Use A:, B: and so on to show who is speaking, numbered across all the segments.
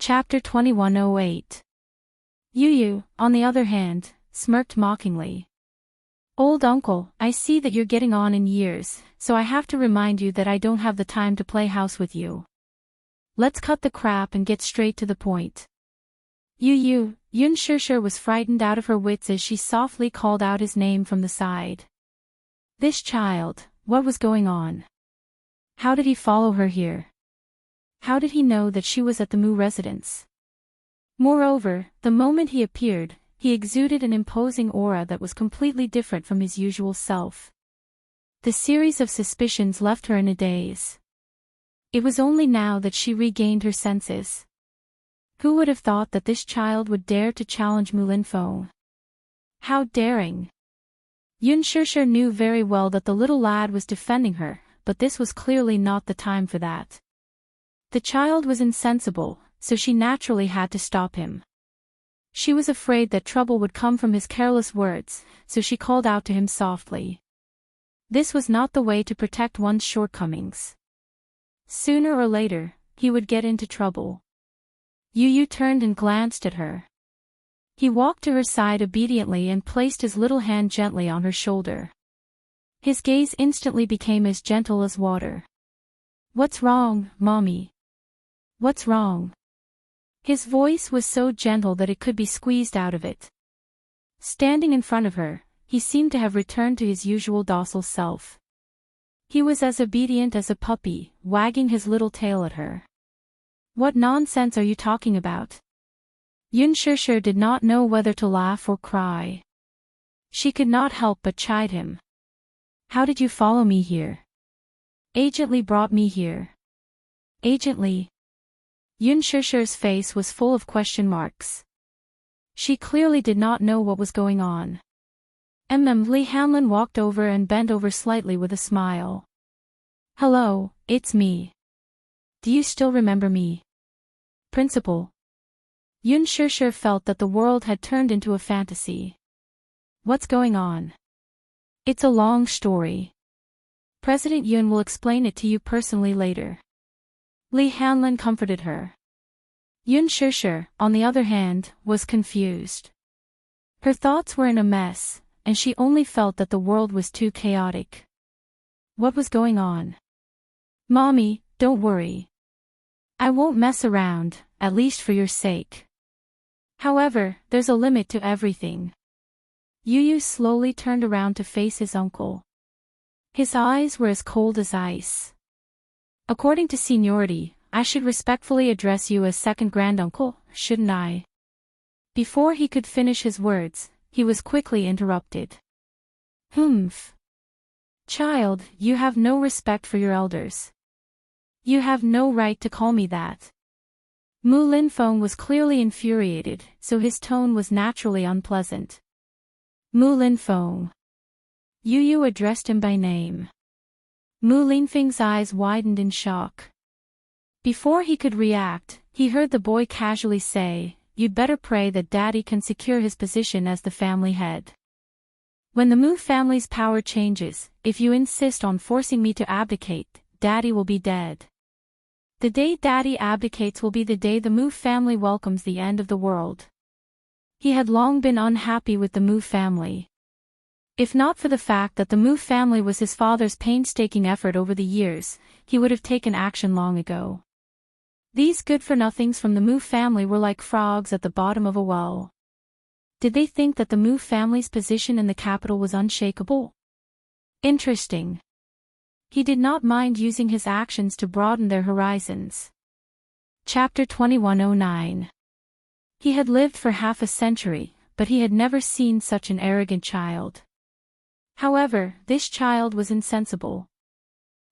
A: Chapter 2108. Yu, on the other hand, smirked mockingly. Old uncle, I see that you're getting on in years, so I have to remind you that I don't have the time to play house with you. Let's cut the crap and get straight to the point. Yun Shishir was frightened out of her wits as she softly called out his name from the side. This child, what was going on? How did he follow her here? How did he know that she was at the Mu residence? Moreover, the moment he appeared, he exuded an imposing aura that was completely different from his usual self. The series of suspicions left her in a daze. It was only now that she regained her senses. Who would have thought that this child would dare to challenge Mu Linfeng? How daring! Yun Shishir knew very well that the little lad was defending her, but this was clearly not the time for that. The child was insensible, so she naturally had to stop him. She was afraid that trouble would come from his careless words, so she called out to him softly. This was not the way to protect one's shortcomings. Sooner or later, he would get into trouble. Yu turned and glanced at her. He walked to her side obediently and placed his little hand gently on her shoulder. His gaze instantly became as gentle as water. What's wrong, Mommy? What's wrong? His voice was so gentle that it could be squeezed out of it. Standing in front of her, he seemed to have returned to his usual docile self. He was as obedient as a puppy, wagging his little tail at her. What nonsense are you talking about? Yun Shishir did not know whether to laugh or cry. She could not help but chide him. How did you follow me here? Agently brought me here. Agently? Yun Shishir's face was full of question marks. She clearly did not know what was going on. Li Hanlin walked over and bent over slightly with a smile. Hello, it's me. Do you still remember me? Principal. Yun Shishir felt that the world had turned into a fantasy. What's going on? It's a long story. President Yun will explain it to you personally later. Li Hanlin comforted her. Yun Shishir, on the other hand, was confused. Her thoughts were in a mess, and she only felt that the world was too chaotic. What was going on? Mommy, don't worry. I won't mess around, at least for your sake. However, there's a limit to everything. Yu slowly turned around to face his uncle. His eyes were as cold as ice. According to seniority, I should respectfully address you as second granduncle, shouldn't I? Before he could finish his words, he was quickly interrupted. Humph. Child, you have no respect for your elders. You have no right to call me that. Mu Linfeng was clearly infuriated, so his tone was naturally unpleasant. Mu Linfeng. Yu addressed him by name. Mu Linfeng's eyes widened in shock. Before he could react, he heard the boy casually say, You'd better pray that Daddy can secure his position as the family head. When the Mu family's power changes, if you insist on forcing me to abdicate, Daddy will be dead. The day Daddy abdicates will be the day the Mu family welcomes the end of the world. He had long been unhappy with the Mu family. If not for the fact that the Mu family was his father's painstaking effort over the years, he would have taken action long ago. These good-for-nothings from the Mu family were like frogs at the bottom of a well. Did they think that the Mu family's position in the capital was unshakable? Interesting. He did not mind using his actions to broaden their horizons. Chapter 2109. He had lived for half a century, but he had never seen such an arrogant child. However, this child was insensible.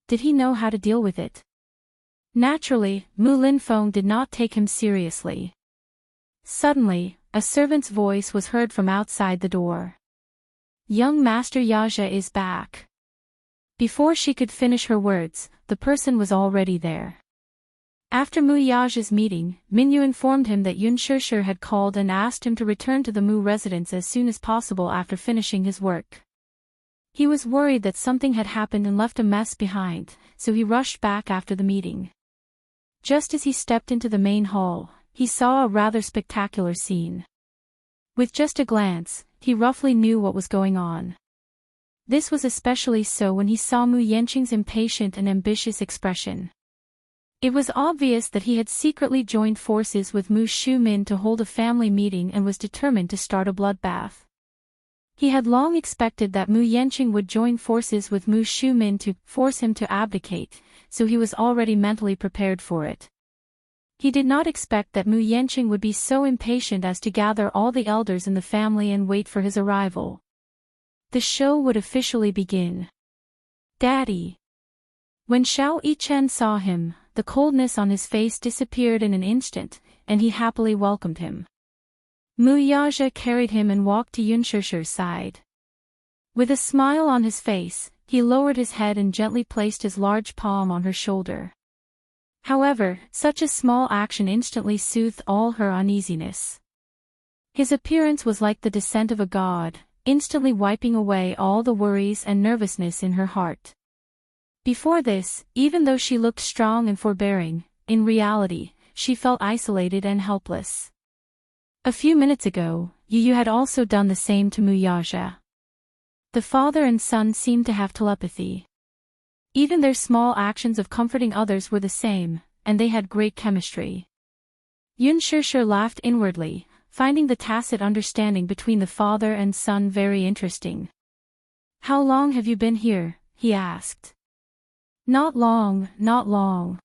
A: Did he know how to deal with it? Naturally, Mu Linfeng did not take him seriously. Suddenly, a servant's voice was heard from outside the door. Young Master Yaja is back. Before she could finish her words, the person was already there. After Mu Yaja's meeting, Minyu informed him that Yun Shishir had called and asked him to return to the Mu residence as soon as possible after finishing his work. He was worried that something had happened and left a mess behind, so he rushed back after the meeting. Just as he stepped into the main hall, he saw a rather spectacular scene. With just a glance, he roughly knew what was going on. This was especially so when he saw Mu Yanqing's impatient and ambitious expression. It was obvious that he had secretly joined forces with Mu Shumin to hold a family meeting and was determined to start a bloodbath. He had long expected that Mu Yanqing would join forces with Mu Shumin to force him to abdicate, so he was already mentally prepared for it. He did not expect that Mu Yanqing would be so impatient as to gather all the elders in the family and wait for his arrival. The show would officially begin. "Daddy." When Xiao Yichen saw him, the coldness on his face disappeared in an instant, and he happily welcomed him. Mu Yaja carried him and walked to Yunshishir's side. With a smile on his face, he lowered his head and gently placed his large palm on her shoulder. However, such a small action instantly soothed all her uneasiness. His appearance was like the descent of a god, instantly wiping away all the worries and nervousness in her heart. Before this, even though she looked strong and forbearing, in reality, she felt isolated and helpless. A few minutes ago, Yu had also done the same to Mu Yaja. The father and son seemed to have telepathy. Even their small actions of comforting others were the same, and they had great chemistry. Yunshishir laughed inwardly, finding the tacit understanding between the father and son very interesting. "How long have you been here?" he asked. "Not long, not long."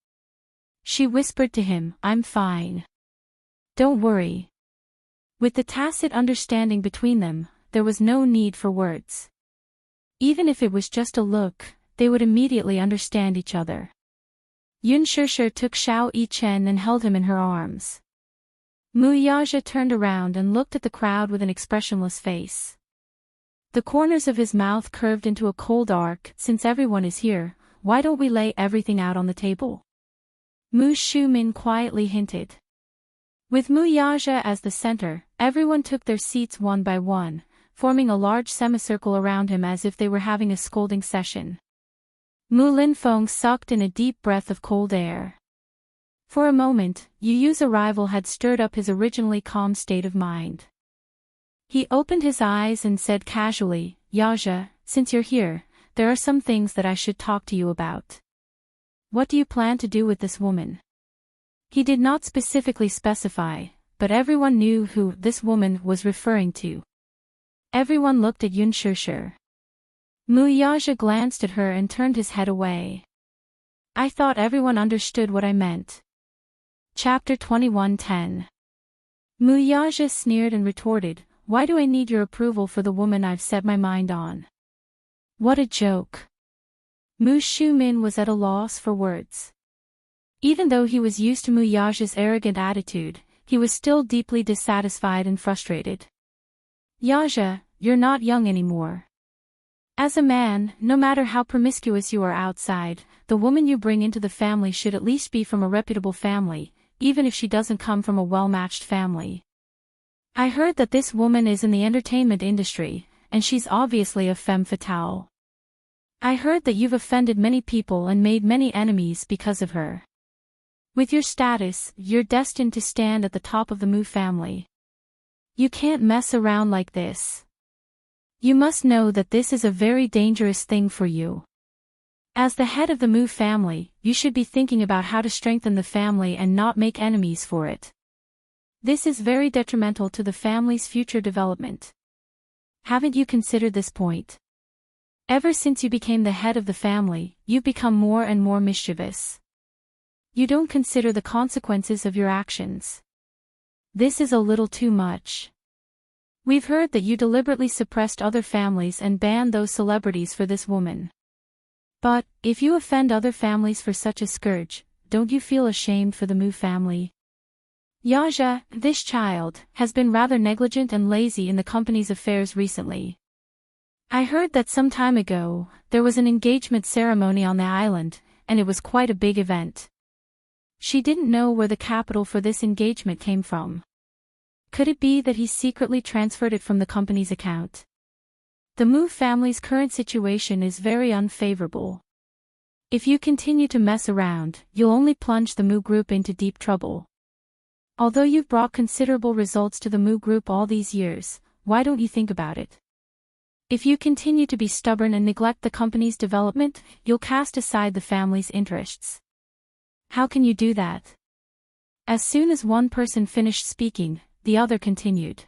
A: She whispered to him, "I'm fine. Don't worry." With the tacit understanding between them, there was no need for words. Even if it was just a look, they would immediately understand each other. Yunshishir took Xiao Yichen and held him in her arms. Mu Yaja turned around and looked at the crowd with an expressionless face. The corners of his mouth curved into a cold arc. "Since everyone is here, why don't we lay everything out on the table?" Mu Shumin quietly hinted. With Mu Yaja as the center, everyone took their seats one by one, forming a large semicircle around him as if they were having a scolding session. Mu Linfeng sucked in a deep breath of cold air. For a moment, Yu Yu's arrival had stirred up his originally calm state of mind. He opened his eyes and said casually, "Yaja, since you're here, there are some things that I should talk to you about." "What do you plan to do with this woman?" He did not specifically specify, but everyone knew who this woman was referring to. Everyone looked at Yunshishir. Mu Yaja glanced at her and turned his head away. "I thought everyone understood what I meant." Chapter 21:10. Mu Yaja sneered and retorted, "Why do I need your approval for the woman I've set my mind on?" What a joke. Mu Shumin was at a loss for words. Even though he was used to Mu Yaja's arrogant attitude, he was still deeply dissatisfied and frustrated. "Yaja, you're not young anymore. As a man, no matter how promiscuous you are outside, the woman you bring into the family should at least be from a reputable family, even if she doesn't come from a well-matched family. I heard that this woman is in the entertainment industry, and she's obviously a femme fatale. I heard that you've offended many people and made many enemies because of her. With your status, you're destined to stand at the top of the Mu family. You can't mess around like this. You must know that this is a very dangerous thing for you. As the head of the Mu family, you should be thinking about how to strengthen the family and not make enemies for it. This is very detrimental to the family's future development. Haven't you considered this point? Ever since you became the head of the family, you've become more and more mischievous. You don't consider the consequences of your actions. This is a little too much. We've heard that you deliberately suppressed other families and banned those celebrities for this woman. But, if you offend other families for such a scourge, don't you feel ashamed for the Mu family? Yaja, this child, has been rather negligent and lazy in the company's affairs recently. I heard that some time ago, there was an engagement ceremony on the island, and it was quite a big event. She didn't know where the capital for this engagement came from. Could it be that he secretly transferred it from the company's account? The Mu family's current situation is very unfavorable. If you continue to mess around, you'll only plunge the Mu group into deep trouble. Although you've brought considerable results to the Mu group all these years, why don't you think about it? If you continue to be stubborn and neglect the company's development, you'll cast aside the family's interests. How can you do that? As soon as one person finished speaking, the other continued.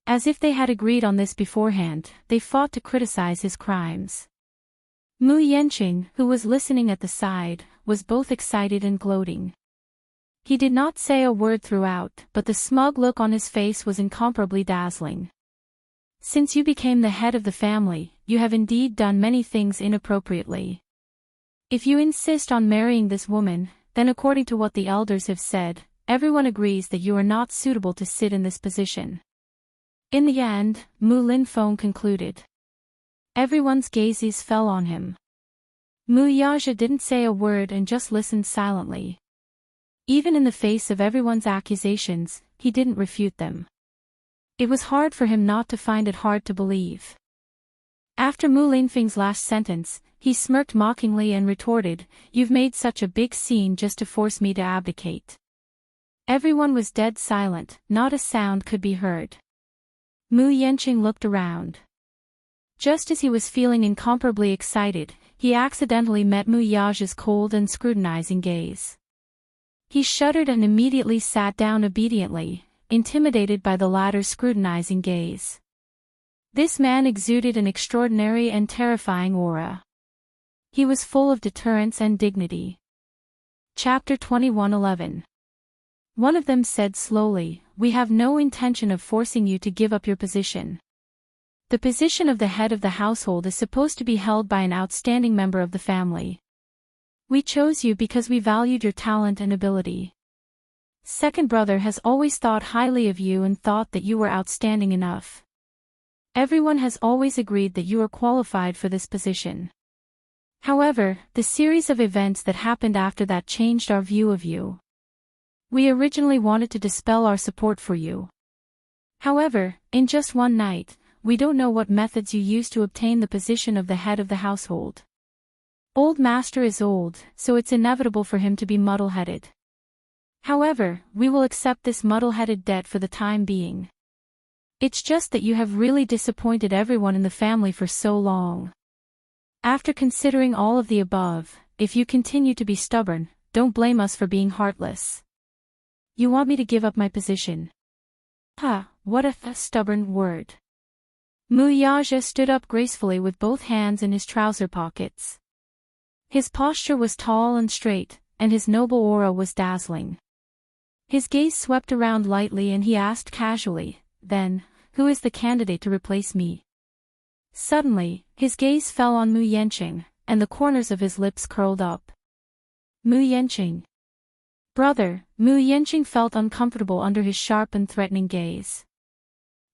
A: As if they had agreed on this beforehand, they fought to criticize his crimes. Mu Yenqing, who was listening at the side, was both excited and gloating. He did not say a word throughout, but the smug look on his face was incomparably dazzling. Since you became the head of the family, you have indeed done many things inappropriately. If you insist on marrying this woman, then according to what the elders have said, everyone agrees that you are not suitable to sit in this position. In the end, Mu Linfeng concluded. Everyone's gazes fell on him. Mu Yaja didn't say a word and just listened silently. Even in the face of everyone's accusations, he didn't refute them. It was hard for him not to find it hard to believe. After Mu Linfeng's last sentence, he smirked mockingly and retorted, "You've made such a big scene just to force me to abdicate." Everyone was dead silent, not a sound could be heard. Mu Yenqing looked around. Just as he was feeling incomparably excited, he accidentally met Mu Yaja's cold and scrutinizing gaze. He shuddered and immediately sat down obediently, intimidated by the latter's scrutinizing gaze. This man exuded an extraordinary and terrifying aura. He was full of deterrence and dignity. Chapter 21:11. One of them said slowly, "We have no intention of forcing you to give up your position. The position of the head of the household is supposed to be held by an outstanding member of the family. We chose you because we valued your talent and ability. Second brother has always thought highly of you and thought that you were outstanding enough. Everyone has always agreed that you are qualified for this position. However, the series of events that happened after that changed our view of you. We originally wanted to dispel our support for you. However, in just one night, we don't know what methods you used to obtain the position of the head of the household. Old Master is old, so it's inevitable for him to be muddle-headed. However, we will accept this muddle-headed debt for the time being. It's just that you have really disappointed everyone in the family for so long. After considering all of the above, if you continue to be stubborn, don't blame us for being heartless. You want me to give up my position? What a stubborn word." Mu Yaja stood up gracefully with both hands in his trouser pockets. His posture was tall and straight, and his noble aura was dazzling. His gaze swept around lightly and he asked casually, "Then, who is the candidate to replace me?" Suddenly, his gaze fell on Mu Yenqing, and the corners of his lips curled up. Mu Yenqing. Brother, Mu Yenqing felt uncomfortable under his sharp and threatening gaze.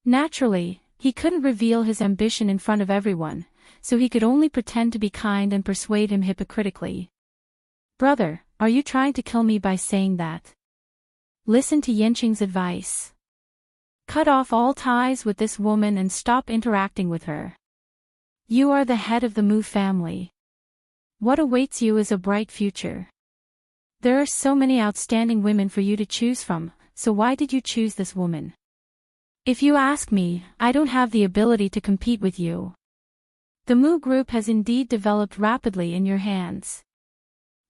A: Naturally, he couldn't reveal his ambition in front of everyone, so he could only pretend to be kind and persuade him hypocritically. "Brother, are you trying to kill me by saying that? Listen to Yenqing's advice. Cut off all ties with this woman and stop interacting with her. You are the head of the Mu family. What awaits you is a bright future. There are so many outstanding women for you to choose from, so why did you choose this woman? If you ask me, I don't have the ability to compete with you. The Mu group has indeed developed rapidly in your hands.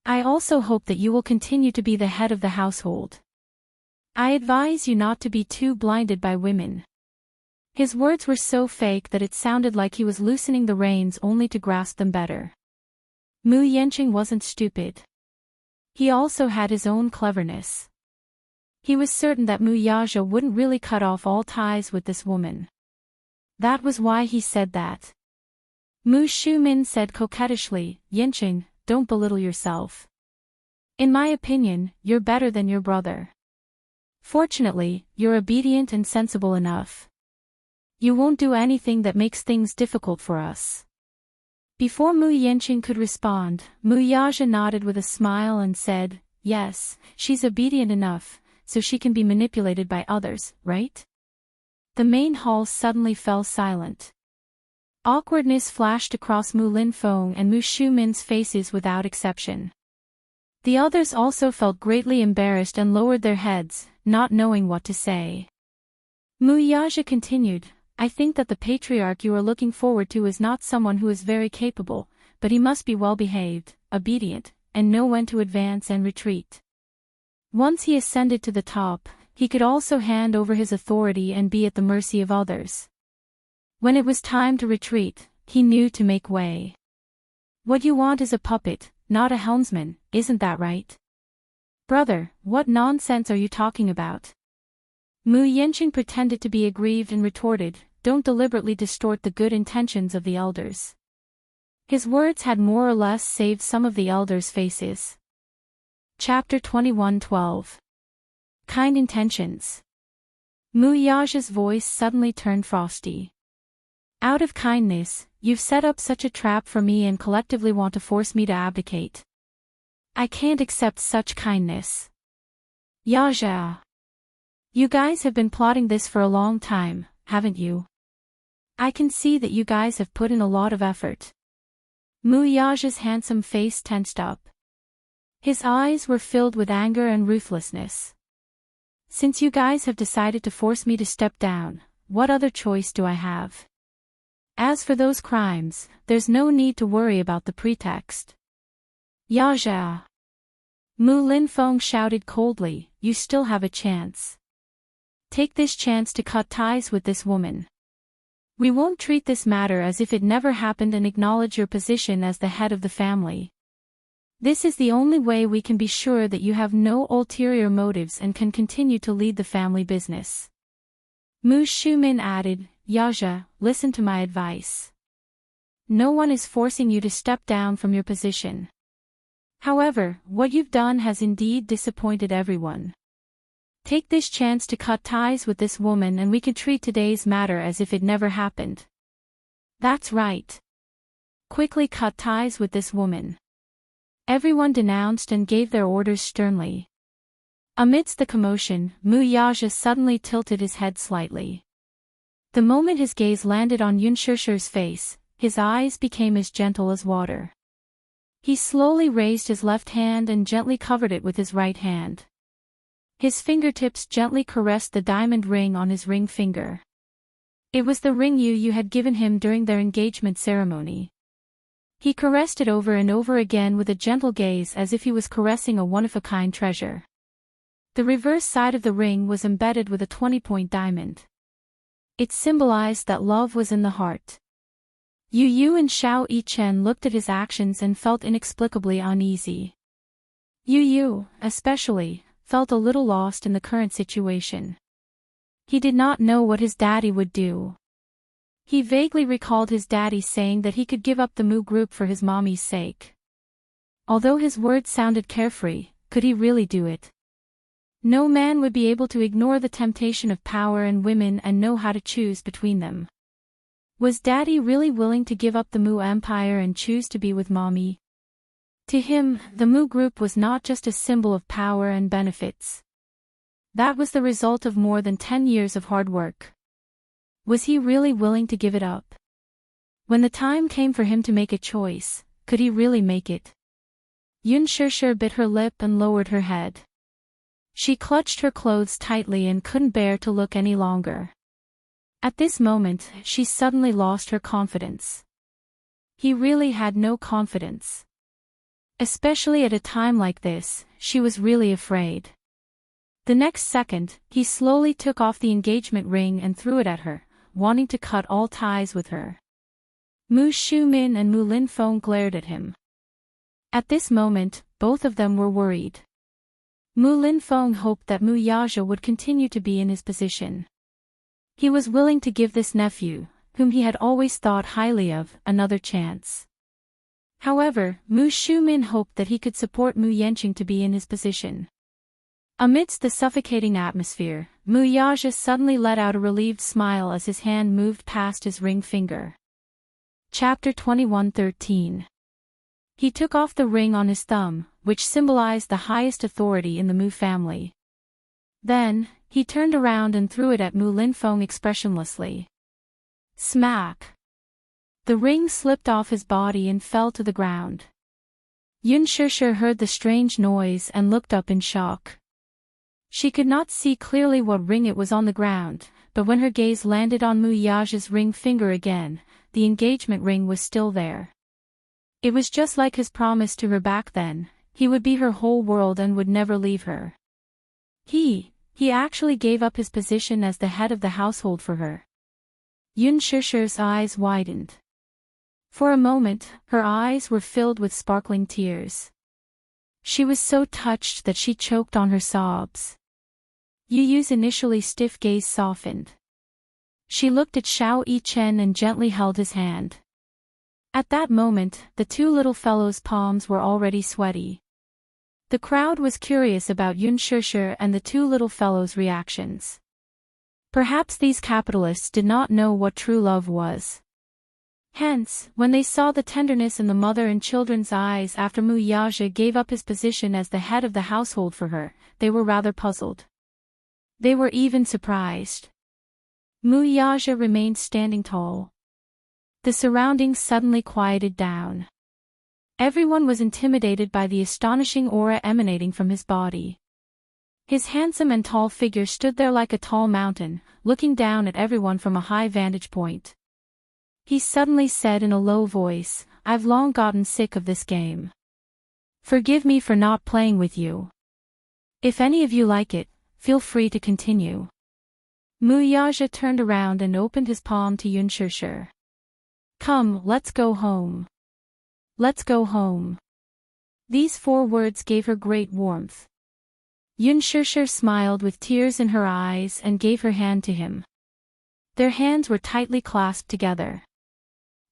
A: I also hope that you will continue to be the head of the household. I advise you not to be too blinded by women." His words were so fake that it sounded like he was loosening the reins only to grasp them better. Mu Yenqing wasn't stupid. He also had his own cleverness. He was certain that Mu Yaja wouldn't really cut off all ties with this woman. That was why he said that. Mu Shumin said coquettishly, "Yenqing, don't belittle yourself. In my opinion, you're better than your brother. Fortunately, you're obedient and sensible enough. You won't do anything that makes things difficult for us." Before Mu Yenqing could respond, Mu Yaja nodded with a smile and said, "Yes, she's obedient enough, so she can be manipulated by others, right?" The main hall suddenly fell silent. Awkwardness flashed across Mu Linfeng and Mu Shumin's faces without exception. The others also felt greatly embarrassed and lowered their heads, not knowing what to say. Mu Yaja continued, I think that the patriarch you are looking forward to is not someone who is very capable, but he must be well-behaved, obedient, and know when to advance and retreat. Once he ascended to the top, he could also hand over his authority and be at the mercy of others. When it was time to retreat, he knew to make way. What you want is a puppet, not a helmsman, isn't that right? Brother, what nonsense are you talking about? Mu Yenqing pretended to be aggrieved and retorted, don't deliberately distort the good intentions of the elders. His words had more or less saved some of the elders' faces. Chapter 21:12. Kind Intentions. Mu Yaja's voice suddenly turned frosty. Out of kindness, you've set up such a trap for me and collectively want to force me to abdicate. I can't accept such kindness. Yaja. You guys have been plotting this for a long time, haven't you? I can see that you guys have put in a lot of effort. Mu Yaja's handsome face tensed up. His eyes were filled with anger and ruthlessness. Since you guys have decided to force me to step down, what other choice do I have? As for those crimes, there's no need to worry about the pretext. Yaja. Mu Linfeng shouted coldly, you still have a chance. Take this chance to cut ties with this woman. We won't treat this matter as if it never happened and acknowledge your position as the head of the family. This is the only way we can be sure that you have no ulterior motives and can continue to lead the family business. Mu Shumin added, Yaja, listen to my advice. No one is forcing you to step down from your position. However, what you've done has indeed disappointed everyone. Take this chance to cut ties with this woman and we can treat today's matter as if it never happened. That's right. Quickly cut ties with this woman. Everyone denounced and gave their orders sternly. Amidst the commotion, Mu Yaja suddenly tilted his head slightly. The moment his gaze landed on Yun Shishir's face, his eyes became as gentle as water. He slowly raised his left hand and gently covered it with his right hand. His fingertips gently caressed the diamond ring on his ring finger. It was the ring Yu had given him during their engagement ceremony. He caressed it over and over again with a gentle gaze as if he was caressing a one-of-a-kind treasure. The reverse side of the ring was embedded with a 20-point diamond. It symbolized that love was in the heart. Yu and Xiao Yichen looked at his actions and felt inexplicably uneasy. Yu, especially, felt a little lost in the current situation. He did not know what his daddy would do. He vaguely recalled his daddy saying that he could give up the Mu group for his mommy's sake. Although his words sounded carefree, could he really do it? No man would be able to ignore the temptation of power and women and know how to choose between them. Was Daddy really willing to give up the Mu Empire and choose to be with Mommy? To him, the Mu group was not just a symbol of power and benefits. That was the result of more than 10 years of hard work. Was he really willing to give it up? When the time came for him to make a choice, could he really make it? Yun Shishir bit her lip and lowered her head. She clutched her clothes tightly and couldn't bear to look any longer. At this moment, she suddenly lost her confidence. He really had no confidence. Especially at a time like this, she was really afraid. The next second, he slowly took off the engagement ring and threw it at her, wanting to cut all ties with her. Mu Shumin and Mu Linfeng glared at him. At this moment, both of them were worried. Mu Linfeng hoped that Mu Yaja would continue to be in his position. He was willing to give this nephew, whom he had always thought highly of, another chance. However, Mu Shumin hoped that he could support Mu Yenqing to be in his position. Amidst the suffocating atmosphere, Mu Yaja suddenly let out a relieved smile as his hand moved past his ring finger. Chapter 21:13. He took off the ring on his thumb, which symbolized the highest authority in the Mu family. Then, he turned around and threw it at Mu Linfeng expressionlessly. Smack! The ring slipped off his body and fell to the ground. Yun Shusher heard the strange noise and looked up in shock. She could not see clearly what ring it was on the ground, but when her gaze landed on Mu Yaja's ring finger again, the engagement ring was still there. It was just like his promise to her back then. He would be her whole world and would never leave her. He actually gave up his position as the head of the household for her. Yun Shusher's eyes widened. For a moment, her eyes were filled with sparkling tears. She was so touched that she choked on her sobs. Yu Yu's initially stiff gaze softened. She looked at Xiao Yichen and gently held his hand. At that moment, the two little fellows' palms were already sweaty. The crowd was curious about Yun Shusher and the two little fellows' reactions. Perhaps these capitalists did not know what true love was. Hence, when they saw the tenderness in the mother and children's eyes after Mu Yaja gave up his position as the head of the household for her, they were rather puzzled. They were even surprised. Mu Yaja remained standing tall. The surroundings suddenly quieted down. Everyone was intimidated by the astonishing aura emanating from his body. His handsome and tall figure stood there like a tall mountain, looking down at everyone from a high vantage point. He suddenly said in a low voice, "I've long gotten sick of this game. Forgive me for not playing with you. If any of you like it, feel free to continue." Mu Yaja turned around and opened his palm to Yun Shusher. "Come, let's go home. Let's go home." These 4 words gave her great warmth. Yun Shusher smiled with tears in her eyes and gave her hand to him. Their hands were tightly clasped together.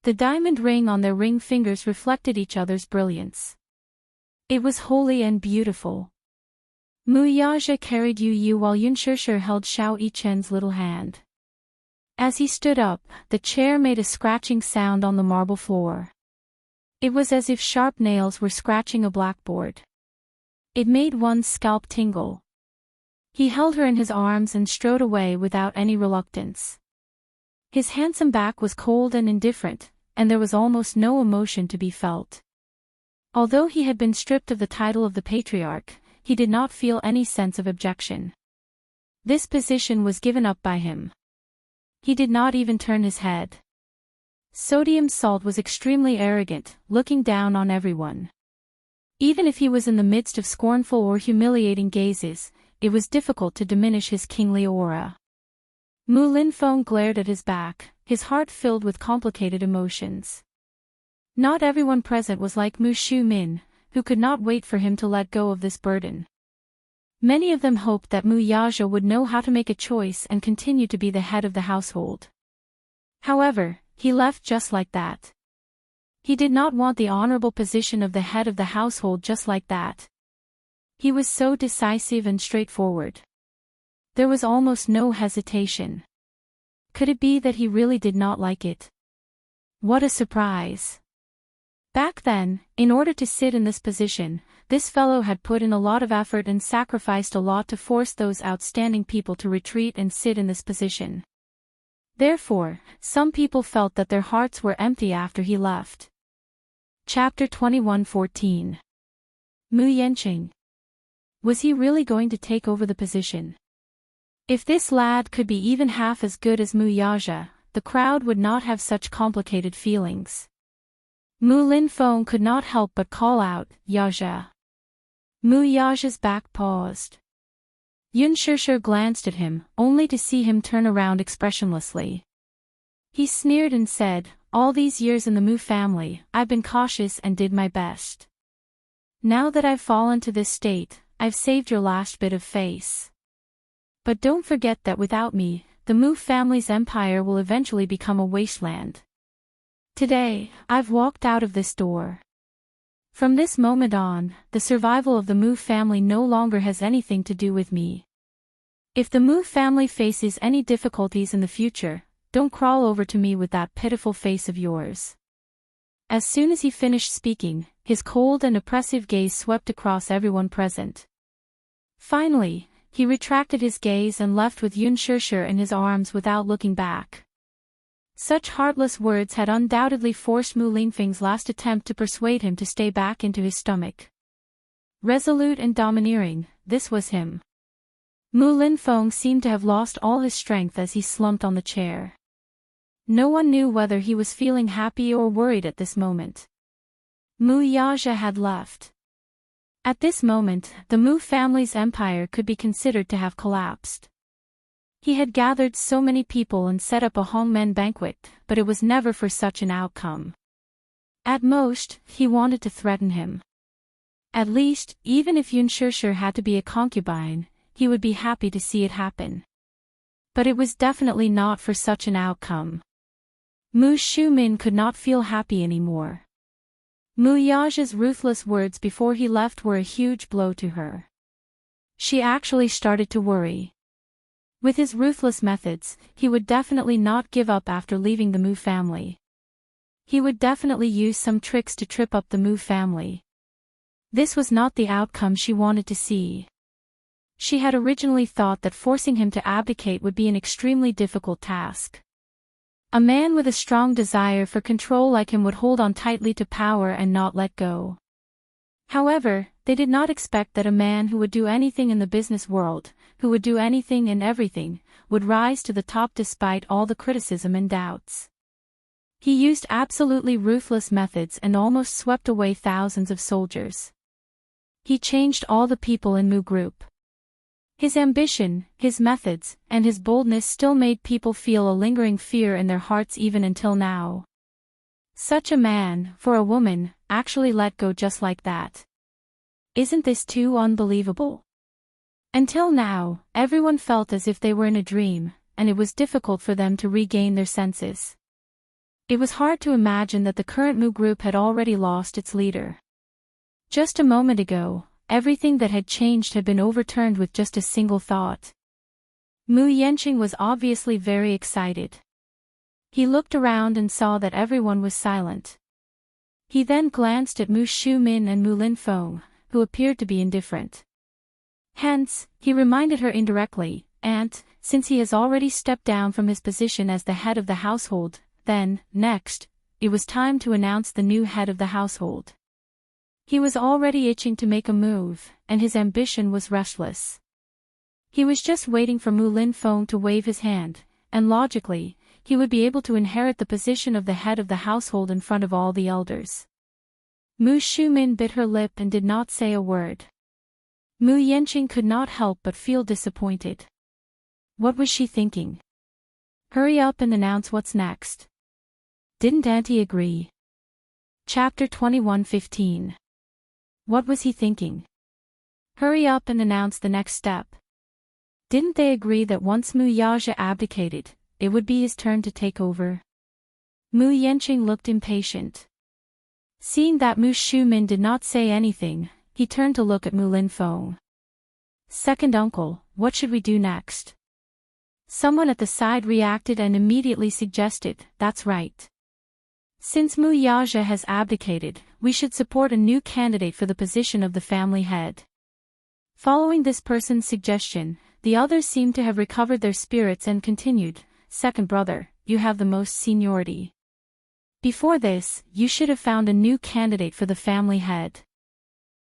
A: The diamond ring on their ring fingers reflected each other's brilliance. It was holy and beautiful. Mu Yaja carried Yu Yu while Yun Shusher held Xiao Yichen's little hand. As he stood up, the chair made a scratching sound on the marble floor. It was as if sharp nails were scratching a blackboard. It made one's scalp tingle. He held her in his arms and strode away without any reluctance. His handsome back was cold and indifferent, and there was almost no emotion to be felt. Although he had been stripped of the title of the patriarch, he did not feel any sense of objection. This position was given up by him. He did not even turn his head. Sodium Salt was extremely arrogant, looking down on everyone. Even if he was in the midst of scornful or humiliating gazes, it was difficult to diminish his kingly aura. Mu Linfeng glared at his back, his heart filled with complicated emotions. Not everyone present was like Mu Xiumin, who could not wait for him to let go of this burden. Many of them hoped that Mu Yaja would know how to make a choice and continue to be the head of the household. However, he left just like that. He did not want the honorable position of the head of the household just like that. He was so decisive and straightforward. There was almost no hesitation. Could it be that he really did not like it? What a surprise! Back then, in order to sit in this position, this fellow had put in a lot of effort and sacrificed a lot to force those outstanding people to retreat and sit in this position. Therefore, some people felt that their hearts were empty after he left. Chapter 21:14. Mu Yanqing. Was he really going to take over the position? If this lad could be even half as good as Mu Yaja, the crowd would not have such complicated feelings. Mu Linfeng could not help but call out, "Yaja." Mu Yaja's back paused. Yun Shusher glanced at him, only to see him turn around expressionlessly. He sneered and said, "All these years in the Mu family, I've been cautious and did my best. Now that I've fallen to this state, I've saved your last bit of face. But don't forget that without me, the Mu family's empire will eventually become a wasteland. Today, I've walked out of this door. From this moment on, the survival of the Mu family no longer has anything to do with me. If the Mu family faces any difficulties in the future, don't crawl over to me with that pitiful face of yours." As soon as he finished speaking, his cold and oppressive gaze swept across everyone present. Finally, he retracted his gaze and left with Yun Shusher in his arms without looking back. Such heartless words had undoubtedly forced Mu Lingfeng's last attempt to persuade him to stay back into his stomach. Resolute and domineering, this was him. Mu Linfeng seemed to have lost all his strength as he slumped on the chair. No one knew whether he was feeling happy or worried at this moment. Mu Yaja had left. At this moment, the Mu family's empire could be considered to have collapsed. He had gathered so many people and set up a Hongmen banquet, but it was never for such an outcome. At most, he wanted to threaten him. At least, even if Yun Shishir had to be a concubine, he would be happy to see it happen. But it was definitely not for such an outcome. Mu Shumin could not feel happy anymore. Mu Yaja's ruthless words before he left were a huge blow to her. She actually started to worry. With his ruthless methods, he would definitely not give up after leaving the Mu family. He would definitely use some tricks to trip up the Mu family. This was not the outcome she wanted to see. She had originally thought that forcing him to abdicate would be an extremely difficult task. A man with a strong desire for control like him would hold on tightly to power and not let go. However, they did not expect that a man who would do anything in the business world, who would do anything and everything, would rise to the top despite all the criticism and doubts. He used absolutely ruthless methods and almost swept away thousands of soldiers. He changed all the people in Mu Group. His ambition, his methods, and his boldness still made people feel a lingering fear in their hearts even until now. Such a man, for a woman, actually let go just like that. Isn't this too unbelievable? Until now, everyone felt as if they were in a dream, and it was difficult for them to regain their senses. It was hard to imagine that the current Mu Group had already lost its leader. Just a moment ago, everything that had changed had been overturned with just a single thought. Mu Yanqing was obviously very excited. He looked around and saw that everyone was silent. He then glanced at Mu Shumin and Mu Linfeng, who appeared to be indifferent. Hence, he reminded her indirectly, "Aunt, since he has already stepped down from his position as the head of the household, then, next, it was time to announce the new head of the household." He was already itching to make a move, and his ambition was restless. He was just waiting for Mu Linfeng to wave his hand, and logically, he would be able to inherit the position of the head of the household in front of all the elders. Mu Shumin bit her lip and did not say a word. Mu Yanqing could not help but feel disappointed. What was she thinking? Hurry up and announce what's next. Didn't Auntie agree? Chapter 21:15. What was he thinking? Hurry up and announce the next step. Didn't they agree that once Mu Yaja abdicated, it would be his turn to take over? Mu Yanqing looked impatient. Seeing that Mu Shumin did not say anything, he turned to look at Mu Linfeng. "Second uncle, what should we do next?" Someone at the side reacted and immediately suggested, "That's right. Since Mu Yaja has abdicated, we should support a new candidate for the position of the family head." Following this person's suggestion, the others seemed to have recovered their spirits and continued, "Second brother, you have the most seniority. Before this, you should have found a new candidate for the family head."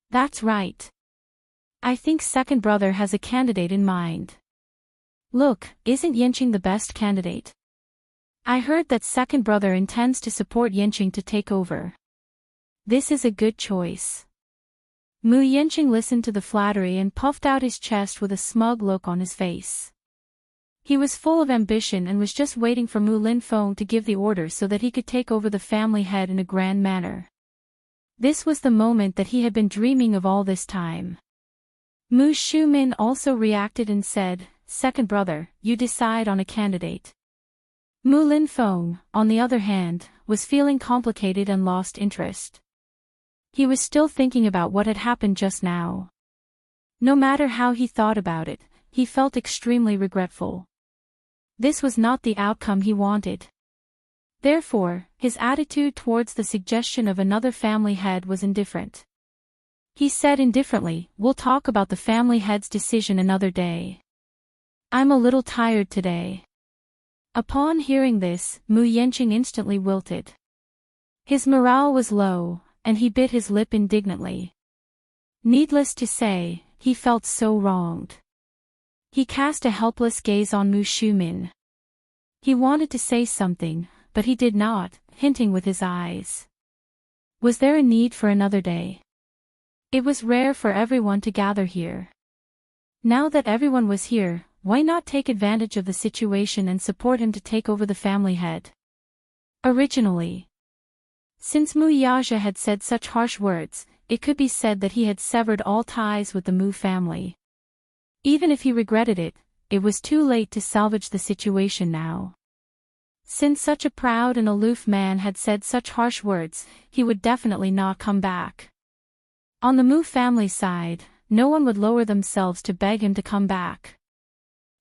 A: "That's right. I think second brother has a candidate in mind. Look, isn't Yanqing the best candidate? I heard that second brother intends to support Yanqing to take over. This is a good choice." Mu Yanqing listened to the flattery and puffed out his chest with a smug look on his face. He was full of ambition and was just waiting for Mu Linfeng to give the order so that he could take over the family head in a grand manner. This was the moment that he had been dreaming of all this time. Mu Shumin also reacted and said, "Second brother, you decide on a candidate." Mu Linfeng, on the other hand, was feeling complicated and lost interest. He was still thinking about what had happened just now. No matter how he thought about it, he felt extremely regretful. This was not the outcome he wanted. Therefore, his attitude towards the suggestion of another family head was indifferent. He said indifferently, "We'll talk about the family head's decision another day. I'm a little tired today." Upon hearing this, Mu Yenqing instantly wilted. His morale was low, and he bit his lip indignantly. Needless to say, he felt so wronged. He cast a helpless gaze on Mu Shumin. He wanted to say something, but he did not, hinting with his eyes. Was there a need for another day? It was rare for everyone to gather here. Now that everyone was here, why not take advantage of the situation and support him to take over the family head? Originally, since Mu Yaja had said such harsh words, it could be said that he had severed all ties with the Mu family. Even if he regretted it, it was too late to salvage the situation now. Since such a proud and aloof man had said such harsh words, he would definitely not come back. On the Mu family side, no one would lower themselves to beg him to come back.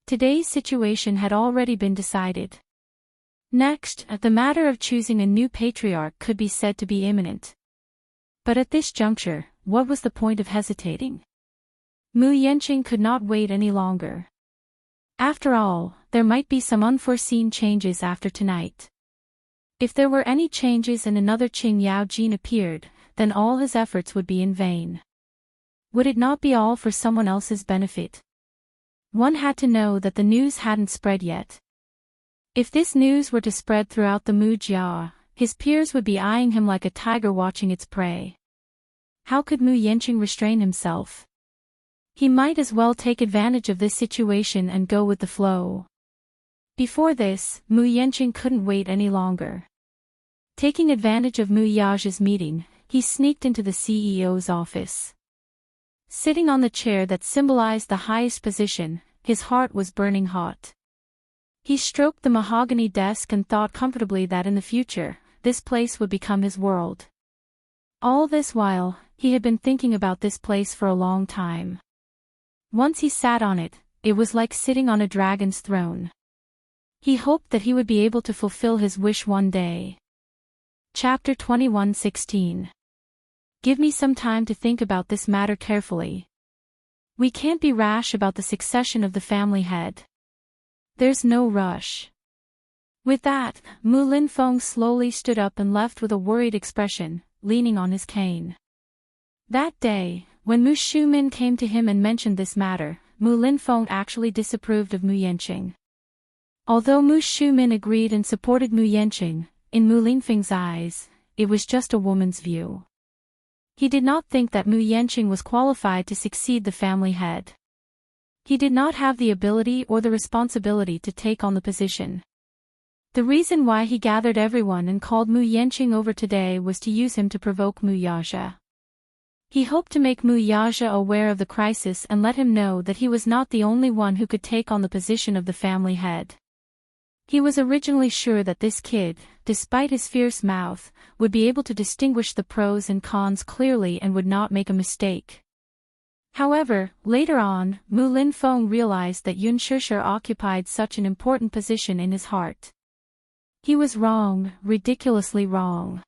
A: Today's situation had already been decided. Next, the matter of choosing a new patriarch could be said to be imminent. But at this juncture, what was the point of hesitating? Mu Yenqing could not wait any longer. After all, there might be some unforeseen changes after tonight. If there were any changes and another Qing Yao Jin appeared, then all his efforts would be in vain. Would it not be all for someone else's benefit? One had to know that the news hadn't spread yet. If this news were to spread throughout the Mu Jia, his peers would be eyeing him like a tiger watching its prey. How could Mu Yenqing restrain himself? He might as well take advantage of this situation and go with the flow. Before this, Mu Yenqing couldn't wait any longer. Taking advantage of Mu Yaja's meeting, he sneaked into the CEO's office. Sitting on the chair that symbolized the highest position, his heart was burning hot. He stroked the mahogany desk and thought comfortably that in the future, this place would become his world. All this while, he had been thinking about this place for a long time. Once he sat on it, it was like sitting on a dragon's throne. He hoped that he would be able to fulfill his wish one day. Chapter 21:16. Give me some time to think about this matter carefully. We can't be rash about the succession of the family head. There's no rush. With that, Mu Linfeng slowly stood up and left with a worried expression, leaning on his cane. That day, when Mu Shumin came to him and mentioned this matter, Mu Linfeng actually disapproved of Mu Yenqing. Although Mu Shumin agreed and supported Mu Yenqing, in Mu Linfeng's eyes, it was just a woman's view. He did not think that Mu Yenqing was qualified to succeed the family head. He did not have the ability or the responsibility to take on the position. The reason why he gathered everyone and called Mu Yenqing over today was to use him to provoke Mu Yaja. He hoped to make Mu Yaja aware of the crisis and let him know that he was not the only one who could take on the position of the family head. He was originally sure that this kid, despite his fierce mouth, would be able to distinguish the pros and cons clearly and would not make a mistake. However, later on, Mu Linfeng realized that Yun Shishir occupied such an important position in his heart. He was wrong, ridiculously wrong.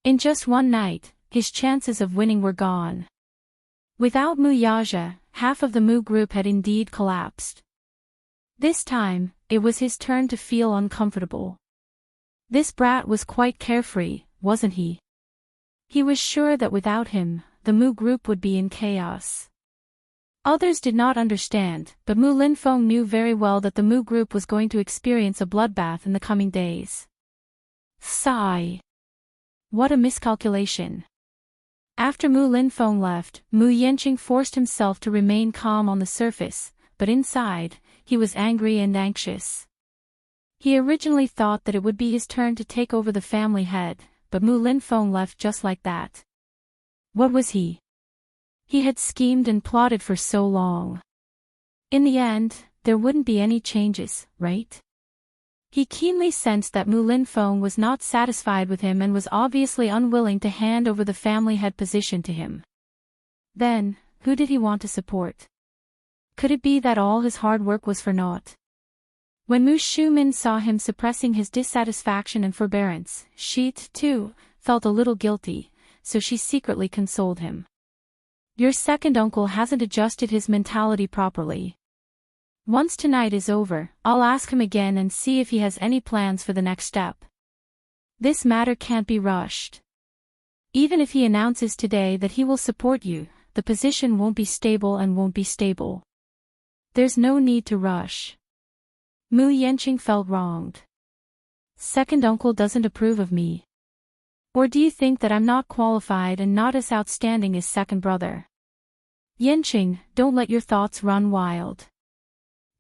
A: In just one night, his chances of winning were gone. Without Mu Yaja, half of the Mu group had indeed collapsed. This time, it was his turn to feel uncomfortable. This brat was quite carefree, wasn't he? He was sure that without him, the Mu group would be in chaos. Others did not understand, but Mu Linfeng knew very well that the Mu group was going to experience a bloodbath in the coming days. Sigh. What a miscalculation. After Mu Linfeng left, Mu Yenqing forced himself to remain calm on the surface, but inside, he was angry and anxious. He originally thought that it would be his turn to take over the family head, but Mu Linfeng left just like that. What was he? He had schemed and plotted for so long. In the end, there wouldn't be any changes, right? He keenly sensed that Mu Linfeng was not satisfied with him and was obviously unwilling to hand over the family head position to him. Then, who did he want to support? Could it be that all his hard work was for naught? When Mu Shumin saw him suppressing his dissatisfaction and forbearance, she, too, felt a little guilty, so she secretly consoled him. Your second uncle hasn't adjusted his mentality properly. Once tonight is over, I'll ask him again and see if he has any plans for the next step. This matter can't be rushed. Even if he announces today that he will support you, the position won't be stable and won't be stable. There's no need to rush. Mu Yanqing felt wronged. Second uncle doesn't approve of me. Or do you think that I'm not qualified and not as outstanding as second brother? Yanqing, don't let your thoughts run wild.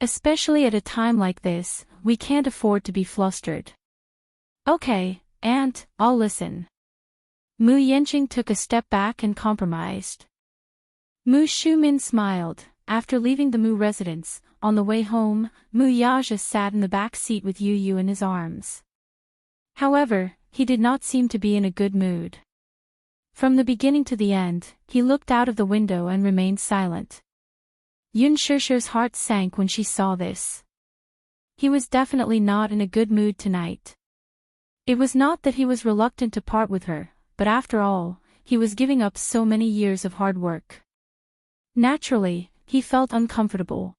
A: Especially at a time like this, we can't afford to be flustered. Okay, aunt, I'll listen. Mu Yanqing took a step back and compromised. Mu Shumin smiled. After leaving the Mu residence, on the way home, Mu Yaja sat in the back seat with Yu Yu in his arms. However, he did not seem to be in a good mood. From the beginning to the end, he looked out of the window and remained silent. Yun Shishir's heart sank when she saw this. He was definitely not in a good mood tonight. It was not that he was reluctant to part with her, but after all, he was giving up so many years of hard work. Naturally, he felt uncomfortable.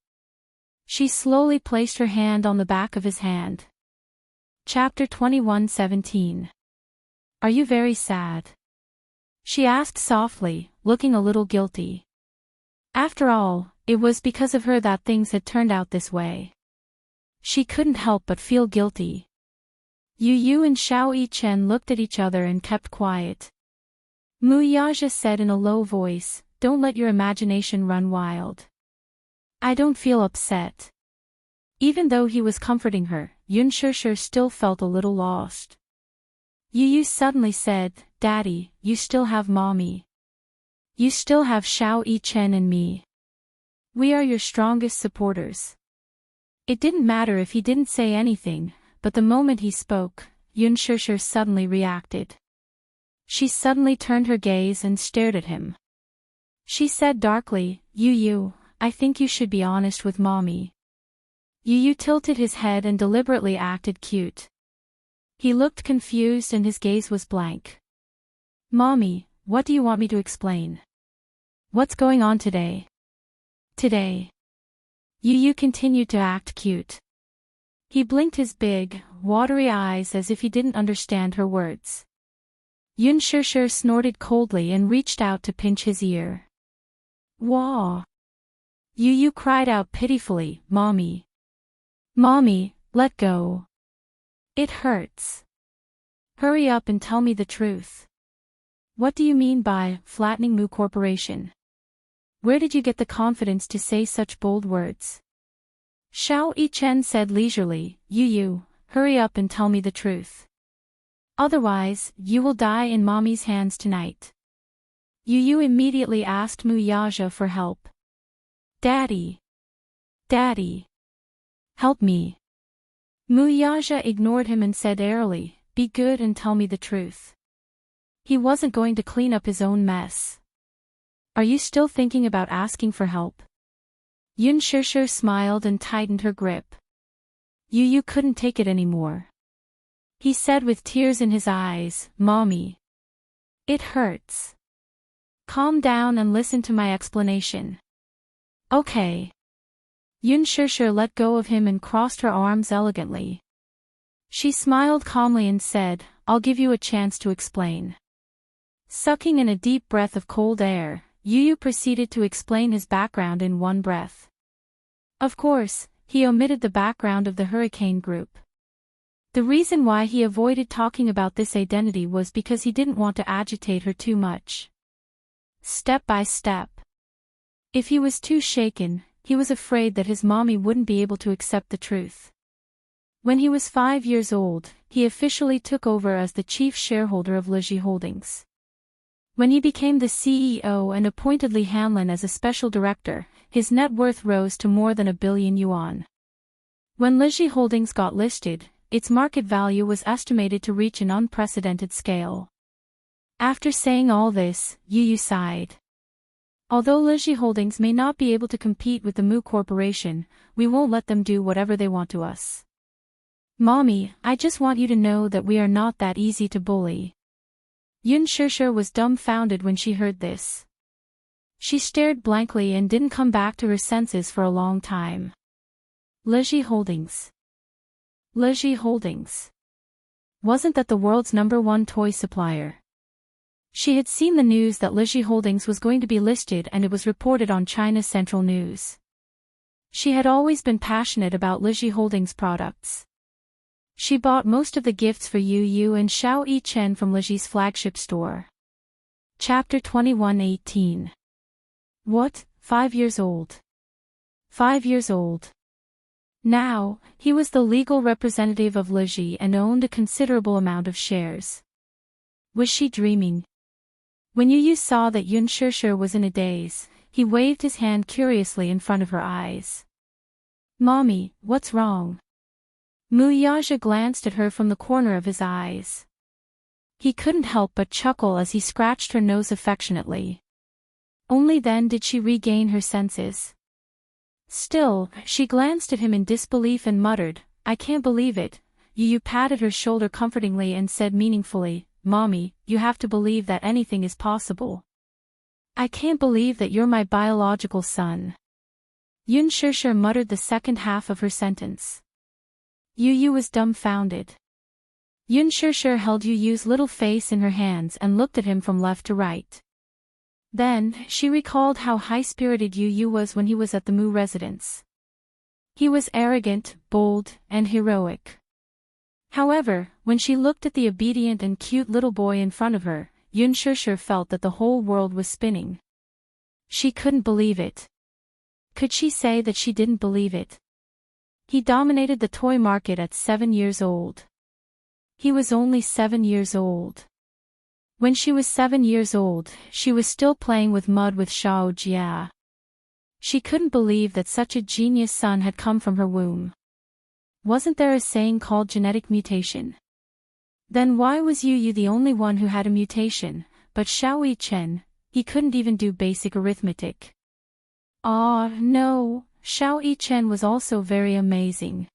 A: She slowly placed her hand on the back of his hand. Chapter 21:17. Are you very sad? She asked softly, looking a little guilty. After all, it was because of her that things had turned out this way. She couldn't help but feel guilty. Yu Yu and Xiao Yichen looked at each other and kept quiet. Mu Yaja said in a low voice, "Don't let your imagination run wild." I don't feel upset. Even though he was comforting her, Yun Shishir still felt a little lost. Yu Yu suddenly said, "Daddy, you still have Mommy. You still have Xiao Yichen and me. We are your strongest supporters." It didn't matter if he didn't say anything, but the moment he spoke, Yun Shishir suddenly reacted. She suddenly turned her gaze and stared at him. She said darkly, "Yu Yu, I think you should be honest with Mommy." Yu Yu tilted his head and deliberately acted cute. He looked confused and his gaze was blank. "Mommy, what do you want me to explain? What's going on today?" Today. Yu Yu continued to act cute. He blinked his big, watery eyes as if he didn't understand her words. Yun Shishir snorted coldly and reached out to pinch his ear. "Wah!" Yu Yu cried out pitifully, "Mommy. Mommy, let go. It hurts. Hurry up and tell me the truth. What do you mean by flattening Mu Corporation? Where did you get the confidence to say such bold words?" Xiao Yichen said leisurely, "Yu Yu, hurry up and tell me the truth. Otherwise, you will die in Mommy's hands tonight." Yu Yu immediately asked Mu Yaja for help. "Daddy. Daddy. Help me." Mu Yaja ignored him and said airily, "Be good and tell me the truth." He wasn't going to clean up his own mess. "Are you still thinking about asking for help?" Yun Shishir smiled and tightened her grip. Yu Yu couldn't take it anymore. He said with tears in his eyes, "Mommy. It hurts. Calm down and listen to my explanation." "Okay." Yun Shishir let go of him and crossed her arms elegantly. She smiled calmly and said, "I'll give you a chance to explain." Sucking in a deep breath of cold air, Yu Yu proceeded to explain his background in one breath. Of course, he omitted the background of the Hurricane Group. The reason why he avoided talking about this identity was because he didn't want to agitate her too much. Step by step. If he was too shaken, he was afraid that his mommy wouldn't be able to accept the truth. When he was 5 years old, he officially took over as the chief shareholder of Lizhi Holdings. When he became the CEO and appointed Li Hanlin as a special director, his net worth rose to more than 1 billion yuan. When Lizhi Holdings got listed, its market value was estimated to reach an unprecedented scale. After saying all this, Yu Yu sighed. Although Lizhi Holdings may not be able to compete with the Mu Corporation, we won't let them do whatever they want to us. Mommy, I just want you to know that we are not that easy to bully. Yun Shishir was dumbfounded when she heard this. She stared blankly and didn't come back to her senses for a long time. Lizzie Holdings. Lizzie Holdings. Wasn't that the world's #1 toy supplier? She had seen the news that Lizzie Holdings was going to be listed, and it was reported on China's Central News. She had always been passionate about Lizzie Holdings products. She bought most of the gifts for Yu Yu and Xiao Yichen from Lizzie's flagship store. Chapter 21:18. What, 5 years old? 5 years old. Now, he was the legal representative of Lizzie and owned a considerable amount of shares. Was she dreaming? When Yu Yu saw that Yun Shishir was in a daze, he waved his hand curiously in front of her eyes. Mommy, what's wrong? Mu Yaja glanced at her from the corner of his eyes. He couldn't help but chuckle as he scratched her nose affectionately. Only then did she regain her senses. Still, she glanced at him in disbelief and muttered, I can't believe it. Yu Yu patted her shoulder comfortingly and said meaningfully, Mommy, you have to believe that anything is possible. I can't believe that you're my biological son. Yun Shishir muttered the second half of her sentence. Yu Yu was dumbfounded. Yun Shishir held Yu Yu's little face in her hands and looked at him from left to right. Then, she recalled how high-spirited Yu Yu was when he was at the Mu residence. He was arrogant, bold, and heroic. However, when she looked at the obedient and cute little boy in front of her, Yun Shishir felt that the whole world was spinning. She couldn't believe it. Could she say that she didn't believe it? He dominated the toy market at 7 years old. He was only 7 years old. When she was 7 years old, she was still playing with mud with Xiao Jia. She couldn't believe that such a genius son had come from her womb. Wasn't there a saying called genetic mutation? Then why was Yu Yu the only one who had a mutation, but Xiao Yichen, he couldn't even do basic arithmetic. No, Xiao Yichen was also very amazing.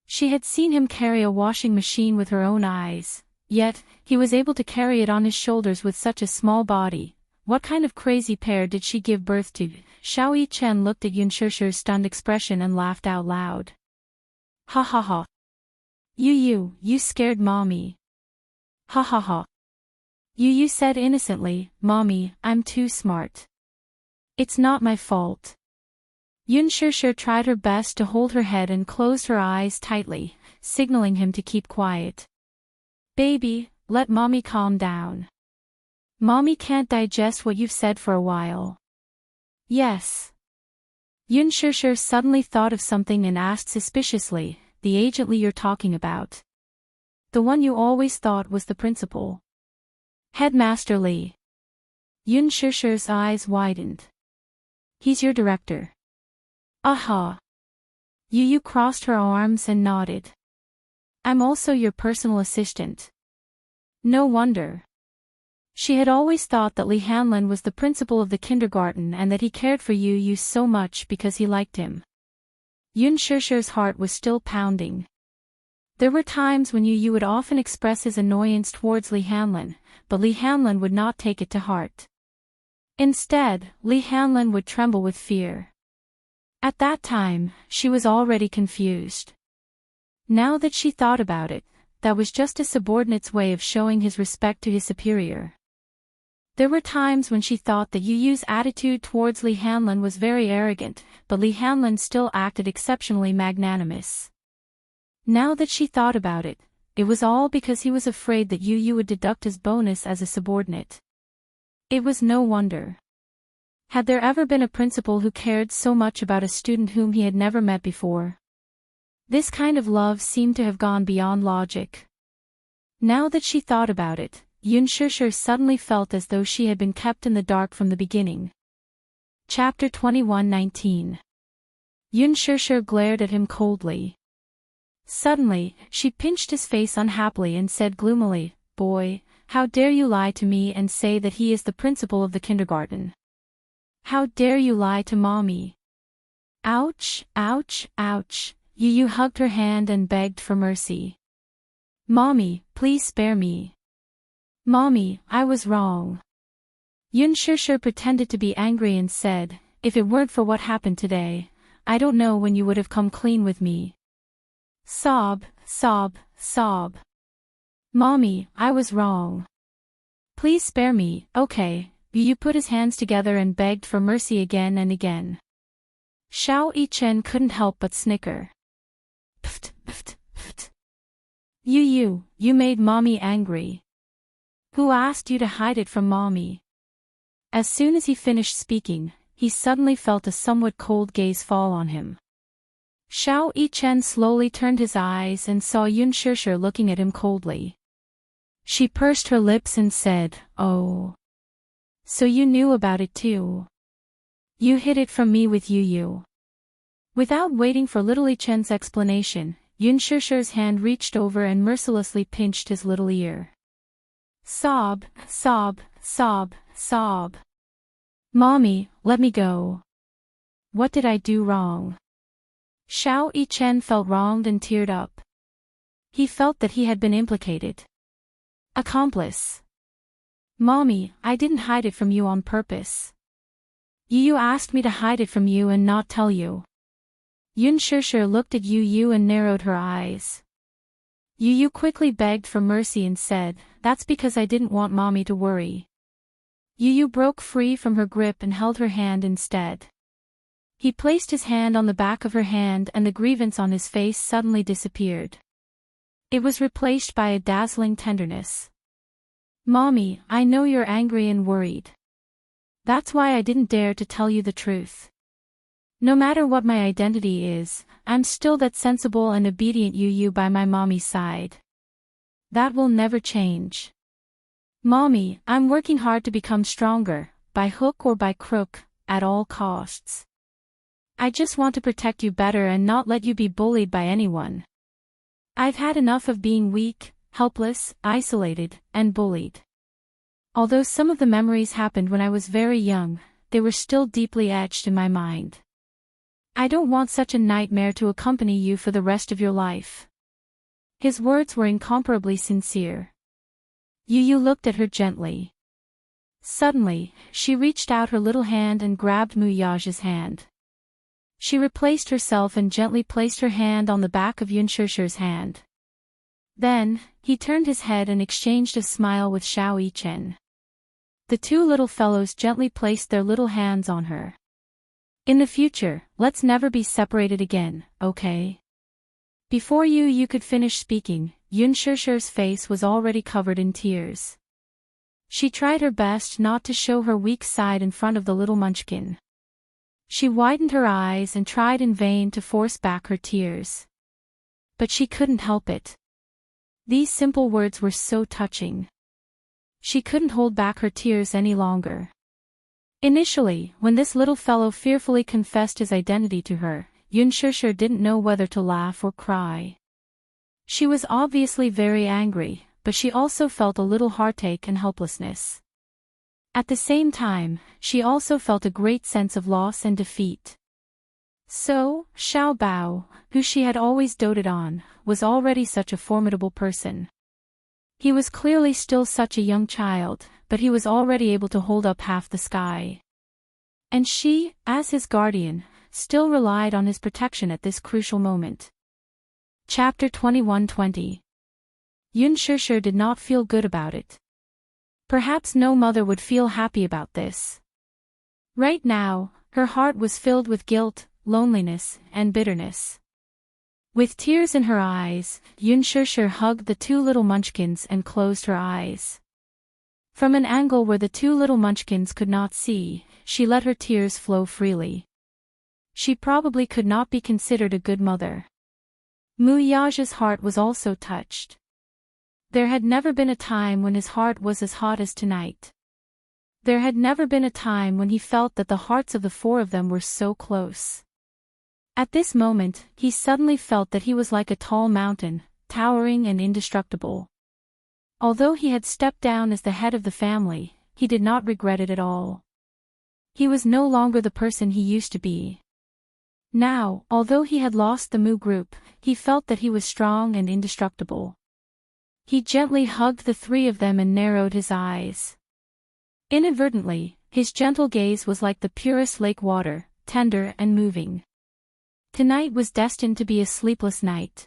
A: She had seen him carry a washing machine with her own eyes, yet, he was able to carry it on his shoulders with such a small body. What kind of crazy pair did she give birth to? Xiao Yichen looked at Yun Shishir's stunned expression and laughed out loud. Ha ha ha. Yu, you scared Mommy. Ha ha ha. Yu said innocently, Mommy, I'm too smart. It's not my fault. Yun Shishir tried her best to hold her head and closed her eyes tightly, signaling him to keep quiet. Baby, let Mommy calm down. Mommy can't digest what you've said for a while. Yes. Yun Shishir suddenly thought of something and asked suspiciously, the agent Li you're talking about. The one you always thought was the principal. Headmaster Li. Yun Shishir's eyes widened. He's your director. Aha. Yu crossed her arms and nodded. I'm also your personal assistant. No wonder. She had always thought that Li Hanlin was the principal of the kindergarten and that he cared for Yu so much because he liked him. Yun Shishir's heart was still pounding. There were times when Yu would often express his annoyance towards Li Hanlin, but Li Hanlin would not take it to heart. Instead, Li Hanlin would tremble with fear. At that time, she was already confused. Now that she thought about it, that was just a subordinate's way of showing his respect to his superior. There were times when she thought that Yu's attitude towards Li Hanlin was very arrogant, but Li Hanlin still acted exceptionally magnanimous. Now that she thought about it, it was all because he was afraid that Yu would deduct his bonus as a subordinate. It was no wonder. Had there ever been a principal who cared so much about a student whom he had never met before? This kind of love seemed to have gone beyond logic. Now that she thought about it, Yun Shishir suddenly felt as though she had been kept in the dark from the beginning. Chapter 21:19. Yun Shishir glared at him coldly. Suddenly, she pinched his face unhappily and said gloomily, Boy, how dare you lie to me and say that he is the principal of the kindergarten? How dare you lie to Mommy? Ouch, ouch, ouch. Yu hugged her hand and begged for mercy. Mommy, please spare me. Mommy, I was wrong. Yun Shishir pretended to be angry and said, If it weren't for what happened today, I don't know when you would have come clean with me. Sob, sob, sob. Mommy, I was wrong. Please spare me, okay. Yu put his hands together and begged for mercy again and again. Xiao Yichen couldn't help but snicker. Pft, pft, pft. You made Mommy angry. Who asked you to hide it from Mommy? As soon as he finished speaking, he suddenly felt a somewhat cold gaze fall on him. Xiao Yichen slowly turned his eyes and saw Yun Shishir looking at him coldly. She pursed her lips and said, "Oh. So you knew about it too. You hid it from me with Yu." Without waiting for little Yichen's explanation, Yun Shishir's hand reached over and mercilessly pinched his little ear. Sob, sob, sob, sob. Mommy, let me go. What did I do wrong? Xiao Yichen felt wronged and teared up. He felt that he had been implicated. Accomplice. Mommy, I didn't hide it from you on purpose. Yu asked me to hide it from you and not tell you. Yun Shishir looked at Yu and narrowed her eyes. Yu quickly begged for mercy and said, "That's because I didn't want Mommy to worry." Yu broke free from her grip and held her hand instead. He placed his hand on the back of her hand and the grievance on his face suddenly disappeared. It was replaced by a dazzling tenderness. Mommy, I know you're angry and worried. That's why I didn't dare to tell you the truth. No matter what my identity is, I'm still that sensible and obedient Yu by my mommy's side. That will never change. Mommy, I'm working hard to become stronger, by hook or by crook, at all costs. I just want to protect you better and not let you be bullied by anyone. I've had enough of being weak, helpless, isolated, and bullied. Although some of the memories happened when I was very young, they were still deeply etched in my mind. I don't want such a nightmare to accompany you for the rest of your life. His words were incomparably sincere. Yu looked at her gently. Suddenly, she reached out her little hand and grabbed Muyage's hand. She replaced herself and gently placed her hand on the back of Yun Shishir's hand. Then, he turned his head and exchanged a smile with Xiao Yichen. The two little fellows gently placed their little hands on her. In the future, let's never be separated again, okay? Before Yu could finish speaking, Yun Shishir's face was already covered in tears. She tried her best not to show her weak side in front of the little munchkin. She widened her eyes and tried in vain to force back her tears. But she couldn't help it. These simple words were so touching. She couldn't hold back her tears any longer. Initially, when this little fellow fearfully confessed his identity to her, Yun Shishir didn't know whether to laugh or cry. She was obviously very angry, but she also felt a little heartache and helplessness. At the same time, she also felt a great sense of loss and defeat. So, Xiao Bao, who she had always doted on, was already such a formidable person. He was clearly still such a young child, but he was already able to hold up half the sky. And she, as his guardian, still relied on his protection at this crucial moment. Chapter 21:20. Yun Shishir did not feel good about it. Perhaps no mother would feel happy about this. Right now, her heart was filled with guilt, loneliness, and bitterness. With tears in her eyes, Yun Shishir hugged the two little munchkins and closed her eyes. From an angle where the two little munchkins could not see, she let her tears flow freely. She probably could not be considered a good mother. Muyage's heart was also touched. There had never been a time when his heart was as hot as tonight. There had never been a time when he felt that the hearts of the four of them were so close. At this moment, he suddenly felt that he was like a tall mountain, towering and indestructible. Although he had stepped down as the head of the family, he did not regret it at all. He was no longer the person he used to be. Now, although he had lost the Mu group, he felt that he was strong and indestructible. He gently hugged the three of them and narrowed his eyes. Inadvertently, his gentle gaze was like the purest lake water, tender and moving. Tonight was destined to be a sleepless night.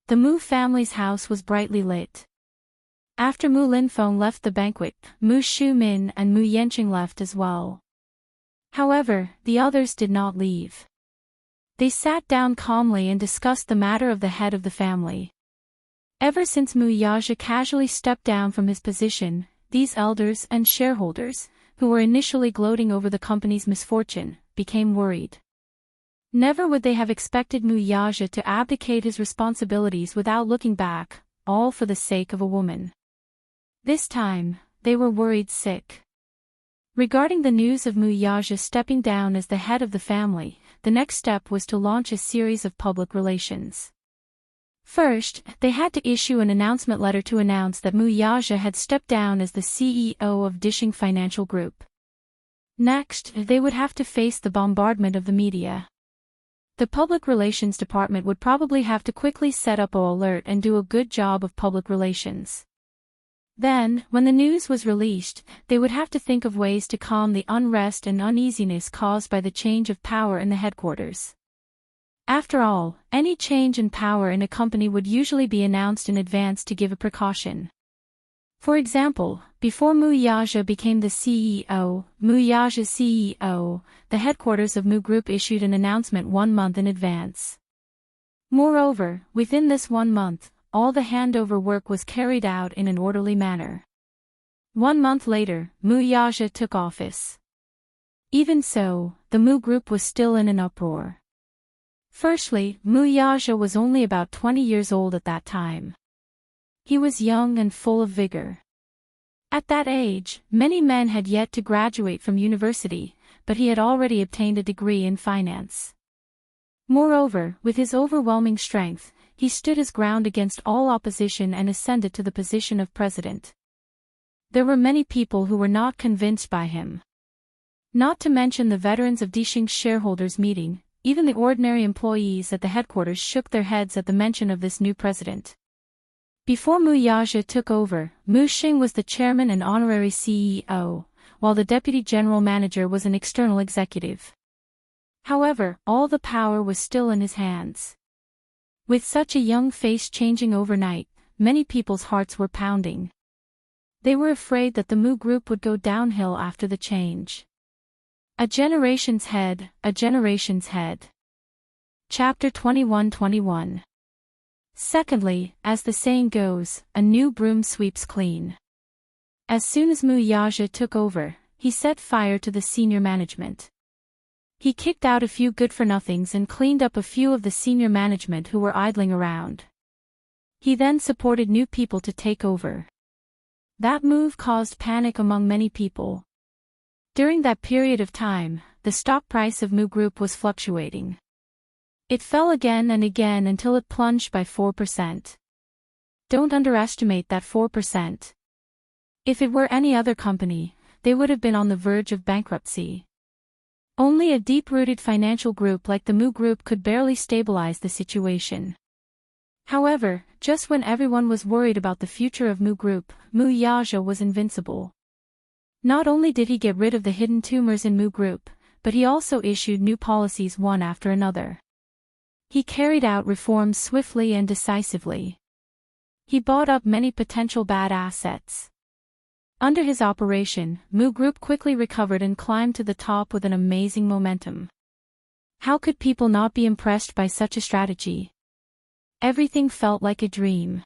A: The Mu family's house was brightly lit. After Mu Linfeng left the banquet, Mu Shumin and Mu Yanqing left as well. However, the others did not leave. They sat down calmly and discussed the matter of the head of the family. Ever since Mu Yaja casually stepped down from his position, these elders and shareholders, who were initially gloating over the company's misfortune, became worried. Never would they have expected Mu Yaja to abdicate his responsibilities without looking back, all for the sake of a woman. This time, they were worried sick. Regarding the news of Mu Yaja stepping down as the head of the family, the next step was to launch a series of public relations. First, they had to issue an announcement letter to announce that Mu Yaja had stepped down as the CEO of Dishing Financial Group. Next, they would have to face the bombardment of the media. The public relations department would probably have to quickly set up an alert and do a good job of public relations. Then, when the news was released, they would have to think of ways to calm the unrest and uneasiness caused by the change of power in the headquarters. After all, any change in power in a company would usually be announced in advance to give a precaution. For example, before Mu Yaja became the CEO, Mu Yaja's CEO, the headquarters of Mu Group issued an announcement 1 month in advance. Moreover, within this 1 month, all the handover work was carried out in an orderly manner. 1 month later, Mu Yaja took office. Even so, the Mu Group was still in an uproar. Firstly, Mu Yaja was only about 20 years old at that time. He was young and full of vigor. At that age, many men had yet to graduate from university, but he had already obtained a degree in finance. Moreover, with his overwhelming strength, he stood his ground against all opposition and ascended to the position of president. There were many people who were not convinced by him. Not to mention the veterans of Dishing's shareholders' meeting, even the ordinary employees at the headquarters shook their heads at the mention of this new president. Before Mu Yaja took over, Mu Xing was the chairman and honorary CEO, while the deputy general manager was an external executive. However, all the power was still in his hands. With such a young face changing overnight, many people's hearts were pounding. They were afraid that the Mu Group would go downhill after the change. A generation's head, a generation's head. Chapter 21-21. Secondly, as the saying goes, a new broom sweeps clean. As soon as Mu Yaja took over, he set fire to the senior management. He kicked out a few good-for-nothings and cleaned up a few of the senior management who were idling around. He then supported new people to take over. That move caused panic among many people. During that period of time, the stock price of Mu Group was fluctuating. It fell again and again until it plunged by 4%. Don't underestimate that 4%. If it were any other company, they would have been on the verge of bankruptcy. Only a deep-rooted financial group like the Mu Group could barely stabilize the situation. However, just when everyone was worried about the future of Mu Group, Mu Yaja was invincible. Not only did he get rid of the hidden tumors in Mu Group, but he also issued new policies one after another. He carried out reforms swiftly and decisively. He bought up many potential bad assets. Under his operation, Mu Group quickly recovered and climbed to the top with an amazing momentum. How could people not be impressed by such a strategy? Everything felt like a dream.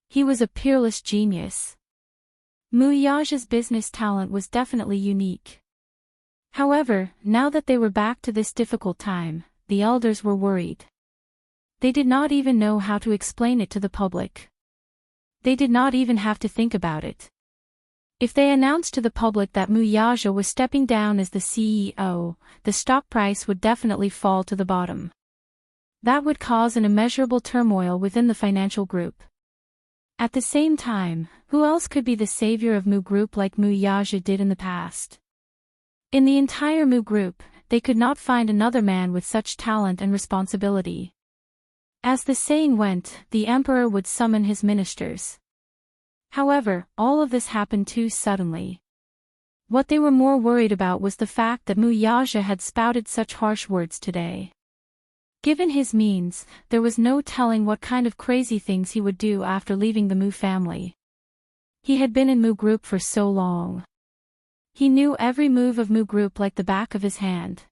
A: He was a peerless genius. Mu Yaja's business talent was definitely unique. However, now that they were back to this difficult time, the elders were worried. They did not even know how to explain it to the public. They did not even have to think about it. If they announced to the public that Mu Yaja was stepping down as the CEO, the stock price would definitely fall to the bottom. That would cause an immeasurable turmoil within the financial group. At the same time, who else could be the savior of Mu Group like Mu Yaja did in the past? In the entire Mu Group, they could not find another man with such talent and responsibility. As the saying went, the emperor would summon his ministers. However, all of this happened too suddenly. What they were more worried about was the fact that Mu Yaja had spouted such harsh words today. Given his means, there was no telling what kind of crazy things he would do after leaving the Mu family. He had been in Mu Group for so long. He knew every move of Mu Group like the back of his hand.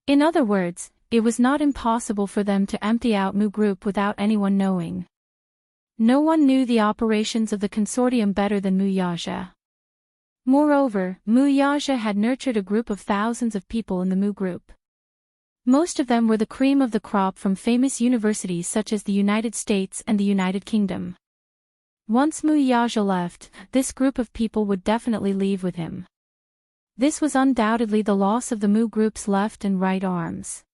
A: In other words, it was not impossible for them to empty out Mu Group without anyone knowing. No one knew the operations of the consortium better than Mu Yaja. Moreover, Mu Yaja had nurtured a group of thousands of people in the Mu Group. Most of them were the cream of the crop from famous universities such as the United States and the United Kingdom. Once Mu Yaja left, this group of people would definitely leave with him. This was undoubtedly the loss of the Mu Group's left and right arms.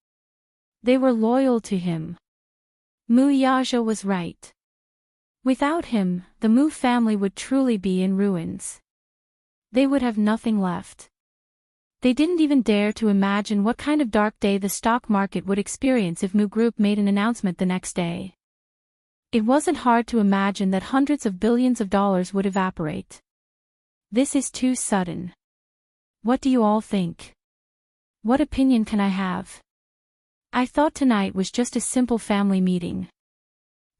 A: They were loyal to him. Mu Yaja was right. Without him, the Mu family would truly be in ruins. They would have nothing left. They didn't even dare to imagine what kind of dark day the stock market would experience if Mu Group made an announcement the next day. It wasn't hard to imagine that hundreds of billions of dollars would evaporate. This is too sudden. What do you all think? What opinion can I have? I thought tonight was just a simple family meeting.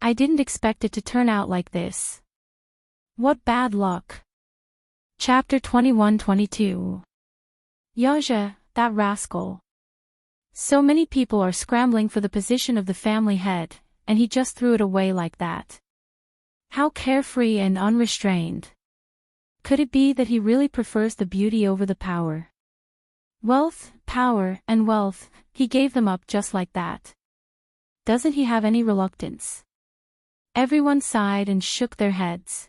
A: I didn't expect it to turn out like this. What bad luck. Chapter 21-22. Yaja, that rascal. So many people are scrambling for the position of the family head, and he just threw it away like that. How carefree and unrestrained. Could it be that he really prefers the beauty over the power? Wealth, power, and wealth, he gave them up just like that. Doesn't he have any reluctance? Everyone sighed and shook their heads.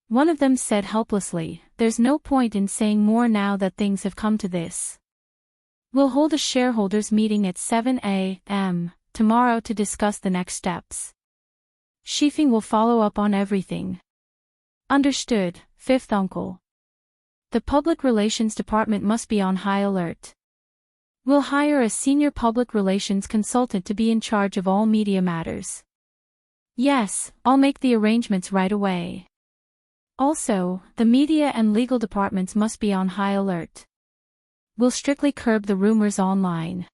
A: One of them said helplessly, "There's no point in saying more now that things have come to this. We'll hold a shareholders meeting at 7 a.m. tomorrow to discuss the next steps. Shifeng will follow up on everything." Understood, fifth uncle. The public relations department must be on high alert. We'll hire a senior public relations consultant to be in charge of all media matters. Yes, I'll make the arrangements right away. Also, the media and legal departments must be on high alert. We'll strictly curb the rumors online.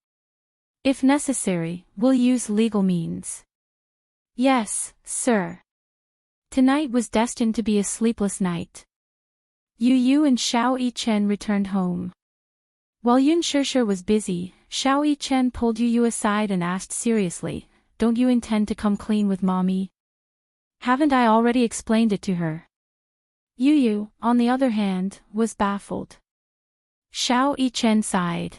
A: If necessary, we'll use legal means. Yes, sir. Tonight was destined to be a sleepless night. Yu Yu and Xiao Yichen returned home. While Yun Shishir was busy, Xiao Yichen pulled Yu Yu aside and asked seriously, "Don't you intend to come clean with mommy? Haven't I already explained it to her?" Yu Yu, on the other hand, was baffled. Xiao Yichen sighed.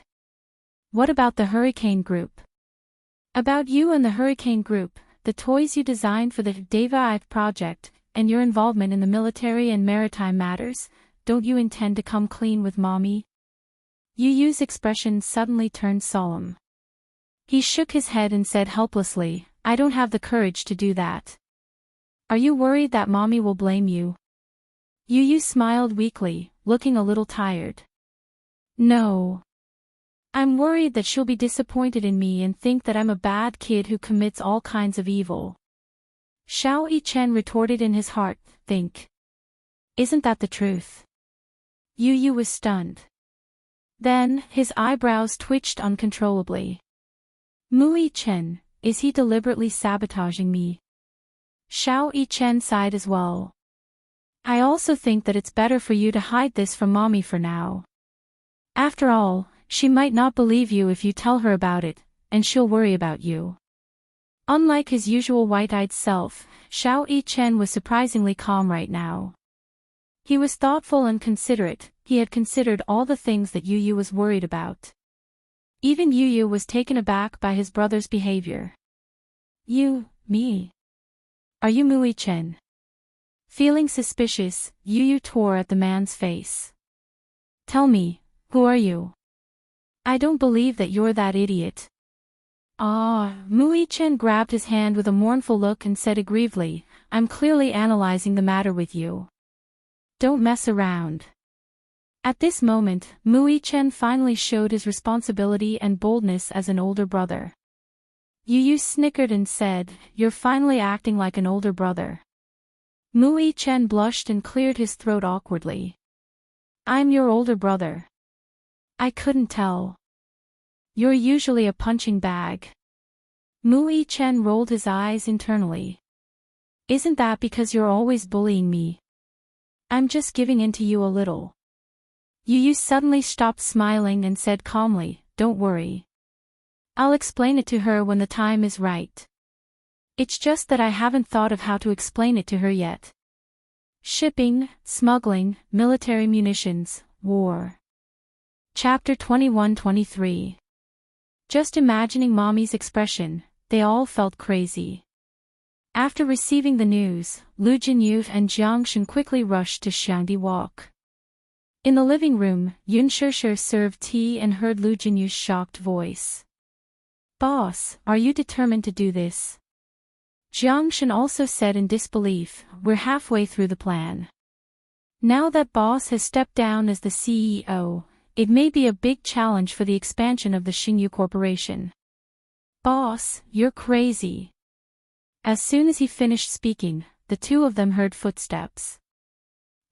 A: "What about the Hurricane Group?" "About you and the Hurricane Group, the toys you designed for the Deva project, and your involvement in the military and maritime matters, don't you intend to come clean with mommy?" Yu Yu's expression suddenly turned solemn. He shook his head and said helplessly, "I don't have the courage to do that." "Are you worried that mommy will blame you?" Yu Yu smiled weakly, looking a little tired. "No. I'm worried that she'll be disappointed in me and think that I'm a bad kid who commits all kinds of evil." Xiao Yichen retorted in his heart, "Think. Isn't that the truth?" Yu Yu was stunned. Then, his eyebrows twitched uncontrollably. "Mu Yichen, is he deliberately sabotaging me?" Xiao Yichen sighed as well. "I also think that it's better for you to hide this from mommy for now. After all, she might not believe you if you tell her about it, and she'll worry about you." Unlike his usual white-eyed self, Xiao Yichen was surprisingly calm right now. He was thoughtful and considerate. He had considered all the things that Yu Yu was worried about. Even Yu Yu was taken aback by his brother's behavior. Me? Are you Mu Yichen?" Feeling suspicious, Yu Yu tore at the man's face. "Tell me, who are you? I don't believe that you're that idiot." Mu Yichen grabbed his hand with a mournful look and said aggrievedly, "I'm clearly analyzing the matter with you. Don't mess around." At this moment, Mu Yichen finally showed his responsibility and boldness as an older brother. Yu Yu snickered and said, "You're finally acting like an older brother." Mu Yichen blushed and cleared his throat awkwardly. "I'm your older brother. I couldn't tell. You're usually a punching bag." Mu Yi-chen rolled his eyes internally. Isn't that because you're always bullying me? I'm just giving in to you a little. Yu suddenly stopped smiling and said calmly, don't worry. I'll explain it to her when the time is right. It's just that I haven't thought of how to explain it to her yet. Shipping, smuggling, military munitions, war. Chapter 21-23. Just imagining Mommy's expression, they all felt crazy. After receiving the news, Lu Jinyu and Jiang Shen quickly rushed to Xiangdi Walk. In the living room, Yun Shishir served tea and heard Lu Jinyu's shocked voice. Boss, are you determined to do this? Jiang Shen also said in disbelief, we're halfway through the plan. Now that boss has stepped down as the CEO, it may be a big challenge for the expansion of the Xingyu Corporation. Boss, you're crazy. As soon as he finished speaking, the two of them heard footsteps.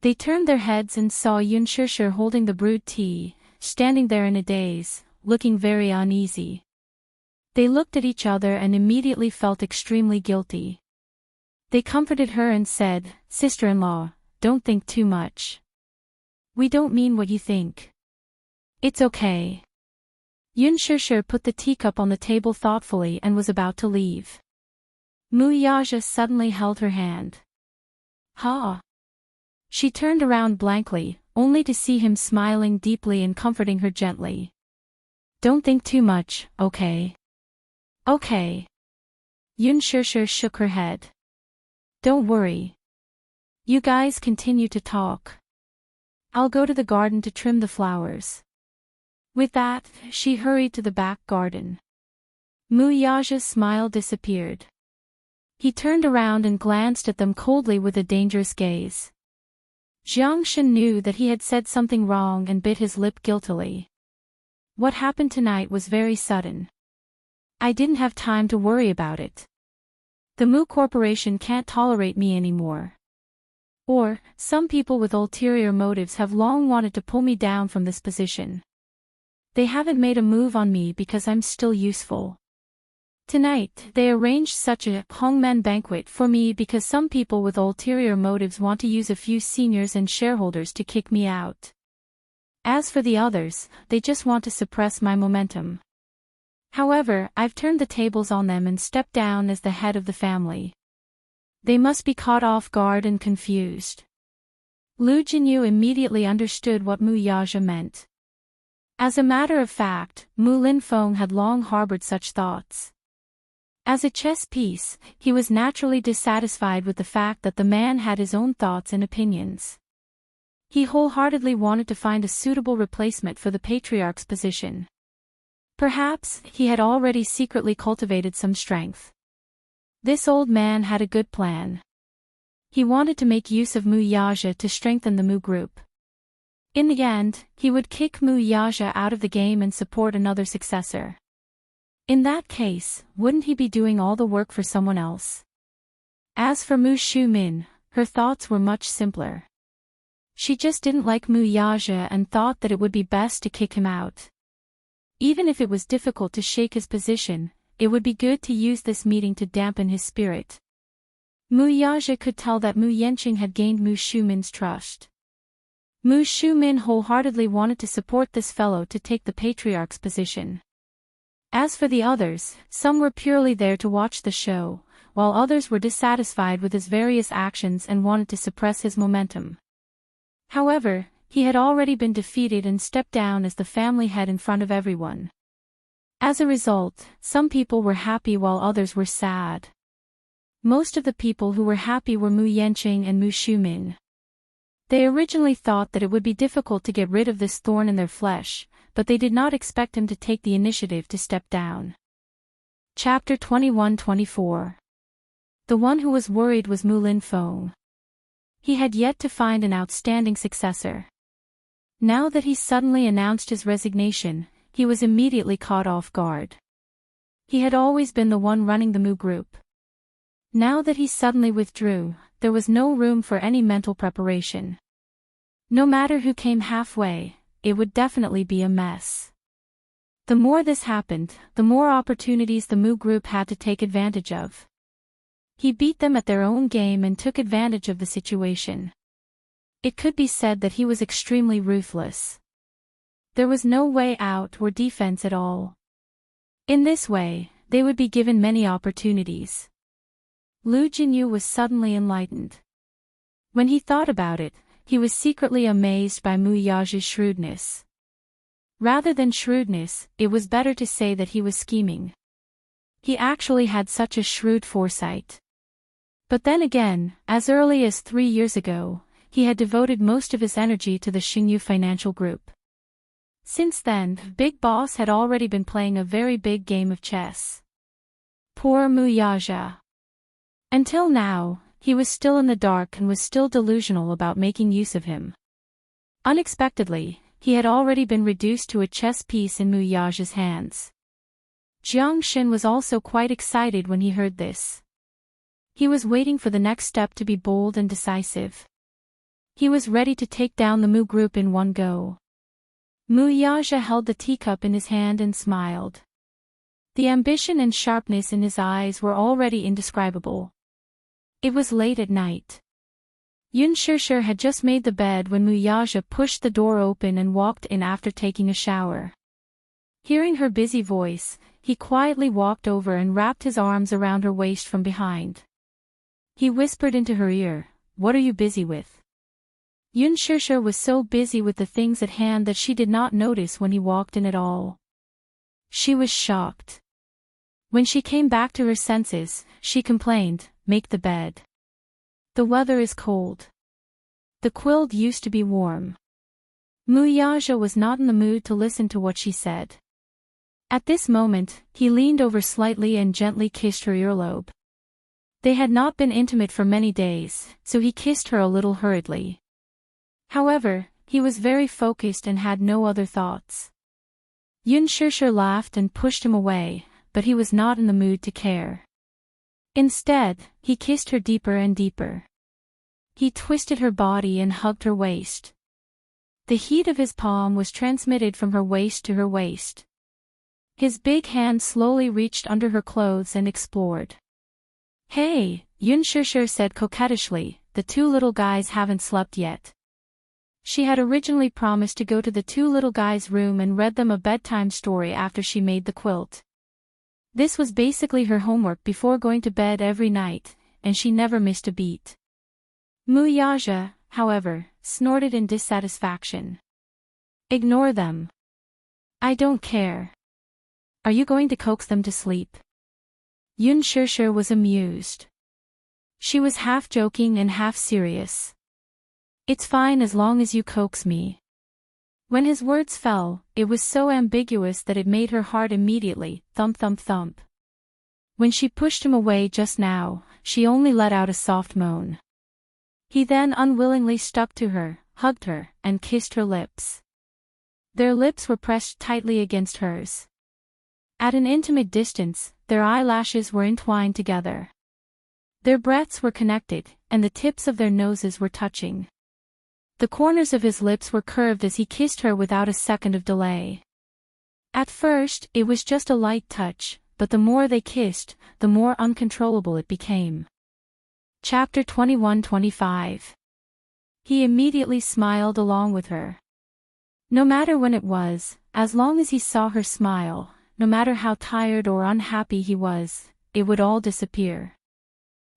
A: They turned their heads and saw Yun Shishir holding the brewed tea, standing there in a daze, looking very uneasy. They looked at each other and immediately felt extremely guilty. They comforted her and said, sister-in-law, don't think too much. We don't mean what you think. It's okay. Yun Shishir put the teacup on the table thoughtfully and was about to leave. Mu Yaja suddenly held her hand. Ha! She turned around blankly, only to see him smiling deeply and comforting her gently. Don't think too much, okay? Okay. Yun Shishir shook her head. Don't worry. You guys continue to talk. I'll go to the garden to trim the flowers. With that, she hurried to the back garden. Mu Yaja's smile disappeared. He turned around and glanced at them coldly with a dangerous gaze. Jiang Shen knew that he had said something wrong and bit his lip guiltily. What happened tonight was very sudden. I didn't have time to worry about it. The Mu Corporation can't tolerate me anymore. Or, some people with ulterior motives have long wanted to pull me down from this position. They haven't made a move on me because I'm still useful. Tonight, they arranged such a Hongmen banquet for me because some people with ulterior motives want to use a few seniors and shareholders to kick me out. As for the others, they just want to suppress my momentum. However, I've turned the tables on them and stepped down as the head of the family. They must be caught off guard and confused. Lu Jinyu immediately understood what Mu Yaja meant. As a matter of fact, Mu Linfeng had long harbored such thoughts. As a chess piece, he was naturally dissatisfied with the fact that the man had his own thoughts and opinions. He wholeheartedly wanted to find a suitable replacement for the patriarch's position. Perhaps he had already secretly cultivated some strength. This old man had a good plan. He wanted to make use of Mu Yaja to strengthen the Mu group. In the end, he would kick Mu Yaja out of the game and support another successor. In that case, wouldn't he be doing all the work for someone else? As for Mu Shumin, her thoughts were much simpler. She just didn't like Mu Yaja and thought that it would be best to kick him out. Even if it was difficult to shake his position, it would be good to use this meeting to dampen his spirit. Mu Yaja could tell that Mu Yenqing had gained Mu Shumin's trust. Mu Shumin wholeheartedly wanted to support this fellow to take the patriarch's position. As for the others, some were purely there to watch the show, while others were dissatisfied with his various actions and wanted to suppress his momentum. However, he had already been defeated and stepped down as the family head in front of everyone. As a result, some people were happy while others were sad. Most of the people who were happy were Mu Yenqing and Mu Shumin. They originally thought that it would be difficult to get rid of this thorn in their flesh, but they did not expect him to take the initiative to step down. Chapter 21-24. The one who was worried was Mu Linfeng. He had yet to find an outstanding successor. Now that he suddenly announced his resignation, he was immediately caught off guard. He had always been the one running the Mu group. Now that he suddenly withdrew, there was no room for any mental preparation. No matter who came halfway, it would definitely be a mess. The more this happened, the more opportunities the Mu group had to take advantage of. He beat them at their own game and took advantage of the situation. It could be said that he was extremely ruthless. There was no way out or defense at all. In this way, they would be given many opportunities. Lu Jinyu was suddenly enlightened. When he thought about it, he was secretly amazed by Mu Yaja's shrewdness. Rather than shrewdness, it was better to say that he was scheming. He actually had such a shrewd foresight. But then again, as early as 3 years ago, he had devoted most of his energy to the Xingyu Financial Group. Since then, Big Boss had already been playing a very big game of chess. Poor Mu Yaja. Until now, he was still in the dark and was still delusional about making use of him. Unexpectedly, he had already been reduced to a chess piece in Mu Yaja's hands. Jiang Xin was also quite excited when he heard this. He was waiting for the next step to be bold and decisive. He was ready to take down the Mu group in one go. Mu Yaja held the teacup in his hand and smiled. The ambition and sharpness in his eyes were already indescribable. It was late at night. Yun Shishir had just made the bed when Mu Yaja pushed the door open and walked in after taking a shower. Hearing her busy voice, he quietly walked over and wrapped his arms around her waist from behind. He whispered into her ear, "What are you busy with?" Yun Shishir was so busy with the things at hand that she did not notice when he walked in at all. She was shocked. When she came back to her senses, she complained, "Make the bed. The weather is cold. The quilt used to be warm." Mu Yaja was not in the mood to listen to what she said. At this moment, he leaned over slightly and gently kissed her earlobe. They had not been intimate for many days, so he kissed her a little hurriedly. However, he was very focused and had no other thoughts. Yun Shishir laughed and pushed him away, but he was not in the mood to care. Instead, he kissed her deeper and deeper. He twisted her body and hugged her waist. The heat of his palm was transmitted from her waist to her waist. His big hand slowly reached under her clothes and explored. "Hey," Yun Shishir said coquettishly, "the two little guys haven't slept yet." She had originally promised to go to the two little guys' room and read them a bedtime story after she made the quilt. This was basically her homework before going to bed every night, and she never missed a beat. Mu Yaja, however, snorted in dissatisfaction. "Ignore them. I don't care. Are you going to coax them to sleep?" Yun Shishir was amused. She was half joking and half serious. "It's fine as long as you coax me." When his words fell, it was so ambiguous that it made her heart immediately thump thump thump. When she pushed him away just now, she only let out a soft moan. He then unwillingly stuck to her, hugged her, and kissed her lips. Their lips were pressed tightly against hers. At an intimate distance, their eyelashes were entwined together. Their breaths were connected, and the tips of their noses were touching. The corners of his lips were curved as he kissed her without a second of delay. At first, it was just a light touch, but the more they kissed, the more uncontrollable it became. Chapter 21-25. He immediately smiled along with her. No matter when it was, as long as he saw her smile, no matter how tired or unhappy he was, it would all disappear.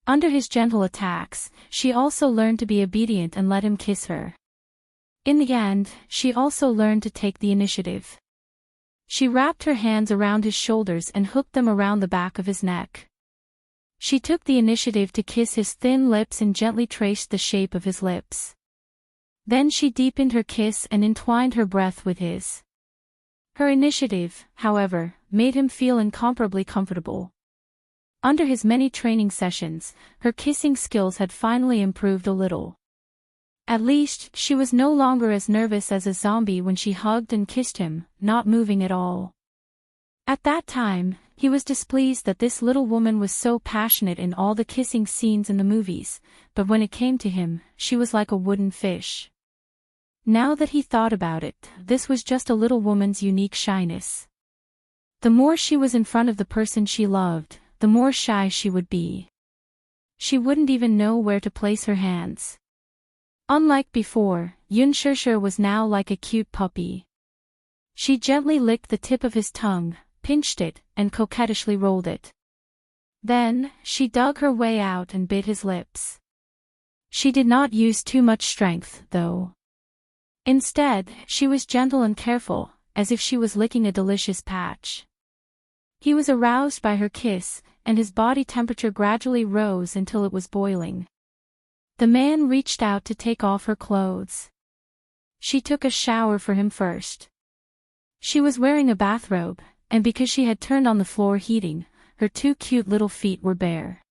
A: Under his gentle attacks, she also learned to be obedient and let him kiss her. In the end, she also learned to take the initiative. She wrapped her hands around his shoulders and hooked them around the back of his neck. She took the initiative to kiss his thin lips and gently traced the shape of his lips. Then she deepened her kiss and entwined her breath with his. Her initiative, however, made him feel incomparably comfortable. Under his many training sessions, her kissing skills had finally improved a little. At least, she was no longer as nervous as a zombie when she hugged and kissed him, not moving at all. At that time, he was displeased that this little woman was so passionate in all the kissing scenes in the movies, but when it came to him, she was like a wooden fish. Now that he thought about it, this was just a little woman's unique shyness. The more she was in front of the person she loved, the more shy she would be. She wouldn't even know where to place her hands. Unlike before, Yunshishir was now like a cute puppy. She gently licked the tip of his tongue, pinched it, and coquettishly rolled it. Then, she dug her way out and bit his lips. She did not use too much strength, though. Instead, she was gentle and careful, as if she was licking a delicious patch. He was aroused by her kiss, and his body temperature gradually rose until it was boiling. The man reached out to take off her clothes. She took a shower for him first. She was wearing a bathrobe, and because she had turned on the floor heating, her two cute little feet were bare.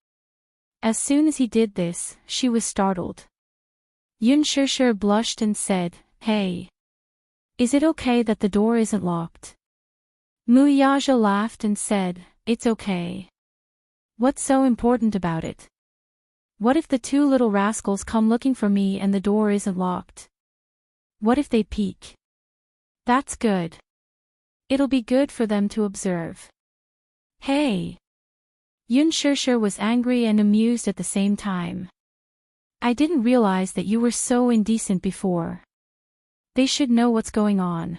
A: As soon as he did this, she was startled. Yunshishir blushed and said, "Hey. Is it okay that the door isn't locked?" Muyaja laughed and said, "It's okay. What's so important about it? What if the two little rascals come looking for me and the door isn't locked? What if they peek? That's good. It'll be good for them to observe." "Hey." Yunshishir was angry and amused at the same time. "I didn't realize that you were so indecent before. They should know what's going on.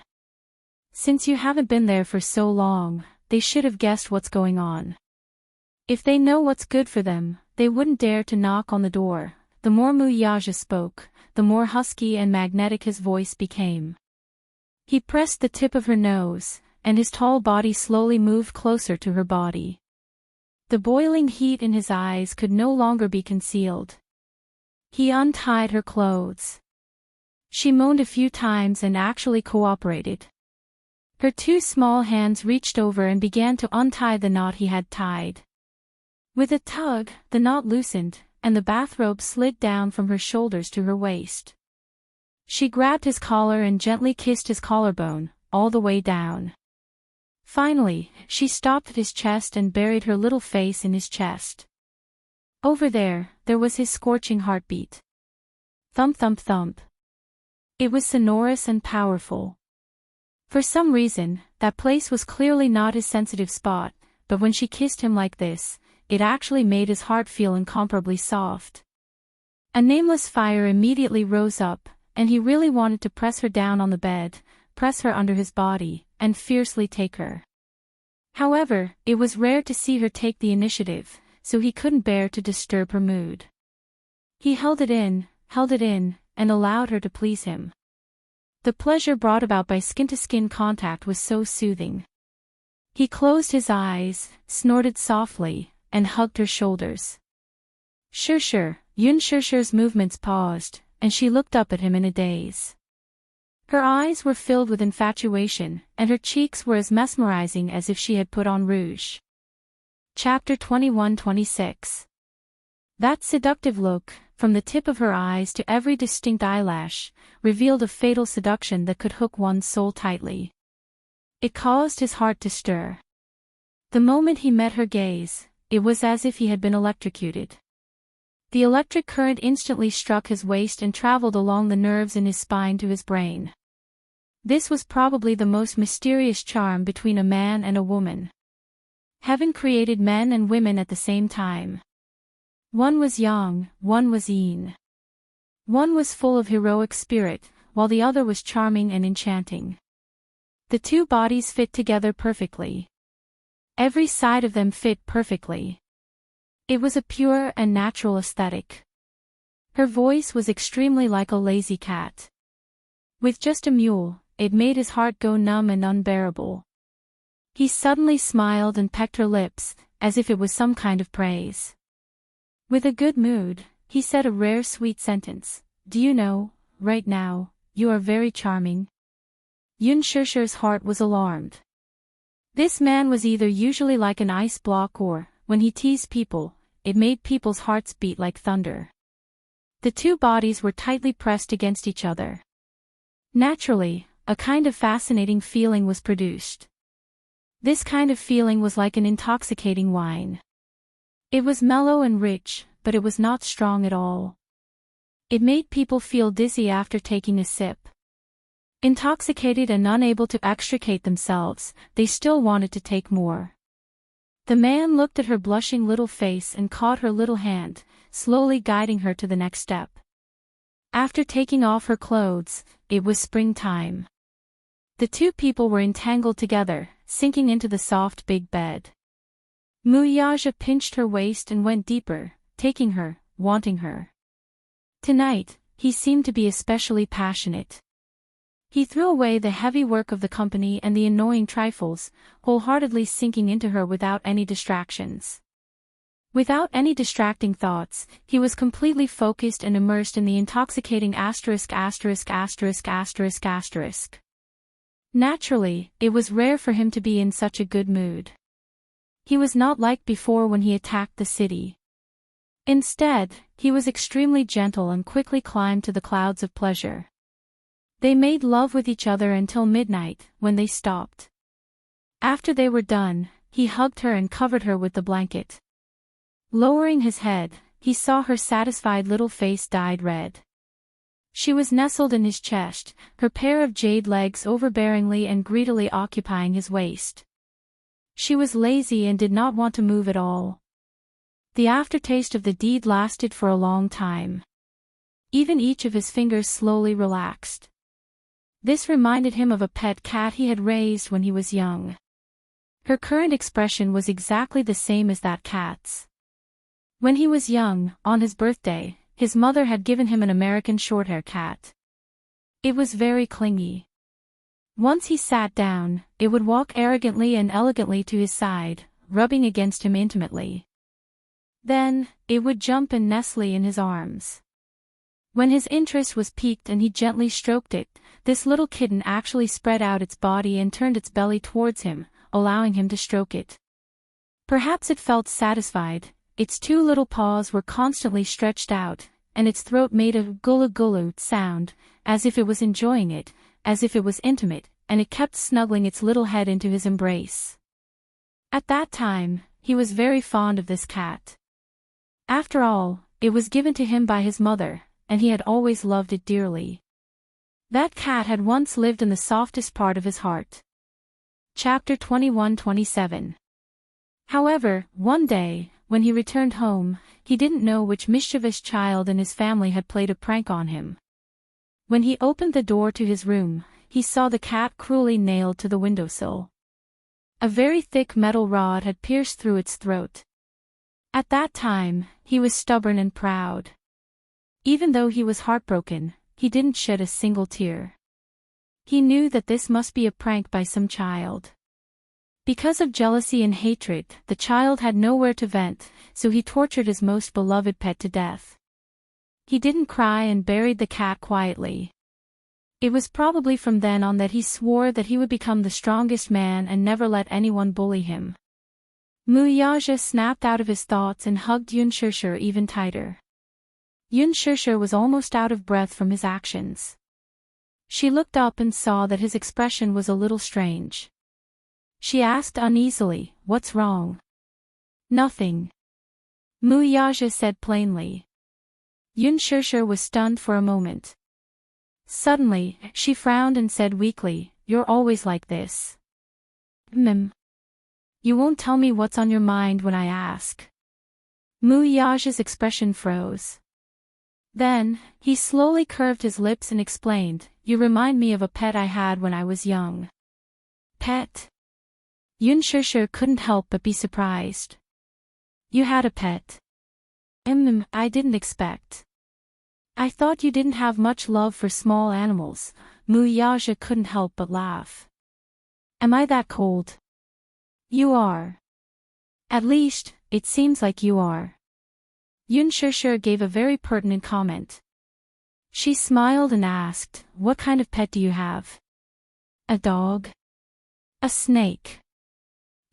A: Since you haven't been there for so long, they should have guessed what's going on. If they know what's good for them, they wouldn't dare to knock on the door." The more Muyaja spoke, the more husky and magnetic his voice became. He pressed the tip of her nose, and his tall body slowly moved closer to her body. The boiling heat in his eyes could no longer be concealed. He untied her clothes. She moaned a few times and actually cooperated. Her two small hands reached over and began to untie the knot he had tied. With a tug, the knot loosened, and the bathrobe slid down from her shoulders to her waist. She grabbed his collar and gently kissed his collarbone, all the way down. Finally, she stopped at his chest and buried her little face in his chest. Over there was his scorching heartbeat. Thump thump thump. It was sonorous and powerful. For some reason, that place was clearly not his sensitive spot, but when she kissed him like this, it actually made his heart feel incomparably soft. A nameless fire immediately rose up, and he really wanted to press her down on the bed, press her under his body, and fiercely take her. However, it was rare to see her take the initiative, so he couldn't bear to disturb her mood. He held it in, and allowed her to please him. The pleasure brought about by skin-to-skin contact was so soothing. He closed his eyes, snorted softly, and hugged her shoulders. Sure. Yunshishir's movements paused, and she looked up at him in a daze. Her eyes were filled with infatuation, and her cheeks were as mesmerizing as if she had put on rouge. Chapter 21-26. That seductive look, from the tip of her eyes to every distinct eyelash, revealed a fatal seduction that could hook one's soul tightly. It caused his heart to stir. The moment he met her gaze, it was as if he had been electrocuted. The electric current instantly struck his waist and traveled along the nerves in his spine to his brain. This was probably the most mysterious charm between a man and a woman. Heaven created men and women at the same time. One was young, one was Yin. One was full of heroic spirit, while the other was charming and enchanting. The two bodies fit together perfectly. Every side of them fit perfectly. It was a pure and natural aesthetic. Her voice was extremely like a lazy cat. With just a mew, it made his heart go numb and unbearable. He suddenly smiled and pecked her lips, as if it was some kind of praise. With a good mood, he said a rare sweet sentence. "Do you know, right now, you are very charming." Yunshishir's heart was alarmed. This man was either usually like an ice block or, when he teased people, it made people's hearts beat like thunder. The two bodies were tightly pressed against each other. Naturally, a kind of fascinating feeling was produced. This kind of feeling was like an intoxicating wine. It was mellow and rich, but it was not strong at all. It made people feel dizzy after taking a sip. Intoxicated and unable to extricate themselves, they still wanted to take more. The man looked at her blushing little face and caught her little hand, slowly guiding her to the next step. After taking off her clothes, it was springtime. The two people were entangled together, sinking into the soft big bed. Muyaja pinched her waist and went deeper, taking her, wanting her. Tonight, he seemed to be especially passionate. He threw away the heavy work of the company and the annoying trifles, wholeheartedly sinking into her without any distractions. Without any distracting thoughts, he was completely focused and immersed in the intoxicating asterisk. Naturally, it was rare for him to be in such a good mood. He was not like before when he attacked the city. Instead, he was extremely gentle and quickly climbed to the clouds of pleasure. They made love with each other until midnight, when they stopped. After they were done, he hugged her and covered her with the blanket. Lowering his head, he saw her satisfied little face dyed red. She was nestled in his chest, her pair of jade legs overbearingly and greedily occupying his waist. She was lazy and did not want to move at all. The aftertaste of the deed lasted for a long time. Even each of his fingers slowly relaxed. This reminded him of a pet cat he had raised when he was young. Her current expression was exactly the same as that cat's. When he was young, on his birthday, his mother had given him an American Shorthair cat. It was very clingy. Once he sat down, it would walk arrogantly and elegantly to his side, rubbing against him intimately. Then, it would jump and nestle in his arms. When his interest was piqued and he gently stroked it, this little kitten actually spread out its body and turned its belly towards him, allowing him to stroke it. Perhaps it felt satisfied, its two little paws were constantly stretched out, and its throat made a gulu-gulu sound, as if it was enjoying it, as if it was intimate, and it kept snuggling its little head into his embrace. At that time, he was very fond of this cat. After all, it was given to him by his mother, and he had always loved it dearly. That cat had once lived in the softest part of his heart. Chapter 21-27. However, one day, when he returned home, he didn't know which mischievous child in his family had played a prank on him. When he opened the door to his room, he saw the cat cruelly nailed to the windowsill. A very thick metal rod had pierced through its throat. At that time, he was stubborn and proud. Even though he was heartbroken, he didn't shed a single tear. He knew that this must be a prank by some child. Because of jealousy and hatred, the child had nowhere to vent, so he tortured his most beloved pet to death. He didn't cry and buried the cat quietly. It was probably from then on that he swore that he would become the strongest man and never let anyone bully him. Muyaja snapped out of his thoughts and hugged Yunshishir even tighter. Yunshishir was almost out of breath from his actions. She looked up and saw that his expression was a little strange. She asked uneasily, "What's wrong?" "Nothing," Muyaja said plainly. Yunshishir was stunned for a moment. Suddenly, she frowned and said weakly, "You're always like this." You won't tell me what's on your mind when I ask." Muyaja's expression froze. Then, he slowly curved his lips and explained, "You remind me of a pet I had when I was young." "Pet?" Yunshishir couldn't help but be surprised. "You had a pet?" I didn't expect. I thought you didn't have much love for small animals." Muyaja couldn't help but laugh. "Am I that cold?" "You are. At least, it seems like you are." Yunshishir gave a very pertinent comment. She smiled and asked, "What kind of pet do you have?" "A dog?" "A snake?"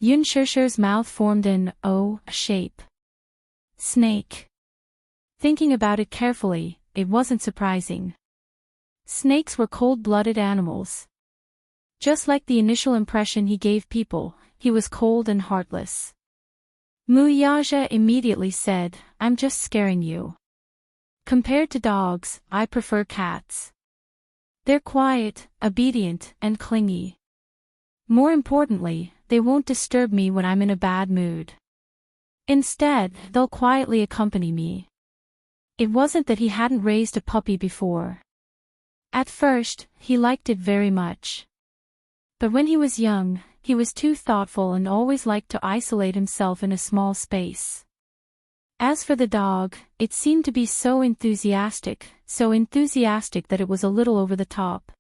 A: Yunshishir's mouth formed an O shape. "Snake." Thinking about it carefully, it wasn't surprising. Snakes were cold-blooded animals. Just like the initial impression he gave people, he was cold and heartless. Muyaja immediately said, "I'm just scaring you. Compared to dogs, I prefer cats." They're quiet, obedient, and clingy. More importantly, they won't disturb me when I'm in a bad mood. Instead, they'll quietly accompany me. It wasn't that he hadn't raised a puppy before. At first, he liked it very much. But when he was young, he was too thoughtful and always liked to isolate himself in a small space. As for the dog, it seemed to be so enthusiastic that it was a little over the top.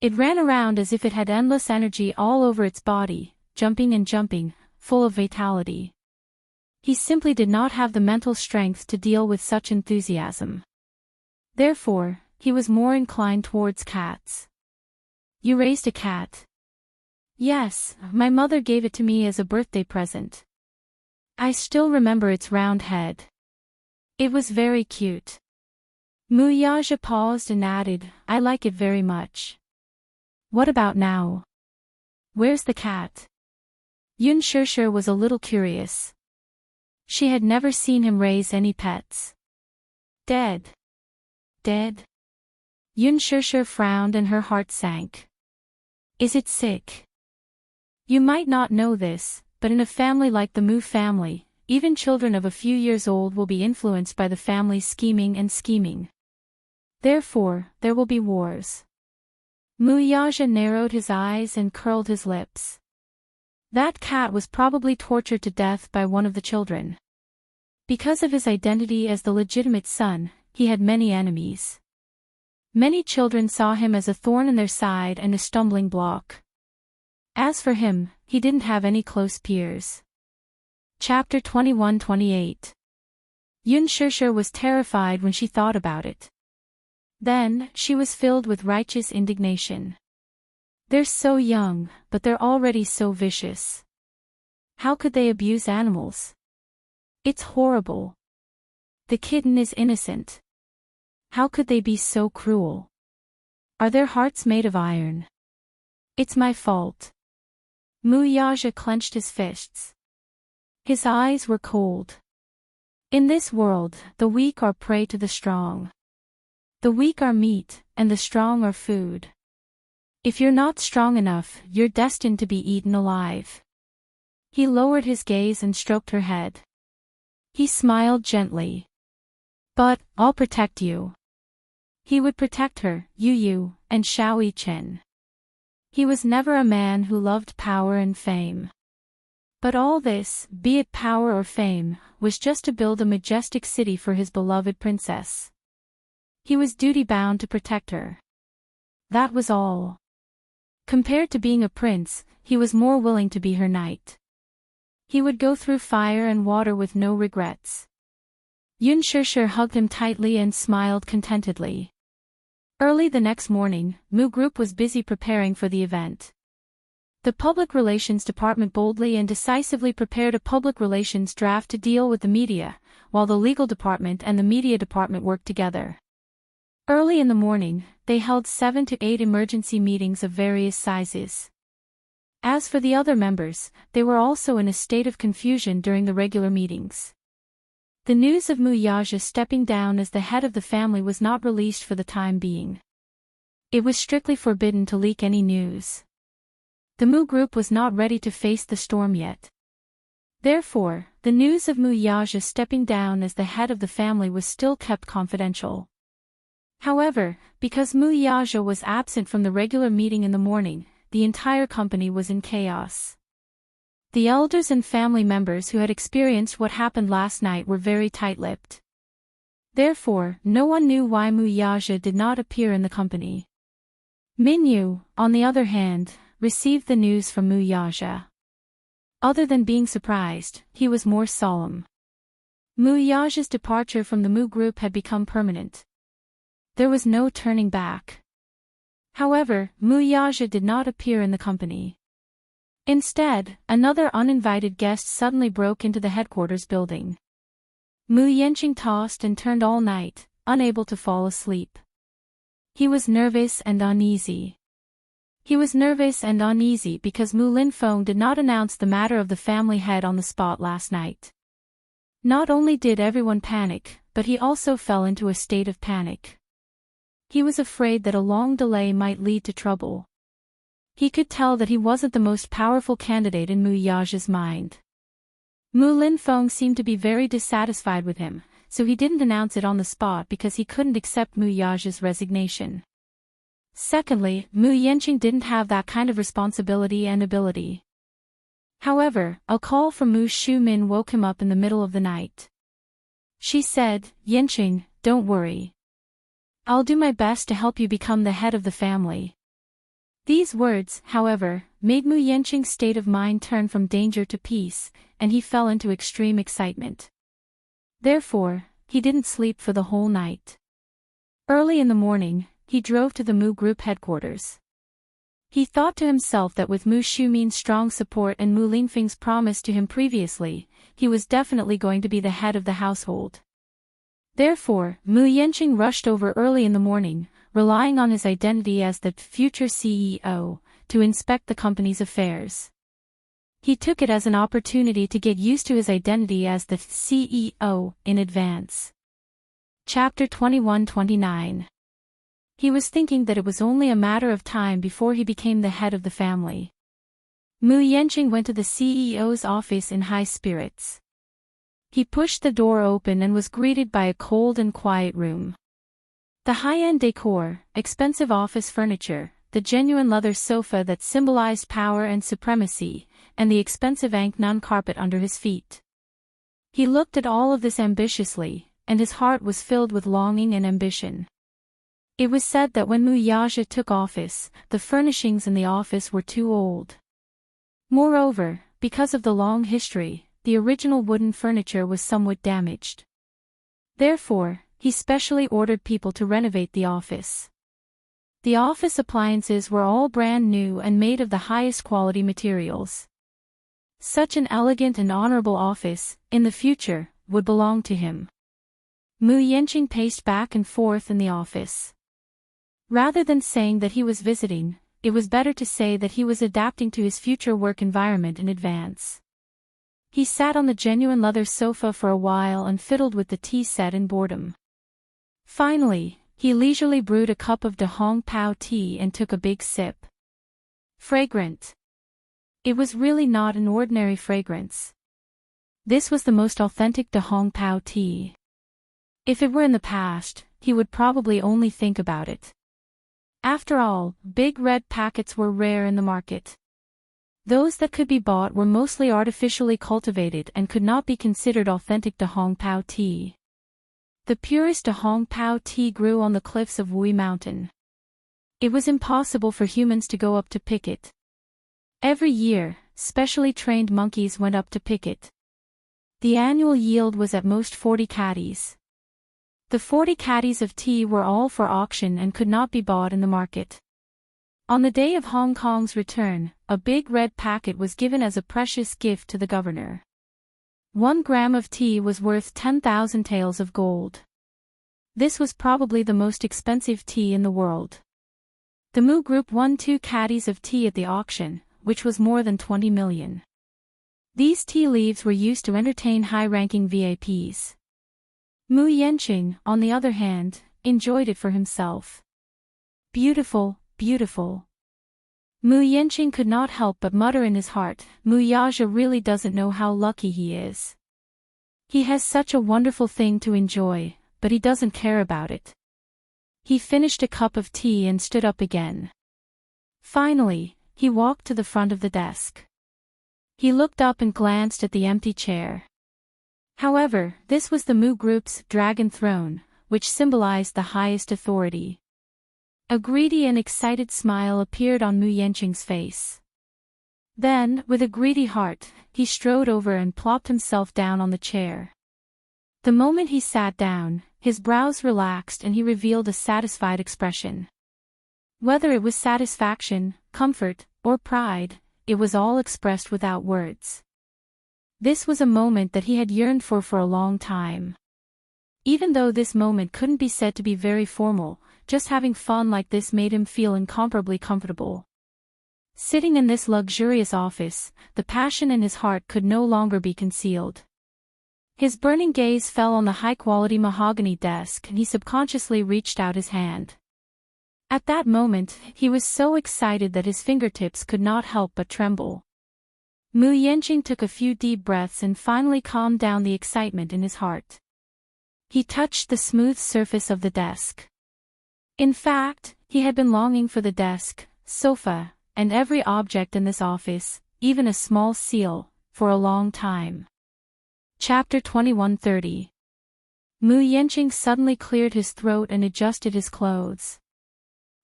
A: It ran around as if it had endless energy all over its body, jumping and jumping, full of vitality. He simply did not have the mental strength to deal with such enthusiasm. Therefore, he was more inclined towards cats. You raised a cat? Yes, my mother gave it to me as a birthday present. I still remember its round head. It was very cute. Muyaja paused and added, I like it very much. What about now? Where's the cat? Yun Shishir was a little curious. She had never seen him raise any pets. Dead. Dead? Yun Shishir frowned and her heart sank. Is it sick? You might not know this, but in a family like the Mu family, even children of a few years old will be influenced by the family's scheming. Therefore, there will be wars. Muyaja narrowed his eyes and curled his lips. That cat was probably tortured to death by one of the children. Because of his identity as the legitimate son, he had many enemies. Many children saw him as a thorn in their side and a stumbling block. As for him, he didn't have any close peers. Chapter 21-28. Yun Shishir was terrified when she thought about it. Then, she was filled with righteous indignation. They're so young, but they're already so vicious. How could they abuse animals? It's horrible. The kitten is innocent. How could they be so cruel? Are their hearts made of iron? It's my fault. Muyaja clenched his fists. His eyes were cold. In this world, the weak are prey to the strong. The weak are meat, and the strong are food. If you're not strong enough, you're destined to be eaten alive. He lowered his gaze and stroked her head. He smiled gently. But, I'll protect you. He would protect her, Yu, and Xiao Chen. He was never a man who loved power and fame. But all this, be it power or fame, was just to build a majestic city for his beloved princess. He was duty-bound to protect her. That was all. Compared to being a prince, he was more willing to be her knight. He would go through fire and water with no regrets. Yun Shishir hugged him tightly and smiled contentedly. Early the next morning, Mu Group was busy preparing for the event. The Public Relations Department boldly and decisively prepared a public relations draft to deal with the media, while the Legal Department and the Media Department worked together. Early in the morning, they held 7 to 8 emergency meetings of various sizes. As for the other members, they were also in a state of confusion during the regular meetings. The news of Muyaja stepping down as the head of the family was not released for the time being. It was strictly forbidden to leak any news. The Mu Group was not ready to face the storm yet. Therefore, the news of Muyaja stepping down as the head of the family was still kept confidential. However, because Muyaja was absent from the regular meeting in the morning, the entire company was in chaos. The elders and family members who had experienced what happened last night were very tight-lipped. Therefore, no one knew why Muyaja did not appear in the company. Minyu, on the other hand, received the news from Muyaja. Other than being surprised, he was more solemn. Muyaja's departure from the Mu Group had become permanent. There was no turning back. However, Muyaja did not appear in the company. Instead, another uninvited guest suddenly broke into the headquarters building. Mu Yenqing tossed and turned all night, unable to fall asleep. He was nervous and uneasy. He was nervous and uneasy because Mu Linfeng did not announce the matter of the family head on the spot last night. Not only did everyone panic, but he also fell into a state of panic. He was afraid that a long delay might lead to trouble. He could tell that he wasn't the most powerful candidate in Mu Yaja's mind. Mu Linfeng seemed to be very dissatisfied with him, so he didn't announce it on the spot because he couldn't accept Mu Yaja's resignation. Secondly, Mu Yanqing didn't have that kind of responsibility and ability. However, a call from Mu Shumin woke him up in the middle of the night. She said, "Yanqing, don't worry. I'll do my best to help you become the head of the family." These words, however, made Mu Yanqing's state of mind turn from danger to peace, and he fell into extreme excitement. Therefore, he didn't sleep for the whole night. Early in the morning, he drove to the Mu Group headquarters. He thought to himself that with Mu Shumin's strong support and Mu Linfeng's promise to him previously, he was definitely going to be the head of the household. Therefore, Mu Yanqing rushed over early in the morning, relying on his identity as the future CEO, to inspect the company's affairs. He took it as an opportunity to get used to his identity as the CEO in advance. Chapter 21-29. He was thinking that it was only a matter of time before he became the head of the family. Mu Yanqing went to the CEO's office in high spirits. He pushed the door open and was greeted by a cold and quiet room. The high-end decor, expensive office furniture, the genuine leather sofa that symbolized power and supremacy, and the expensive Anknun carpet under his feet. He looked at all of this ambitiously, and his heart was filled with longing and ambition. It was said that when Mu Yaja took office, the furnishings in the office were too old. Moreover, because of the long history, the original wooden furniture was somewhat damaged. Therefore, he specially ordered people to renovate the office. The office appliances were all brand new and made of the highest quality materials. Such an elegant and honorable office, in the future, would belong to him. Mu Yanqing paced back and forth in the office. Rather than saying that he was visiting, it was better to say that he was adapting to his future work environment in advance. He sat on the genuine leather sofa for a while and fiddled with the tea set in boredom. Finally, he leisurely brewed a cup of De Hong Pao tea and took a big sip. Fragrant. It was really not an ordinary fragrance. This was the most authentic De Hong Pao tea. If it were in the past, he would probably only think about it. After all, big red packets were rare in the market. Those that could be bought were mostly artificially cultivated and could not be considered authentic De Hong Pao tea. The purest De Hong Pao tea grew on the cliffs of Wui Mountain. It was impossible for humans to go up to pick it. Every year, specially trained monkeys went up to pick it. The annual yield was at most 40 caddies. The 40 caddies of tea were all for auction and could not be bought in the market. On the day of Hong Kong's return, a big red packet was given as a precious gift to the governor. 1 gram of tea was worth 10,000 taels of gold. This was probably the most expensive tea in the world. The Mu Group won 2 caddies of tea at the auction, which was more than 20 million. These tea leaves were used to entertain high-ranking VIPs. Mu Yanqing, on the other hand, enjoyed it for himself. Beautiful, beautiful. Mu Yanqing could not help but mutter in his heart, Mu Yaja really doesn't know how lucky he is. He has such a wonderful thing to enjoy, but he doesn't care about it. He finished a cup of tea and stood up again. Finally, he walked to the front of the desk. He looked up and glanced at the empty chair. However, this was the Mu Group's Dragon Throne, which symbolized the highest authority. A greedy and excited smile appeared on Mu Yanqing's face. Then, with a greedy heart, he strode over and plopped himself down on the chair. The moment he sat down, his brows relaxed and he revealed a satisfied expression. Whether it was satisfaction, comfort, or pride, it was all expressed without words. This was a moment that he had yearned for a long time. Even though this moment couldn't be said to be very formal, just having fun like this made him feel incomparably comfortable. Sitting in this luxurious office, the passion in his heart could no longer be concealed. His burning gaze fell on the high-quality mahogany desk and he subconsciously reached out his hand. At that moment, he was so excited that his fingertips could not help but tremble. Mu Yanqing took a few deep breaths and finally calmed down the excitement in his heart. He touched the smooth surface of the desk. In fact, he had been longing for the desk, sofa, and every object in this office, even a small seal, for a long time. Chapter 2130. Mu Yanqing suddenly cleared his throat and adjusted his clothes.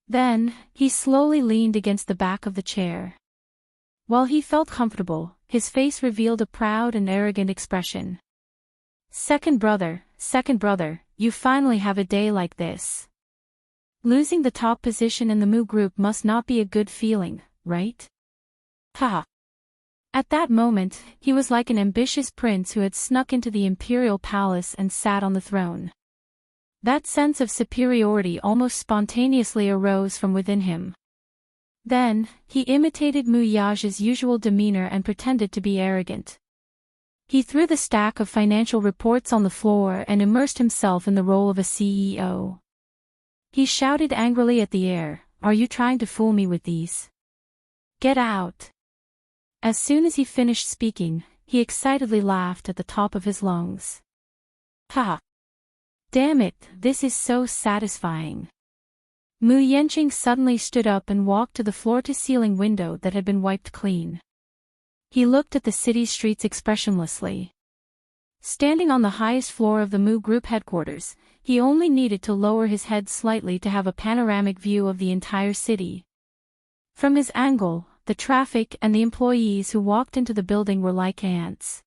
A: Then, he slowly leaned against the back of the chair. While he felt comfortable, his face revealed a proud and arrogant expression. Second brother, you finally have a day like this. Losing the top position in the Mu group must not be a good feeling, right? Haha. At that moment, he was like an ambitious prince who had snuck into the imperial palace and sat on the throne. That sense of superiority almost spontaneously arose from within him. Then, he imitated Mu Yage's usual demeanor and pretended to be arrogant. He threw the stack of financial reports on the floor and immersed himself in the role of a CEO. He shouted angrily at the air, "Are you trying to fool me with these? Get out!" As soon as he finished speaking, he excitedly laughed at the top of his lungs. Ha! Damn it, this is so satisfying. Mu Yanqing suddenly stood up and walked to the floor-to-ceiling window that had been wiped clean. He looked at the city streets expressionlessly. Standing on the highest floor of the Mu Group headquarters, he only needed to lower his head slightly to have a panoramic view of the entire city. From his angle, the traffic and the employees who walked into the building were like ants.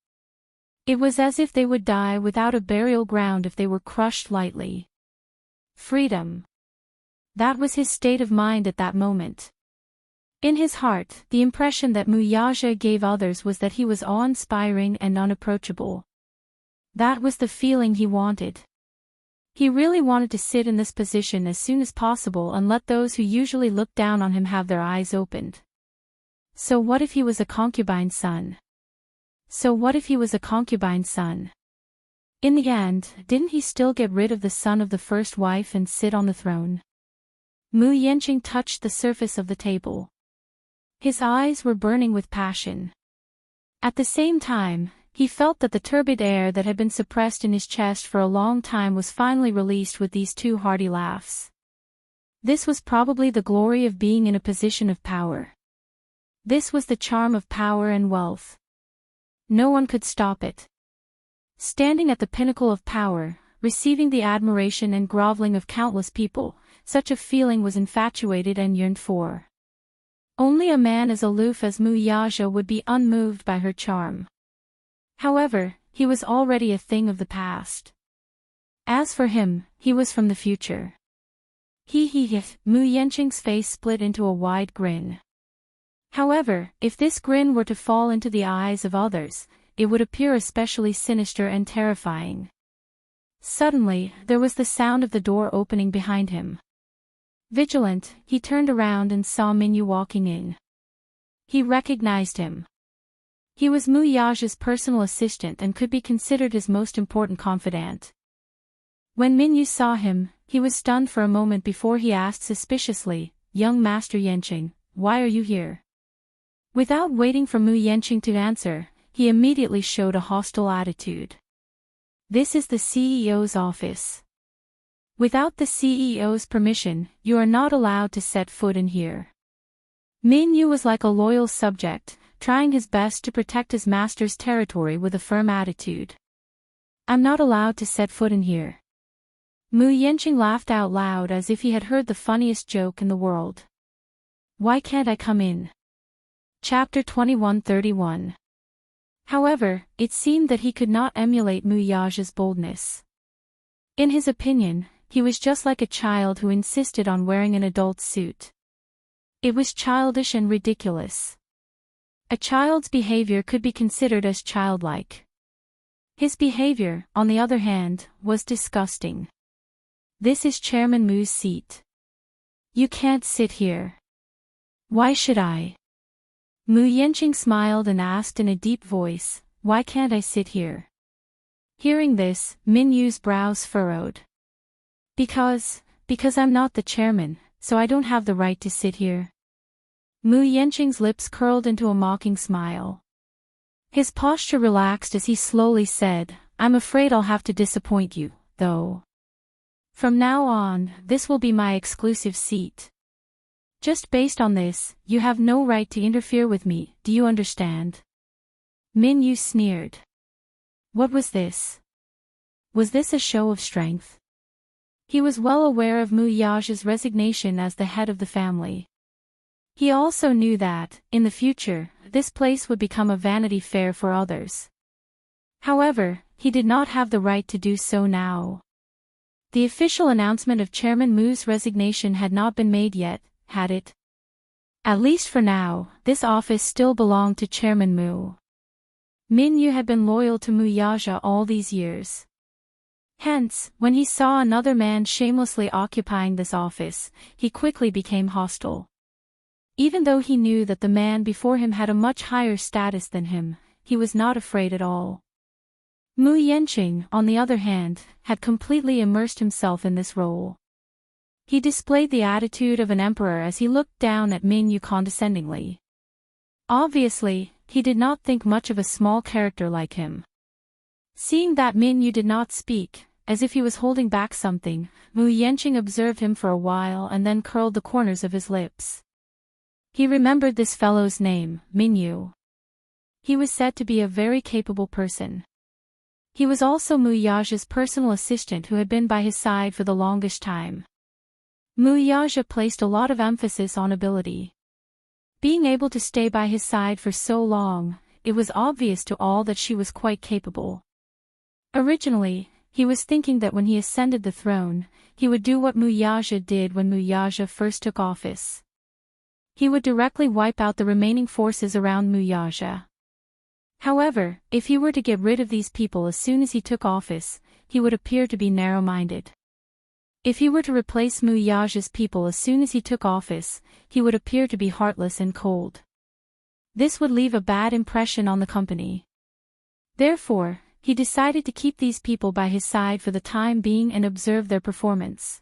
A: It was as if they would die without a burial ground if they were crushed lightly. Freedom. That was his state of mind at that moment. In his heart, the impression that Mu Yage gave others was that he was awe-inspiring and unapproachable. That was the feeling he wanted. He really wanted to sit in this position as soon as possible and let those who usually looked down on him have their eyes opened. So what if he was a concubine's son? In the end, didn't he still get rid of the son of the first wife and sit on the throne? Mu Yanqing touched the surface of the table. His eyes were burning with passion. At the same time, he felt that the turbid air that had been suppressed in his chest for a long time was finally released with these two hearty laughs. This was probably the glory of being in a position of power. This was the charm of power and wealth. No one could stop it. Standing at the pinnacle of power, receiving the admiration and groveling of countless people, such a feeling was infatuated and yearned for. Only a man as aloof as Mu Yage would be unmoved by her charm. However, he was already a thing of the past. As for him, he was from the future. Mu Yanqing's face split into a wide grin. However, if this grin were to fall into the eyes of others, it would appear especially sinister and terrifying. Suddenly, there was the sound of the door opening behind him. Vigilant, he turned around and saw Minyu walking in. He recognized him. He was Mu Yage's personal assistant and could be considered his most important confidant. When Minyu saw him, he was stunned for a moment before he asked suspiciously, "Young Master Yanqing, why are you here?" Without waiting for Mu Yanqing to answer, he immediately showed a hostile attitude. "This is the CEO's office. Without the CEO's permission, you are not allowed to set foot in here." Minyu was like a loyal subject, trying his best to protect his master's territory with a firm attitude. "I'm not allowed to set foot in here." Mu Yanqing laughed out loud as if he had heard the funniest joke in the world. "Why can't I come in?" Chapter 2131. However, it seemed that he could not emulate Mu Yage's boldness. In his opinion, he was just like a child who insisted on wearing an adult's suit. It was childish and ridiculous. A child's behavior could be considered as childlike. His behavior, on the other hand, was disgusting. "This is Chairman Mu's seat. You can't sit here." "Why should I?" Mu Yanqing smiled and asked in a deep voice, "Why can't I sit here?" Hearing this, Minyu's brows furrowed. Because I'm not the chairman," so I don't have the right to sit here. Mu Yanqing's lips curled into a mocking smile. His posture relaxed as he slowly said, I'm afraid I'll have to disappoint you, though. From now on, this will be my exclusive seat. Just based on this, you have no right to interfere with me, do you understand? Min Yu sneered. What was this? Was this a show of strength? He was well aware of Mu Yaja's resignation as the head of the family. He also knew that, in the future, this place would become a vanity fair for others. However, he did not have the right to do so now. The official announcement of Chairman Mu's resignation had not been made yet, had it? At least for now, this office still belonged to Chairman Mu. Min Yu had been loyal to Mu Yaja all these years. Hence, when he saw another man shamelessly occupying this office, he quickly became hostile. Even though he knew that the man before him had a much higher status than him, he was not afraid at all. Mu Yanqing, on the other hand, had completely immersed himself in this role. He displayed the attitude of an emperor as he looked down at Min Yu condescendingly. Obviously, he did not think much of a small character like him. Seeing that Min Yu did not speak, as if he was holding back something, Mu Yanqing observed him for a while and then curled the corners of his lips. He remembered this fellow's name, Min Yu. He was said to be a very capable person. He was also Mu Yaja's personal assistant who had been by his side for the longest time. Mu Yaja placed a lot of emphasis on ability. Being able to stay by his side for so long, it was obvious to all that she was quite capable. Originally, he was thinking that when he ascended the throne, he would do what Mu Yaja did when Mu Yaja first took office. He would directly wipe out the remaining forces around Mu Yaja. However, if he were to get rid of these people as soon as he took office, he would appear to be narrow-minded. If he were to replace Mu Yaja's people as soon as he took office, he would appear to be heartless and cold. This would leave a bad impression on the company. Therefore, he decided to keep these people by his side for the time being and observe their performance.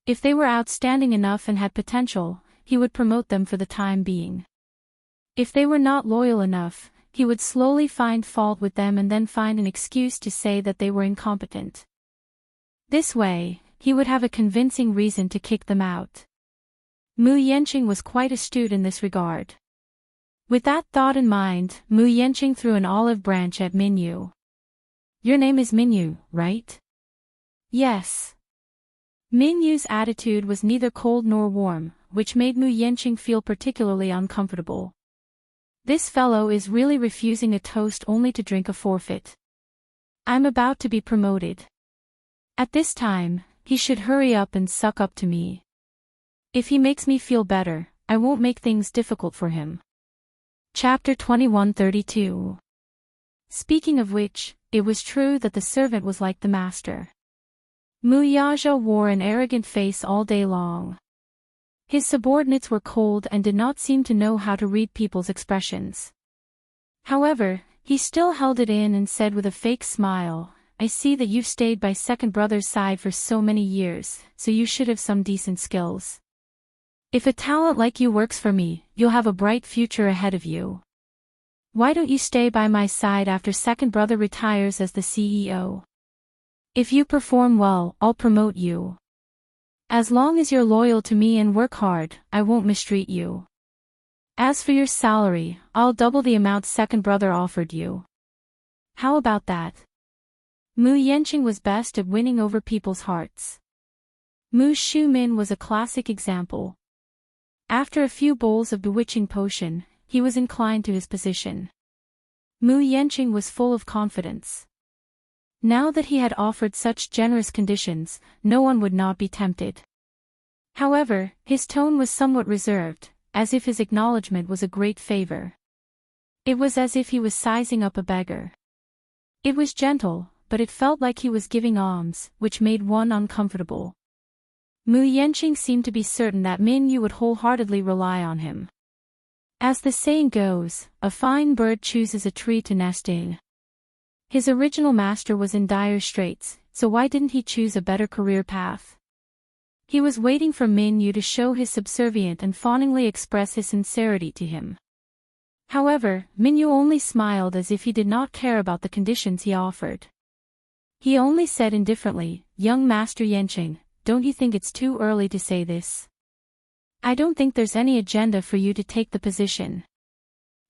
A: If they were outstanding enough and had potential, he would promote them for the time being. If they were not loyal enough, he would slowly find fault with them and then find an excuse to say that they were incompetent. This way, he would have a convincing reason to kick them out. Mu Yanqing was quite astute in this regard. With that thought in mind, Mu Yanqing threw an olive branch at Min Yu. Your name is Min Yu, right? Yes. Min Yu's attitude was neither cold nor warm, which made Mu Yanqing feel particularly uncomfortable. This fellow is really refusing a toast only to drink a forfeit. I'm about to be promoted. At this time, he should hurry up and suck up to me. If he makes me feel better, I won't make things difficult for him. Chapter 2132. Speaking of which, it was true that the servant was like the master. Mu Yaja wore an arrogant face all day long. His subordinates were cold and did not seem to know how to read people's expressions. However, he still held it in and said with a fake smile, I see that you've stayed by second brother's side for so many years, so you should have some decent skills. If a talent like you works for me, you'll have a bright future ahead of you. Why don't you stay by my side after second brother retires as the CEO? If you perform well, I'll promote you. As long as you're loyal to me and work hard, I won't mistreat you. As for your salary, I'll double the amount second brother offered you. How about that? Mu Yanqing was best at winning over people's hearts. Mu Shumin was a classic example. After a few bowls of bewitching potion, he was inclined to his position. Mu Yanqing was full of confidence. Now that he had offered such generous conditions, no one would not be tempted. However, his tone was somewhat reserved, as if his acknowledgement was a great favor. It was as if he was sizing up a beggar. It was gentle, but it felt like he was giving alms, which made one uncomfortable. Mu Yanqing seemed to be certain that Min Yu would wholeheartedly rely on him. As the saying goes, a fine bird chooses a tree to nest in. His original master was in dire straits, so why didn't he choose a better career path? He was waiting for Min Yu to show his subservient and fawningly express his sincerity to him. However, Min Yu only smiled as if he did not care about the conditions he offered. He only said indifferently, "Young Master Yenching, don't you think it's too early to say this? I don't think there's any agenda for you to take the position."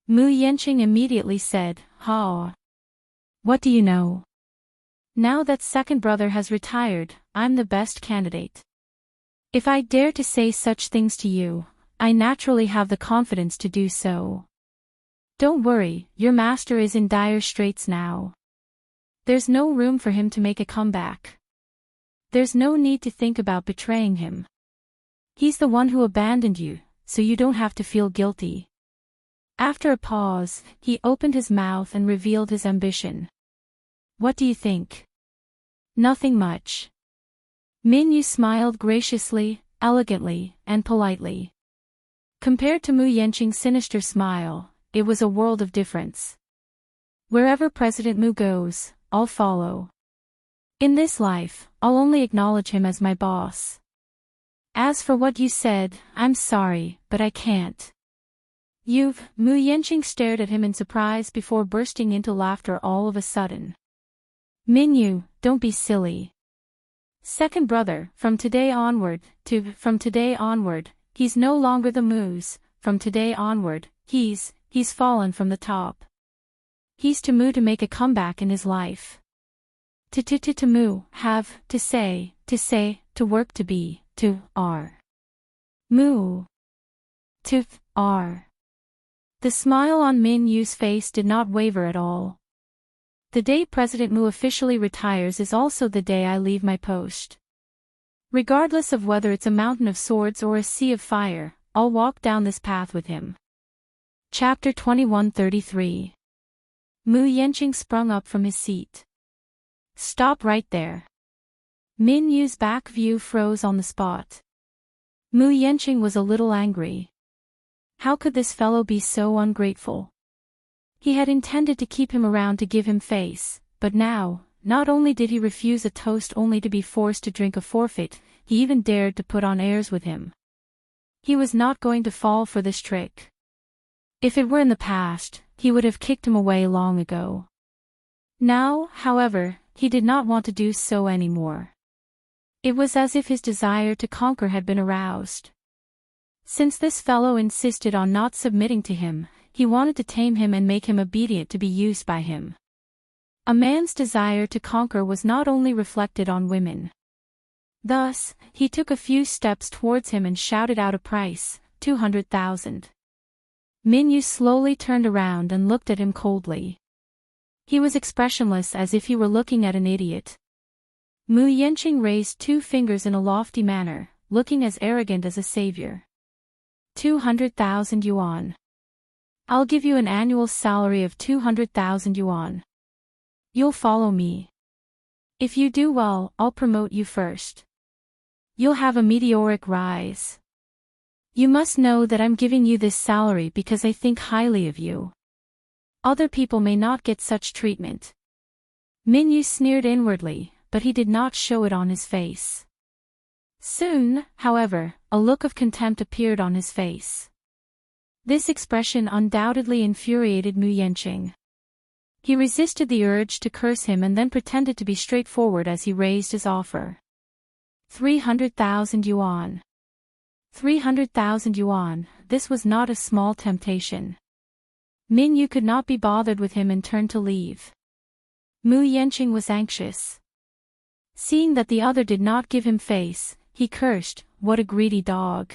A: Mu Yenching immediately said, "Ha! What do you know? Now that second brother has retired, I'm the best candidate. If I dare to say such things to you, I naturally have the confidence to do so. Don't worry, your master is in dire straits now. There's no room for him to make a comeback. There's no need to think about betraying him. He's the one who abandoned you, so you don't have to feel guilty." After a pause, he opened his mouth and revealed his ambition. "What do you think?" "Nothing much." Min Yu smiled graciously, elegantly, and politely. Compared to Mu Yenching's sinister smile, it was a world of difference. "Wherever President Mu goes, I'll follow. In this life, I'll only acknowledge him as my boss. As for what you said, I'm sorry, but I can't." Mu Yenching stared at him in surprise before bursting into laughter all of a sudden. "Min Yu, don't be silly. Second brother, from today onward, he's no longer the Mu's, from today onward, he's fallen from the top. He's to Mu to make a comeback in his life. To Mu, have, to say, to work to be, to R. Mu. To R." The smile on Min Yu's face did not waver at all. "The day President Mu officially retires is also the day I leave my post. Regardless of whether it's a mountain of swords or a sea of fire, I'll walk down this path with him." Chapter 2133. Mu Yenching sprung up from his seat. "Stop right there." Min Yu's back view froze on the spot. Mu Yenching was a little angry. How could this fellow be so ungrateful? He had intended to keep him around to give him face, but now, not only did he refuse a toast only to be forced to drink a forfeit, he even dared to put on airs with him. He was not going to fall for this trick. If it were in the past, he would have kicked him away long ago. Now, however, he did not want to do so anymore. It was as if his desire to conquer had been aroused. Since this fellow insisted on not submitting to him, he wanted to tame him and make him obedient to be used by him. A man's desire to conquer was not only reflected on women. Thus, he took a few steps towards him and shouted out a price, 200,000. Min Yu slowly turned around and looked at him coldly. He was expressionless as if he were looking at an idiot. Mu Yenching raised two fingers in a lofty manner, looking as arrogant as a savior. 200,000 yuan. I'll give you an annual salary of 200,000 yuan. You'll follow me. If you do well, I'll promote you first. You'll have a meteoric rise. You must know that I'm giving you this salary because I think highly of you. Other people may not get such treatment." Min Yu sneered inwardly, but he did not show it on his face. Soon, however, a look of contempt appeared on his face. This expression undoubtedly infuriated Mu Yenching. He resisted the urge to curse him and then pretended to be straightforward as he raised his offer. 300,000 yuan. 300,000 yuan, this was not a small temptation. Min Yu could not be bothered with him and turned to leave. Mu Yenching was anxious. Seeing that the other did not give him face, he cursed, "What a greedy dog.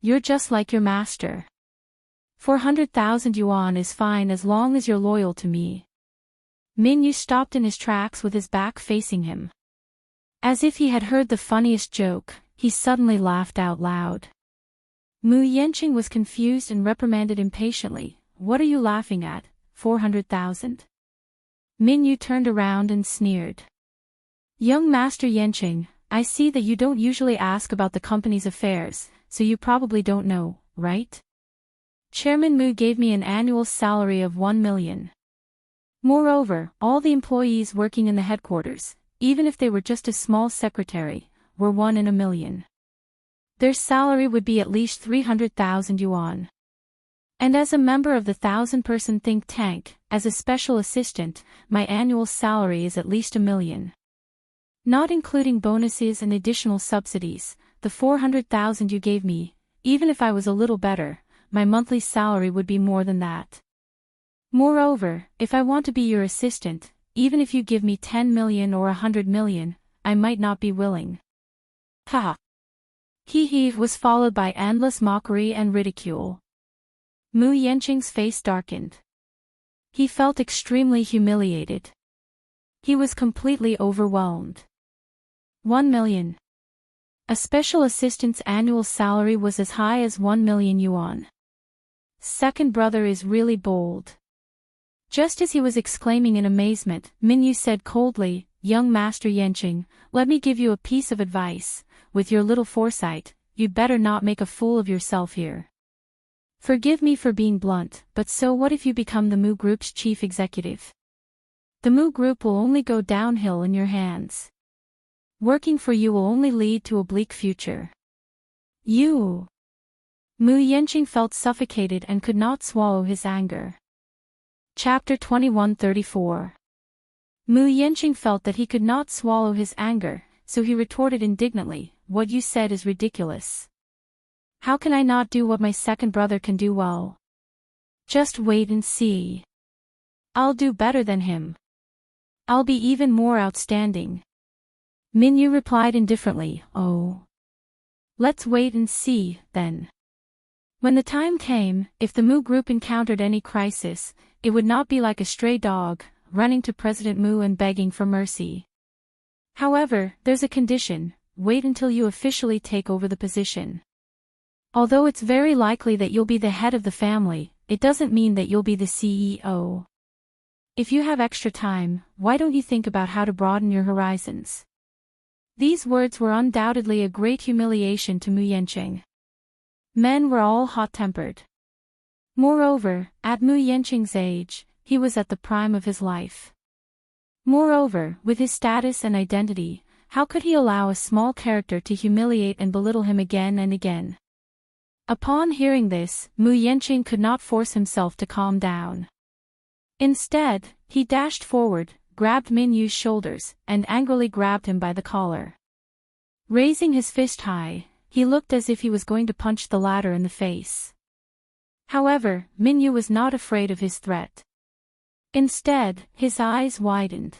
A: You're just like your master. 400,000 yuan is fine as long as you're loyal to me." Min Yu stopped in his tracks with his back facing him. As if he had heard the funniest joke, he suddenly laughed out loud. Mu Yenching was confused and reprimanded impatiently, "What are you laughing at, 400,000? Min Yu turned around and sneered. "Young Master Yenching, I see that you don't usually ask about the company's affairs, so you probably don't know, right? Chairman Mu gave me an annual salary of 1 million. Moreover, all the employees working in the headquarters, even if they were just a small secretary, were 1 in a million. Their salary would be at least 300,000 yuan. And as a member of the 1,000-person think tank, as a special assistant, my annual salary is at least 1 million. Not including bonuses and additional subsidies, the 400,000 you gave me, even if I was a little better, my monthly salary would be more than that. Moreover, if I want to be your assistant, even if you give me 10 million or 100 million, I might not be willing. Ha! He was followed by endless mockery and ridicule. Mu Yanqing's face darkened. He felt extremely humiliated. He was completely overwhelmed. 1 million. A special assistant's annual salary was as high as 1 million yuan. Second brother is really bold. Just as he was exclaiming in amazement, Minyu said coldly, "Young Master Yanqing, let me give you a piece of advice. With your little foresight, you'd better not make a fool of yourself here. Forgive me for being blunt, but so what if you become the Mu Group's chief executive? The Mu Group will only go downhill in your hands. Working for you will only lead to a bleak future. You." Mu Yanqing felt suffocated and could not swallow his anger. Chapter 2134. Mu Yanqing felt that he could not swallow his anger, so he retorted indignantly, "What you said is ridiculous. How can I not do what my second brother can do well? Just wait and see. I'll do better than him. I'll be even more outstanding." Minyu replied indifferently, "Oh. Let's wait and see, then." When the time came, if the Mu Group encountered any crisis, it would not be like a stray dog, running to President Mu and begging for mercy. However, there's a condition: wait until you officially take over the position. Although it's very likely that you'll be the head of the family, it doesn't mean that you'll be the CEO. If you have extra time, why don't you think about how to broaden your horizons? These words were undoubtedly a great humiliation to Mu Yanqing. Men were all hot-tempered. Moreover, at Mu Yanqing's age, he was at the prime of his life. Moreover, with his status and identity, how could he allow a small character to humiliate and belittle him again and again? Upon hearing this, Mu Yanqing could not force himself to calm down. Instead, he dashed forward, grabbed Minyu's shoulders, and angrily grabbed him by the collar. Raising his fist high, he looked as if he was going to punch the latter in the face. However, Minyu was not afraid of his threat. Instead, his eyes widened.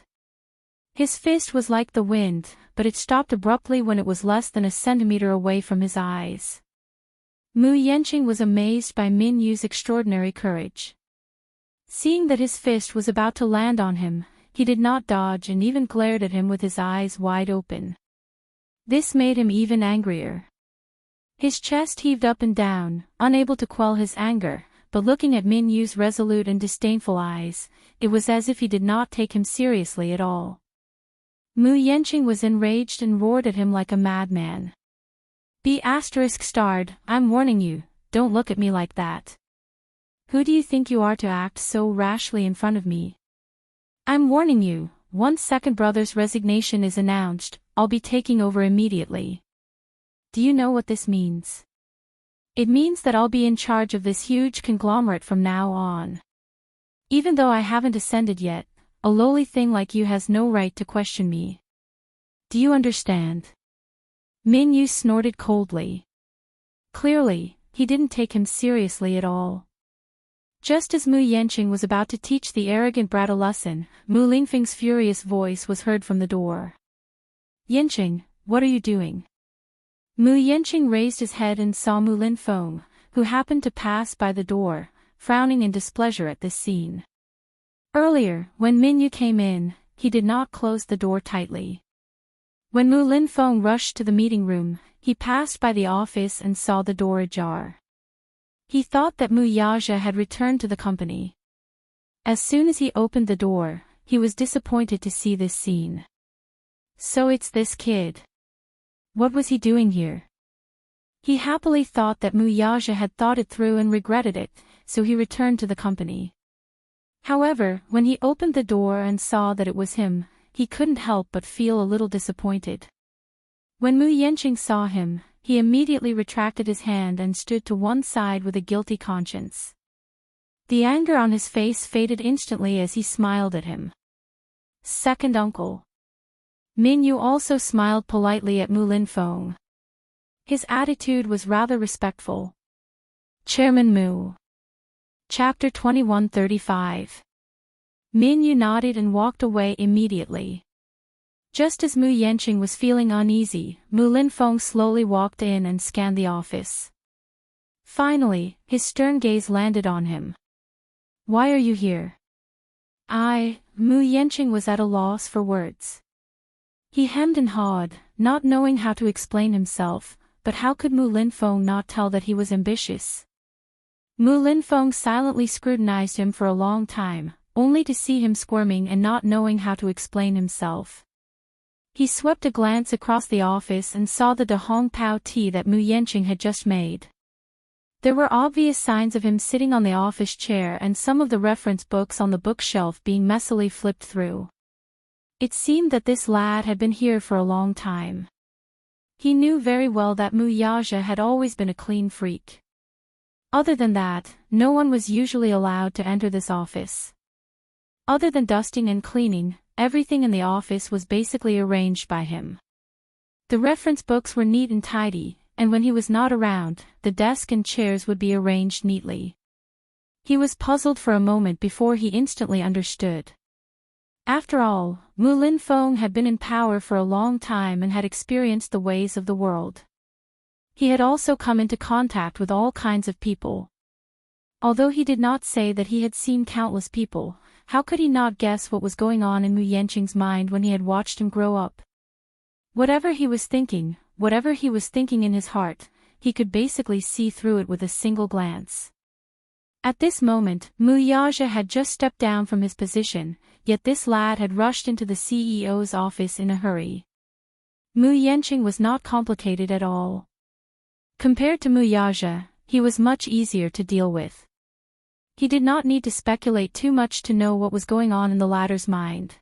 A: His fist was like the wind, but it stopped abruptly when it was less than a centimeter away from his eyes. Mu Yanqing was amazed by Minyu's extraordinary courage. Seeing that his fist was about to land on him, he did not dodge and even glared at him with his eyes wide open. This made him even angrier. His chest heaved up and down, unable to quell his anger, but looking at Minyu's resolute and disdainful eyes, it was as if he did not take him seriously at all. Mu Yanqing was enraged and roared at him like a madman. ****, I'm warning you, don't look at me like that. Who do you think you are to act so rashly in front of me? I'm warning you, once second brother's resignation is announced, I'll be taking over immediately. Do you know what this means? It means that I'll be in charge of this huge conglomerate from now on. Even though I haven't ascended yet, a lowly thing like you has no right to question me. Do you understand?" Minyu snorted coldly. Clearly, he didn't take him seriously at all. Just as Mu Yanqing was about to teach the arrogant brat a lesson, Mu Lingfeng's furious voice was heard from the door. "Yanqing, what are you doing?" Mu Yanqing raised his head and saw Mu Linfeng, who happened to pass by the door, frowning in displeasure at this scene. Earlier, when Minyu came in, he did not close the door tightly. When Mu Linfeng rushed to the meeting room, he passed by the office and saw the door ajar. He thought that Mu Yaja had returned to the company. As soon as he opened the door, he was disappointed to see this scene. So it's this kid. What was he doing here? He happily thought that Mu Yaja had thought it through and regretted it, so he returned to the company. However, when he opened the door and saw that it was him, he couldn't help but feel a little disappointed. When Mu Yenqing saw him, he immediately retracted his hand and stood to one side with a guilty conscience. The anger on his face faded instantly as he smiled at him. Second uncle. Min Yu also smiled politely at Mu Linfeng. His attitude was rather respectful. Chairman Mu. Chapter 2135. Min Yu nodded and walked away immediately. Just as Mu Yenqing was feeling uneasy, Mu Linfeng slowly walked in and scanned the office. Finally, his stern gaze landed on him. Why are you here? Mu Yenqing was at a loss for words. He hemmed and hawed, not knowing how to explain himself, but how could Mu Linfeng not tell that he was ambitious? Mu Linfeng silently scrutinized him for a long time, only to see him squirming and not knowing how to explain himself. He swept a glance across the office and saw the De Hong Pao tea that Mu Yenqing had just made. There were obvious signs of him sitting on the office chair and some of the reference books on the bookshelf being messily flipped through. It seemed that this lad had been here for a long time. He knew very well that Mu Yaja had always been a clean freak. Other than that, no one was usually allowed to enter this office. Other than dusting and cleaning, everything in the office was basically arranged by him. The reference books were neat and tidy, and when he was not around, the desk and chairs would be arranged neatly. He was puzzled for a moment before he instantly understood. After all, Mu Linfeng had been in power for a long time and had experienced the ways of the world. He had also come into contact with all kinds of people. Although he did not say that he had seen countless people, how could he not guess what was going on in Mu Yenqing's mind when he had watched him grow up? Whatever he was thinking in his heart, he could basically see through it with a single glance. At this moment, Mu Yaja had just stepped down from his position, yet this lad had rushed into the CEO's office in a hurry. Mu Yenqing was not complicated at all. Compared to Mu Yaja, he was much easier to deal with. He did not need to speculate too much to know what was going on in the latter's mind.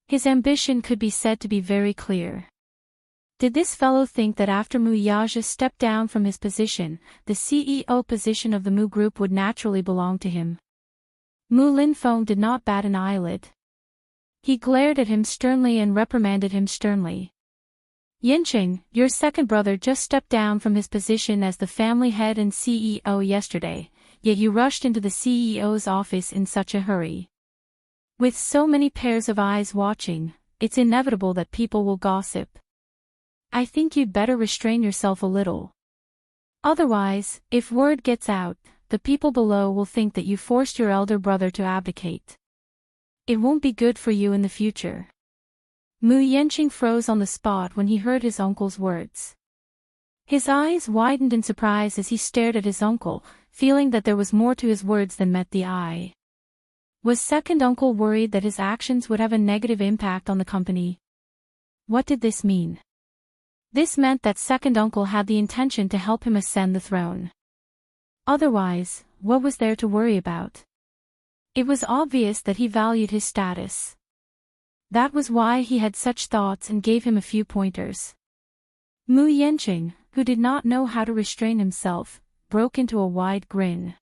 A: His ambition could be said to be very clear. Did this fellow think that after Mu Yaja stepped down from his position, the CEO position of the Mu Group would naturally belong to him? Mu Linfeng did not bat an eyelid. He glared at him sternly and reprimanded him sternly. Yenqing, your second brother just stepped down from his position as the family head and CEO yesterday, yet you rushed into the CEO's office in such a hurry. With so many pairs of eyes watching, it's inevitable that people will gossip. I think you'd better restrain yourself a little. Otherwise, if word gets out, the people below will think that you forced your elder brother to abdicate. It won't be good for you in the future. Mu Yenqing froze on the spot when he heard his uncle's words. His eyes widened in surprise as he stared at his uncle, feeling that there was more to his words than met the eye. Was second uncle worried that his actions would have a negative impact on the company? What did this mean? This meant that second uncle had the intention to help him ascend the throne. Otherwise, what was there to worry about? It was obvious that he valued his status. That was why he had such thoughts and gave him a few pointers. Mu Yenqing, who did not know how to restrain himself, broke into a wide grin.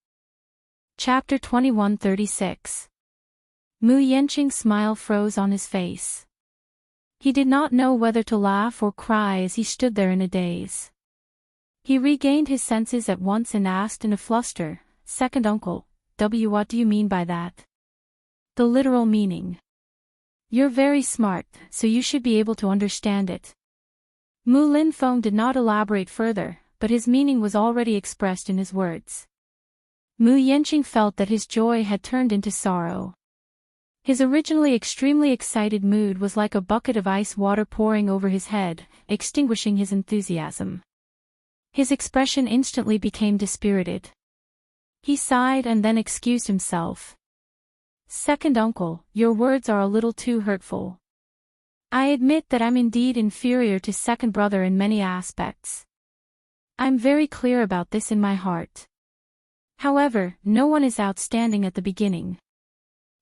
A: Chapter 2136. Mu Yenqing's smile froze on his face. He did not know whether to laugh or cry as he stood there in a daze. He regained his senses at once and asked in a fluster, "Second uncle, what do you mean by that?" The literal meaning. You're very smart, so you should be able to understand it. Mu Linfeng did not elaborate further, but his meaning was already expressed in his words. Mu Yenqing felt that his joy had turned into sorrow. His originally extremely excited mood was like a bucket of ice water pouring over his head, extinguishing his enthusiasm. His expression instantly became dispirited. He sighed and then excused himself. Second uncle, your words are a little too hurtful. I admit that I'm indeed inferior to second brother in many aspects. I'm very clear about this in my heart. However, no one is outstanding at the beginning.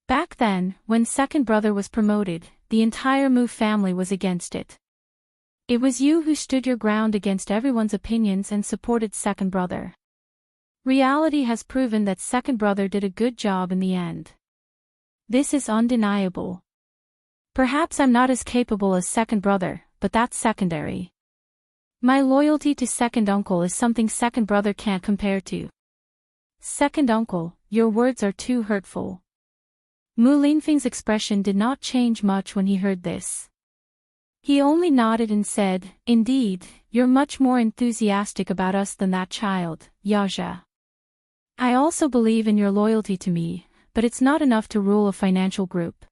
A: Back then, when second brother was promoted, the entire Mu family was against it. It was you who stood your ground against everyone's opinions and supported second brother. Reality has proven that second brother did a good job in the end. This is undeniable. Perhaps I'm not as capable as second brother, but that's secondary. My loyalty to second uncle is something second brother can't compare to. Second uncle, your words are too hurtful. Mu Linfeng's expression did not change much when he heard this. He only nodded and said, "Indeed, you're much more enthusiastic about us than that child, Yaja. I also believe in your loyalty to me, but it's not enough to rule a financial group.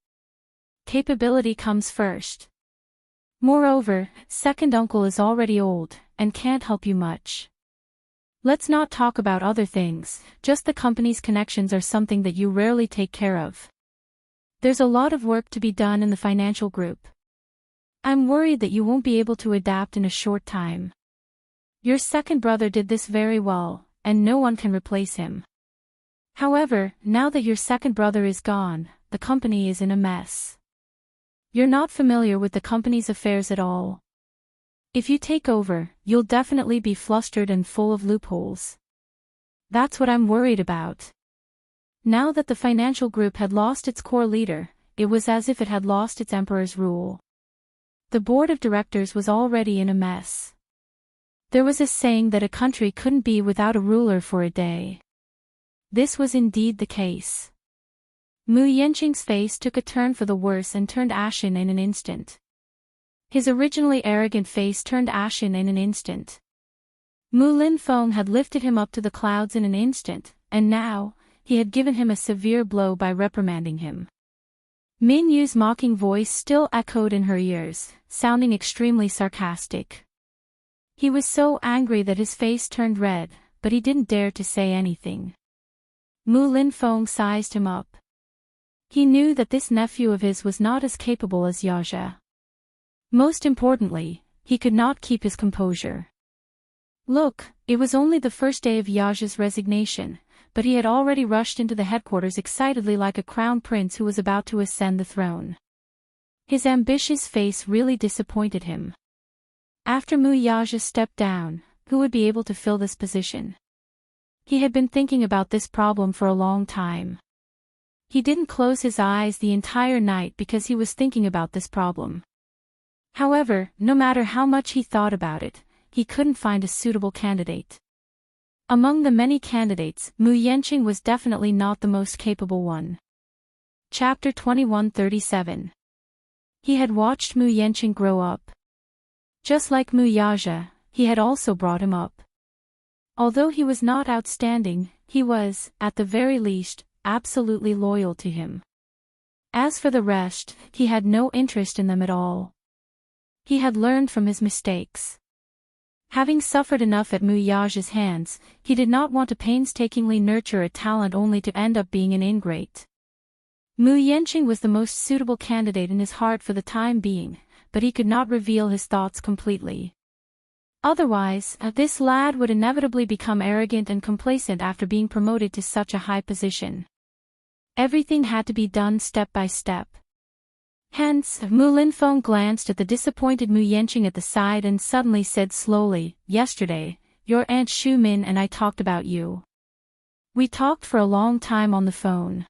A: Capability comes first. Moreover, second uncle is already old, and can't help you much. Let's not talk about other things, just the company's connections are something that you rarely take care of. There's a lot of work to be done in the financial group. I'm worried that you won't be able to adapt in a short time. Your second brother did this very well, and no one can replace him. However, now that your second brother is gone, the company is in a mess. You're not familiar with the company's affairs at all. If you take over, you'll definitely be flustered and full of loopholes. That's what I'm worried about." Now that the financial group had lost its core leader, it was as if it had lost its emperor's rule. The board of directors was already in a mess. There was a saying that a country couldn't be without a ruler for a day. This was indeed the case. Mu Yanqing's face took a turn for the worse and turned ashen in an instant. His originally arrogant face turned ashen in an instant. Mu Linfeng had lifted him up to the clouds in an instant, and now, he had given him a severe blow by reprimanding him. Min Yu's mocking voice still echoed in her ears, sounding extremely sarcastic. He was so angry that his face turned red, but he didn't dare to say anything. Mu Linfeng sized him up. He knew that this nephew of his was not as capable as Yaja. Most importantly, he could not keep his composure. Look, it was only the first day of Yaja's resignation, but he had already rushed into the headquarters excitedly like a crown prince who was about to ascend the throne. His ambitious face really disappointed him. After Mu Yaja stepped down, who would be able to fill this position? He had been thinking about this problem for a long time. He didn't close his eyes the entire night because he was thinking about this problem. However, no matter how much he thought about it, he couldn't find a suitable candidate. Among the many candidates, Mu Yanqing was definitely not the most capable one. Chapter 2137. He had watched Mu Yanqing grow up. Just like Mu Yaja, he had also brought him up. Although he was not outstanding, he was, at the very least, absolutely loyal to him. As for the rest, he had no interest in them at all. He had learned from his mistakes. Having suffered enough at Mu Yaja's hands, he did not want to painstakingly nurture a talent only to end up being an ingrate. Mu Yanqing was the most suitable candidate in his heart for the time being, but he could not reveal his thoughts completely. Otherwise, this lad would inevitably become arrogant and complacent after being promoted to such a high position. Everything had to be done step by step. Hence, Mu Linfeng glanced at the disappointed Mu Yanqing at the side and suddenly said slowly, "Yesterday, your Aunt Shu Min and I talked about you. We talked for a long time on the phone.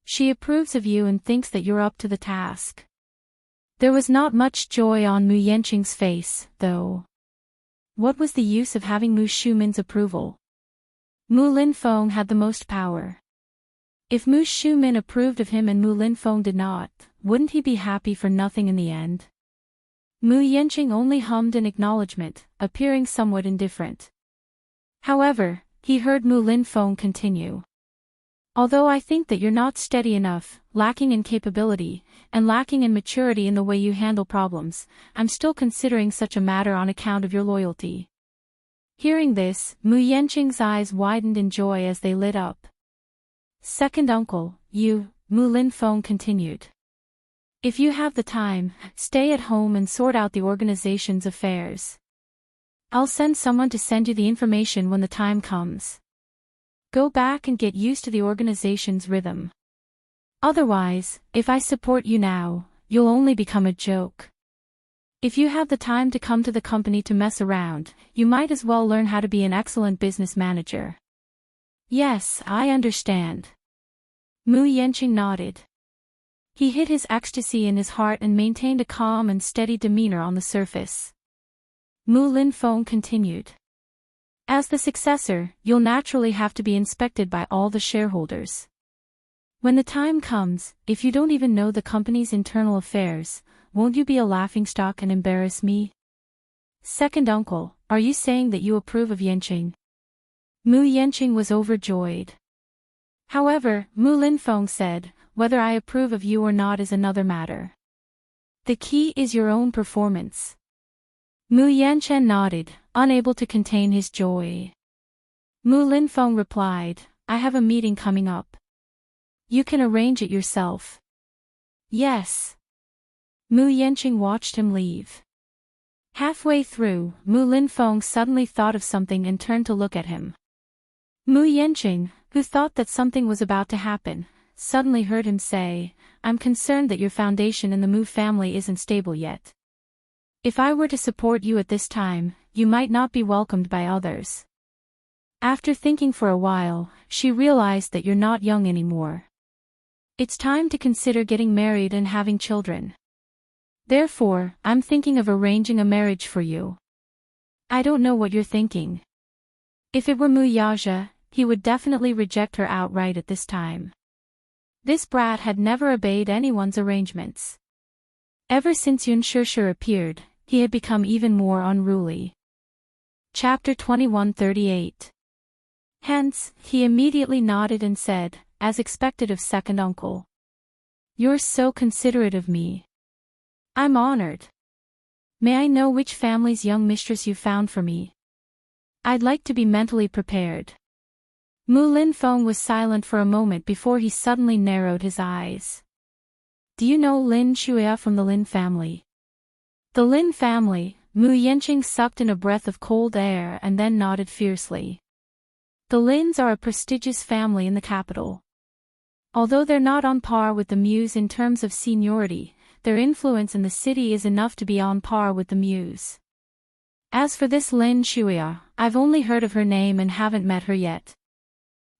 A: She approves of you and thinks that you're up to the task." There was not much joy on Mu Yanqing's face, though. What was the use of having Mu Shumin's approval? Mu Linfeng had the most power. If Mu Shumin approved of him and Mu Linfeng did not, wouldn't he be happy for nothing in the end? Mu Yanqing only hummed in acknowledgement, appearing somewhat indifferent. However, he heard Mu Linfeng continue. "Although I think that you're not steady enough, lacking in capability, and lacking in maturity in the way you handle problems, I'm still considering such a matter on account of your loyalty." Hearing this, Mu Yanqing's eyes widened in joy as they lit up. "Second uncle, you," Mu Linfeng continued. "If you have the time, stay at home and sort out the organization's affairs. I'll send someone to send you the information when the time comes. Go back and get used to the organization's rhythm. Otherwise, if I support you now, you'll only become a joke." If you have the time to come to the company to mess around, you might as well learn how to be an excellent business manager. Yes, I understand. Mu Yenqing nodded. He hid his ecstasy in his heart and maintained a calm and steady demeanor on the surface. Mu Linfeng continued. As the successor, you'll naturally have to be inspected by all the shareholders. When the time comes, if you don't even know the company's internal affairs, won't you be a laughingstock and embarrass me? Second uncle, are you saying that you approve of Yenqing? Mu Yenqing was overjoyed. However, Mu Linfeng said, whether I approve of you or not is another matter. The key is your own performance. Mu Yanchen nodded, unable to contain his joy. Mu Linfeng replied, I have a meeting coming up. You can arrange it yourself. Yes. Mu Yenqing watched him leave. Halfway through, Mu Linfeng suddenly thought of something and turned to look at him. Mu Yenqing, who thought that something was about to happen, suddenly heard him say, I'm concerned that your foundation in the Mu family isn't stable yet. If I were to support you at this time, you might not be welcomed by others. After thinking for a while, she realized that you're not young anymore. It's time to consider getting married and having children. Therefore, I'm thinking of arranging a marriage for you. I don't know what you're thinking. If it were Mu Yaja, he would definitely reject her outright at this time. This brat had never obeyed anyone's arrangements. Ever since Yun Shishir appeared, he had become even more unruly. Chapter 2138. Hence, he immediately nodded and said, as expected of second uncle. You're so considerate of me. I'm honored. May I know which family's young mistress you found for me? I'd like to be mentally prepared. Mu Linfeng was silent for a moment before he suddenly narrowed his eyes. Do you know Lin Shuya from the Lin family? The Lin family, Mu Yenqing sucked in a breath of cold air and then nodded fiercely. The Lins are a prestigious family in the capital. Although they're not on par with the Muse in terms of seniority, their influence in the city is enough to be on par with the Muse. As for this Lin Shuya, I've only heard of her name and haven't met her yet.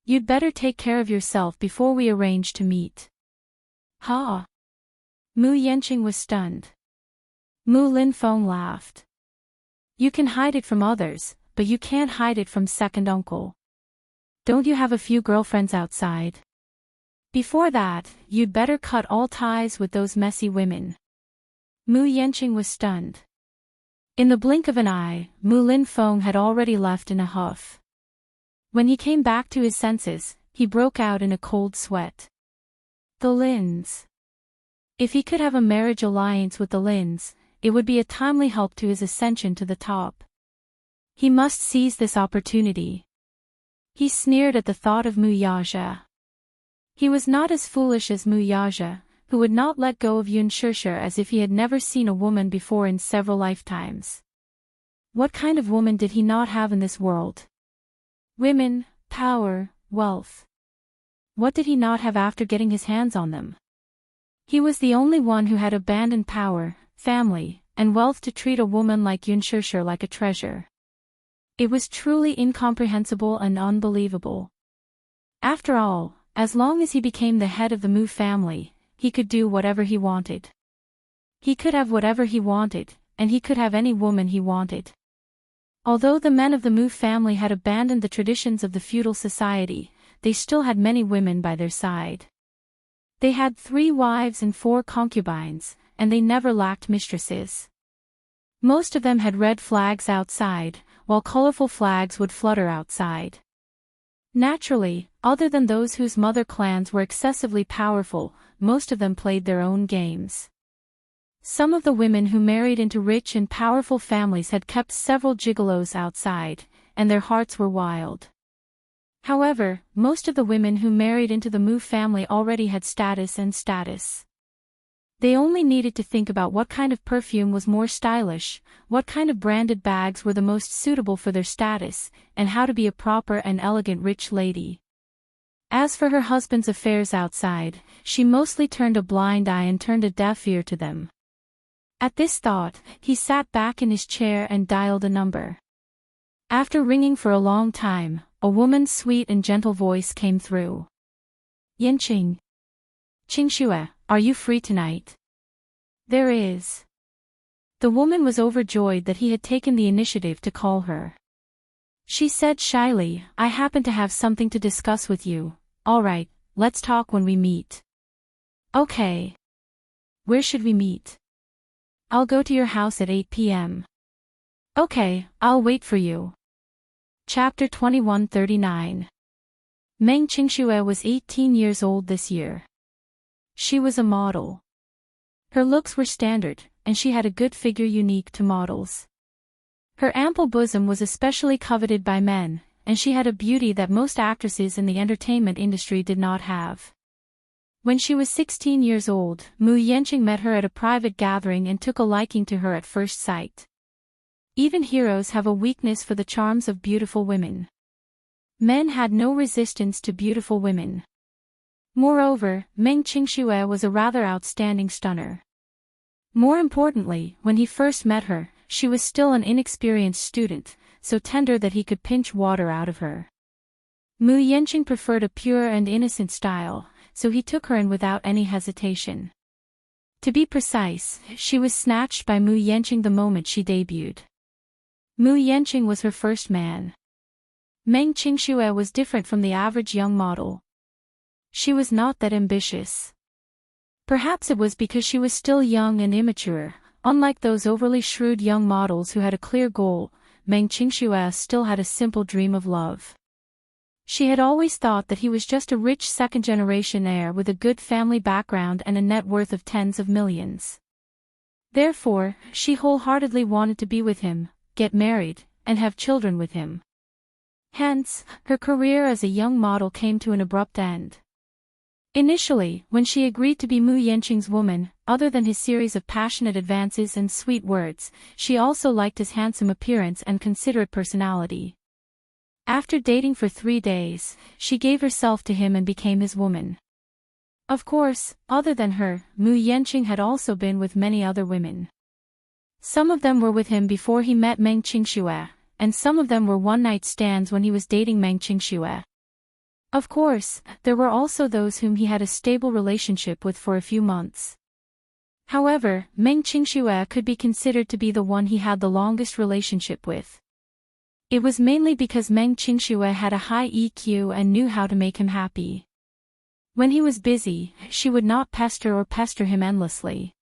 A: You'd better take care of yourself before we arrange to meet. Ha! Mu Yenqing was stunned. Mu Linfeng laughed. You can hide it from others, but you can't hide it from second uncle. Don't you have a few girlfriends outside? Before that, you'd better cut all ties with those messy women. Mu Yenqing was stunned. In the blink of an eye, Mu Linfeng had already left in a huff. When he came back to his senses, he broke out in a cold sweat. The Lins. If he could have a marriage alliance with the Lins, it would be a timely help to his ascension to the top. He must seize this opportunity. He sneered at the thought of Mu Yaja. He was not as foolish as Mu Yaja, who would not let go of Yun Shishir as if he had never seen a woman before in several lifetimes. What kind of woman did he not have in this world? Women, power, wealth. What did he not have after getting his hands on them? He was the only one who had abandoned power, family, and wealth to treat a woman like Yun Shishir like a treasure. It was truly incomprehensible and unbelievable. After all, as long as he became the head of the Mu family, he could do whatever he wanted. He could have whatever he wanted, and he could have any woman he wanted. Although the men of the Mu family had abandoned the traditions of the feudal society, they still had many women by their side. They had 3 wives and 4 concubines, and they never lacked mistresses. Most of them had red flags outside, while colorful flags would flutter outside. Naturally, other than those whose mother clans were excessively powerful, most of them played their own games. Some of the women who married into rich and powerful families had kept several gigolos outside, and their hearts were wild. However, most of the women who married into the Mu family already had status and status. They only needed to think about what kind of perfume was more stylish, what kind of branded bags were the most suitable for their status, and how to be a proper and elegant rich lady. As for her husband's affairs outside, she mostly turned a blind eye and turned a deaf ear to them. At this thought, he sat back in his chair and dialed a number. After ringing for a long time, a woman's sweet and gentle voice came through. Yanqing. Qingxue, are you free tonight? There is. The woman was overjoyed that he had taken the initiative to call her. She said shyly, I happen to have something to discuss with you. All right, let's talk when we meet. Okay. Where should we meet? I'll go to your house at 8 p.m. Okay, I'll wait for you. Chapter 2139. Meng Qingxue was 18 years old this year. She was a model. Her looks were standard, and she had a good figure unique to models. Her ample bosom was especially coveted by men, and she had a beauty that most actresses in the entertainment industry did not have. When she was 16 years old, Mu Yanqing met her at a private gathering and took a liking to her at first sight. Even heroes have a weakness for the charms of beautiful women. Men had no resistance to beautiful women. Moreover, Meng Qingxue was a rather outstanding stunner. More importantly, when he first met her, she was still an inexperienced student, so tender that he could pinch water out of her. Mu Yanqing preferred a pure and innocent style, so he took her in without any hesitation. To be precise, she was snatched by Mu Yanqing the moment she debuted. Mu Yanqing was her first man. Meng Qingxue was different from the average young model. She was not that ambitious. Perhaps it was because she was still young and immature. Unlike those overly shrewd young models who had a clear goal, Meng Qingxue still had a simple dream of love. She had always thought that he was just a rich second-generation heir with a good family background and a net worth of tens of millions. Therefore, she wholeheartedly wanted to be with him, get married, and have children with him. Hence, her career as a young model came to an abrupt end. Initially, when she agreed to be Mu Yanqing's woman, other than his series of passionate advances and sweet words, she also liked his handsome appearance and considerate personality. After dating for 3 days, she gave herself to him and became his woman. Of course, other than her, Mu Yanqing had also been with many other women. Some of them were with him before he met Meng Qingxue, and some of them were one-night stands when he was dating Meng Qingxue. Of course, there were also those whom he had a stable relationship with for a few months. However, Meng Qingxue could be considered to be the one he had the longest relationship with. It was mainly because Meng Qingxue had a high EQ and knew how to make him happy. When he was busy, she would not pester him endlessly.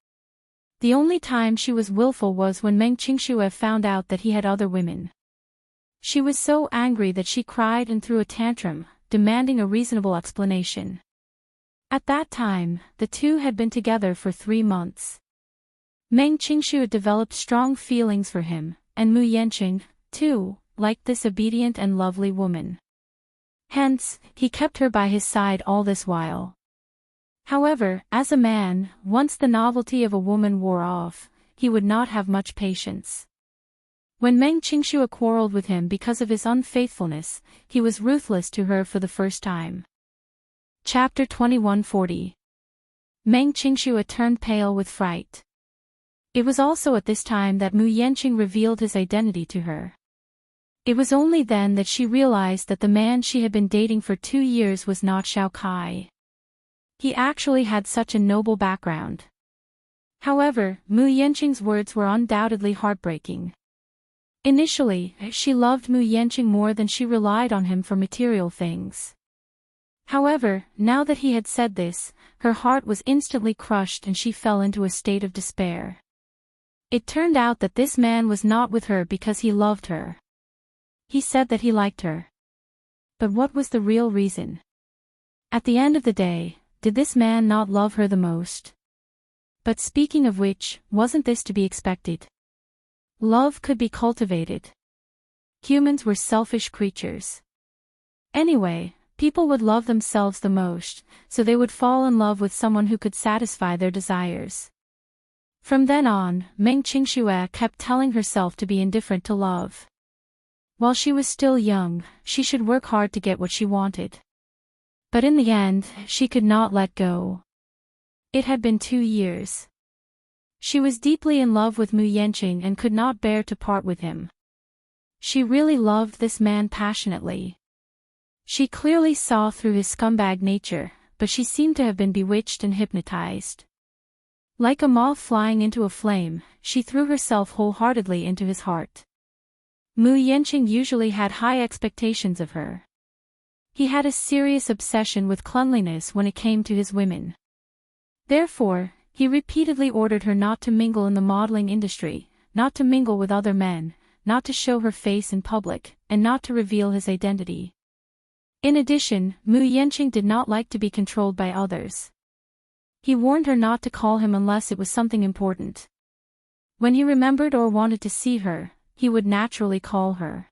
A: The only time she was willful was when Meng Qingxue found out that he had other women. She was so angry that she cried and threw a tantrum, demanding a reasonable explanation. At that time, the two had been together for 3 months. Meng Qingxue developed strong feelings for him, and Mu Yanqing, too, liked this obedient and lovely woman. Hence, he kept her by his side all this while. However, as a man, once the novelty of a woman wore off, he would not have much patience. When Meng Qingxue quarreled with him because of his unfaithfulness, he was ruthless to her for the first time. Chapter 2140. Meng Qingxue turned pale with fright. It was also at this time that Mu Yanqing revealed his identity to her. It was only then that she realized that the man she had been dating for 2 years was not Xiao Kai. He actually had such a noble background. However, Mu Yanqing's words were undoubtedly heartbreaking. Initially, she loved Mu Yanqing more than she relied on him for material things. However, now that he had said this, her heart was instantly crushed and she fell into a state of despair. It turned out that this man was not with her because he loved her. He said that he liked her. But what was the real reason? At the end of the day, did this man not love her the most? But speaking of which, wasn't this to be expected? Love could be cultivated. Humans were selfish creatures. Anyway, people would love themselves the most, so they would fall in love with someone who could satisfy their desires. From then on, Meng Qingxue kept telling herself to be indifferent to love. While she was still young, she should work hard to get what she wanted. But in the end, she could not let go. It had been 2 years. She was deeply in love with Mu Yenqing and could not bear to part with him. She really loved this man passionately. She clearly saw through his scumbag nature, but she seemed to have been bewitched and hypnotized. Like a moth flying into a flame, she threw herself wholeheartedly into his heart. Mu Yenqing usually had high expectations of her. He had a serious obsession with cleanliness when it came to his women. Therefore, he repeatedly ordered her not to mingle in the modeling industry, not to mingle with other men, not to show her face in public, and not to reveal his identity. In addition, Mu Yenqing did not like to be controlled by others. He warned her not to call him unless it was something important. When he remembered or wanted to see her, he would naturally call her.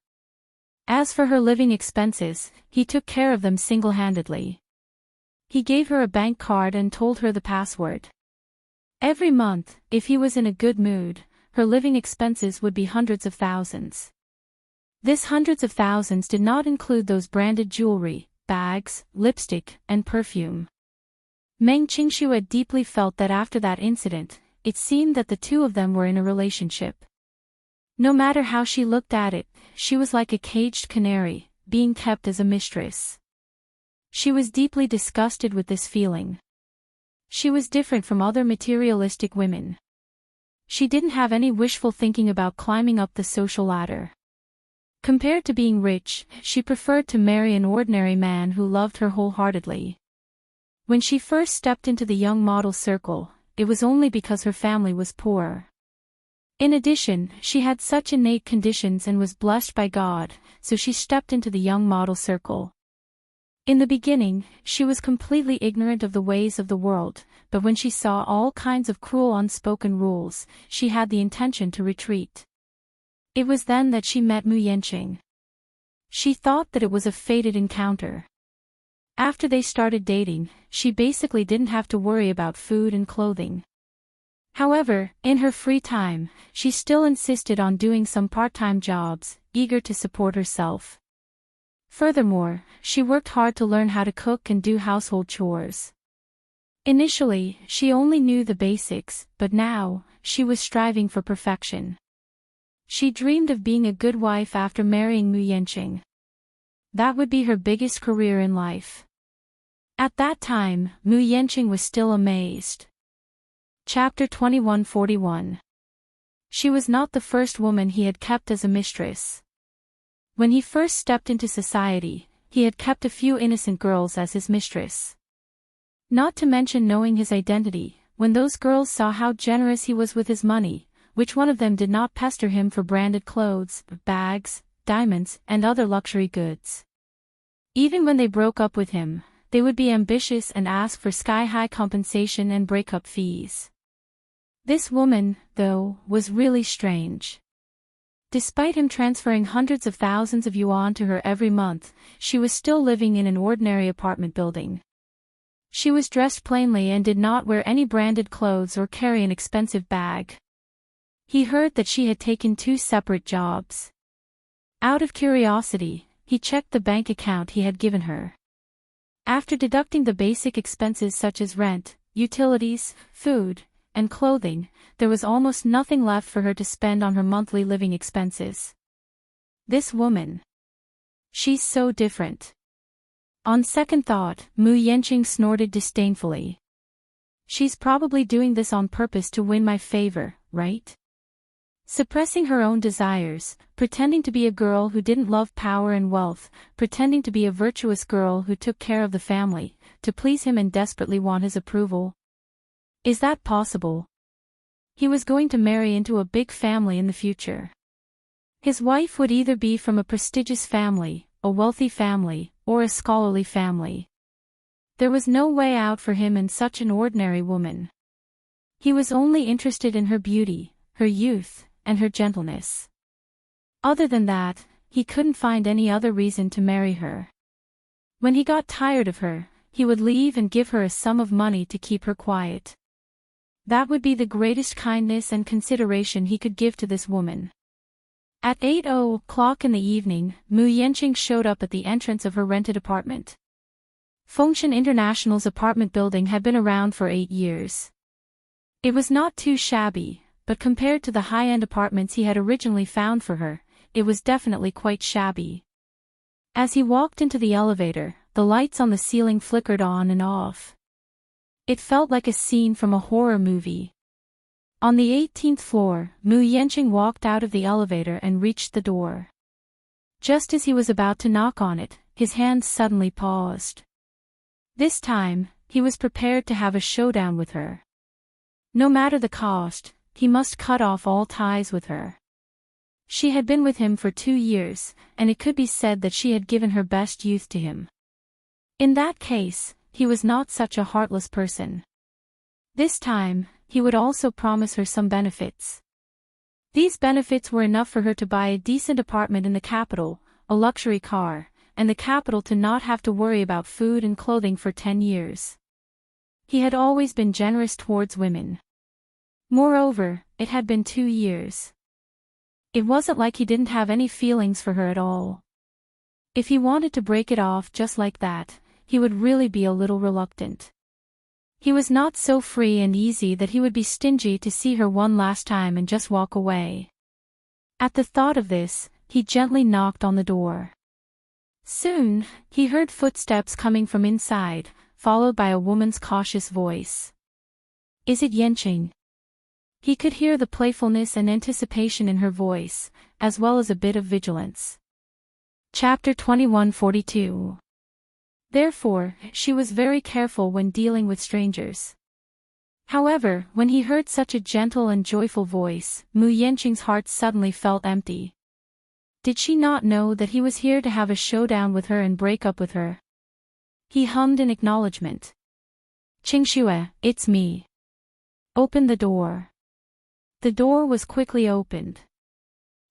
A: As for her living expenses, he took care of them single-handedly. He gave her a bank card and told her the password. Every month, if he was in a good mood, her living expenses would be hundreds of thousands. This hundreds of thousands did not include those branded jewelry, bags, lipstick, and perfume. Meng Qingxue had deeply felt that after that incident, it seemed that the two of them were in a relationship. No matter how she looked at it, she was like a caged canary, being kept as a mistress. She was deeply disgusted with this feeling. She was different from other materialistic women. She didn't have any wishful thinking about climbing up the social ladder. Compared to being rich, she preferred to marry an ordinary man who loved her wholeheartedly. When she first stepped into the young model circle, it was only because her family was poor. In addition, she had such innate conditions and was blessed by God, so she stepped into the young model circle. In the beginning, she was completely ignorant of the ways of the world, but when she saw all kinds of cruel unspoken rules, she had the intention to retreat. It was then that she met Mu Yenqing. She thought that it was a fated encounter. After they started dating, she basically didn't have to worry about food and clothing. However, in her free time, she still insisted on doing some part-time jobs, eager to support herself. Furthermore, she worked hard to learn how to cook and do household chores. Initially, she only knew the basics, but now, she was striving for perfection. She dreamed of being a good wife after marrying Mu Yenqing. That would be her biggest career in life. At that time, Mu Yenqing was still amazed. Chapter 2141. She was not the first woman he had kept as a mistress. When he first stepped into society, he had kept a few innocent girls as his mistress. Not to mention knowing his identity, when those girls saw how generous he was with his money, which one of them did not pester him for branded clothes, bags, diamonds, and other luxury goods. Even when they broke up with him, they would be ambitious and ask for sky-high compensation and breakup fees. This woman, though, was really strange. Despite him transferring hundreds of thousands of yuan to her every month, she was still living in an ordinary apartment building. She was dressed plainly and did not wear any branded clothes or carry an expensive bag. He heard that she had taken 2 separate jobs. Out of curiosity, he checked the bank account he had given her. After deducting the basic expenses such as rent, utilities, food, and clothing, there was almost nothing left for her to spend on her monthly living expenses. This woman. She's so different. On second thought, Mu Yenqing snorted disdainfully. She's probably doing this on purpose to win my favor, right? Suppressing her own desires, pretending to be a girl who didn't love power and wealth, pretending to be a virtuous girl who took care of the family, to please him and desperately want his approval. Is that possible? He was going to marry into a big family in the future. His wife would either be from a prestigious family, a wealthy family, or a scholarly family. There was no way out for him in such an ordinary woman. He was only interested in her beauty, her youth, and her gentleness. Other than that, he couldn't find any other reason to marry her. When he got tired of her, he would leave and give her a sum of money to keep her quiet. That would be the greatest kindness and consideration he could give to this woman. At 8:00 in the evening, Mu Yenqing showed up at the entrance of her rented apartment. Fengshan International's apartment building had been around for 8 years. It was not too shabby, but compared to the high-end apartments he had originally found for her, it was definitely quite shabby. As he walked into the elevator, the lights on the ceiling flickered on and off. It felt like a scene from a horror movie. On the 18th floor, Mu Yenqing walked out of the elevator and reached the door. Just as he was about to knock on it, his hands suddenly paused. This time, he was prepared to have a showdown with her. No matter the cost, he must cut off all ties with her. She had been with him for 2 years, and it could be said that she had given her best youth to him. In that case, he was not such a heartless person. This time, he would also promise her some benefits. These benefits were enough for her to buy a decent apartment in the capital, a luxury car, and the capital to not have to worry about food and clothing for 10 years. He had always been generous towards women. Moreover, it had been 2 years. It wasn't like he didn't have any feelings for her at all. If he wanted to break it off just like that, he would really be a little reluctant. He was not so free and easy that he would be stingy to see her one last time and just walk away. At the thought of this, he gently knocked on the door. Soon, he heard footsteps coming from inside, followed by a woman's cautious voice. "Is it Yenqing?" He could hear the playfulness and anticipation in her voice, as well as a bit of vigilance. Chapter 2142. Therefore, she was very careful when dealing with strangers. However, when he heard such a gentle and joyful voice, Mu Yenqing's heart suddenly felt empty. Did she not know that he was here to have a showdown with her and break up with her? He hummed in acknowledgement. "Qingxue, it's me. Open the door." The door was quickly opened.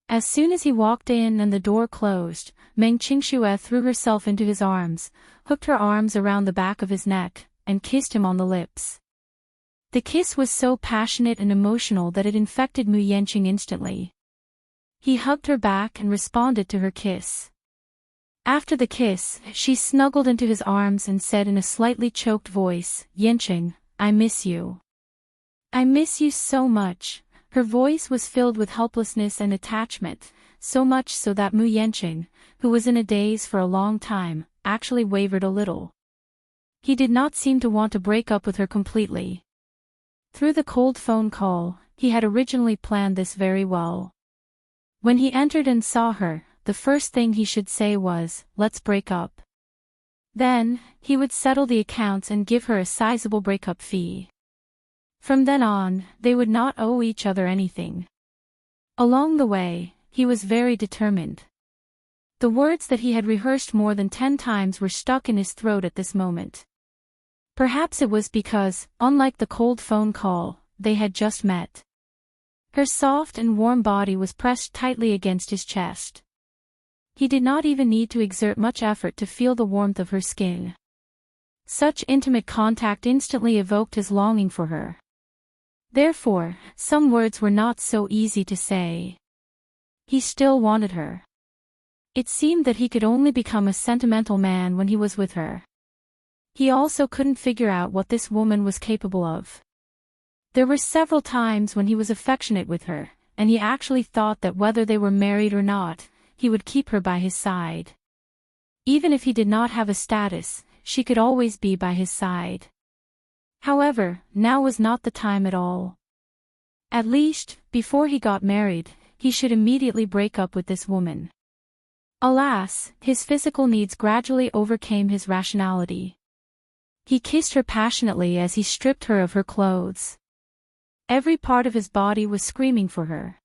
A: As soon as he walked in and the door closed, Meng Qingxue threw herself into his arms, hooked her arms around the back of his neck, and kissed him on the lips. The kiss was so passionate and emotional that it infected Mu Yenqing instantly. He hugged her back and responded to her kiss. After the kiss, she snuggled into his arms and said in a slightly choked voice, "Yenqing, I miss you. I miss you so much." Her voice was filled with helplessness and attachment, so much so that Mu Yenqing, who was in a daze for a long time, actually wavered a little. He did not seem to want to break up with her completely. Through the cold phone call, he had originally planned this very well. When he entered and saw her, the first thing he should say was, "Let's break up." Then, he would settle the accounts and give her a sizable breakup fee. From then on, they would not owe each other anything. Along the way, he was very determined. The words that he had rehearsed more than 10 times were stuck in his throat at this moment. Perhaps it was because, unlike the cold phone call, they had just met. Her soft and warm body was pressed tightly against his chest. He did not even need to exert much effort to feel the warmth of her skin. Such intimate contact instantly evoked his longing for her. Therefore, some words were not so easy to say. He still wanted her. It seemed that he could only become a sentimental man when he was with her. He also couldn't figure out what this woman was capable of. There were several times when he was affectionate with her, and he actually thought that whether they were married or not, he would keep her by his side. Even if he did not have a status, she could always be by his side. However, now was not the time at all. At least, before he got married, he should immediately break up with this woman. Alas, his physical needs gradually overcame his rationality. He kissed her passionately as he stripped her of her clothes. Every part of his body was screaming for her.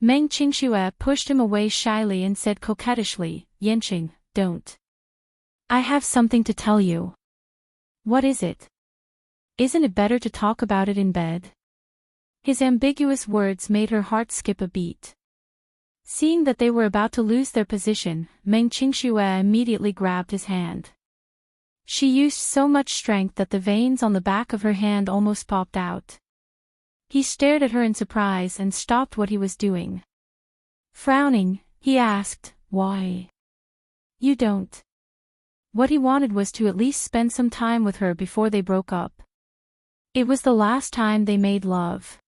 A: Meng Qingxue pushed him away shyly and said coquettishly, "Yenqing, don't. I have something to tell you." "What is it? Isn't it better to talk about it in bed?" His ambiguous words made her heart skip a beat. Seeing that they were about to lose their position, Meng Qingxue immediately grabbed his hand. She used so much strength that the veins on the back of her hand almost popped out. He stared at her in surprise and stopped what he was doing. Frowning, he asked, "Why? You don't?" What he wanted was to at least spend some time with her before they broke up. It was the last time they made love.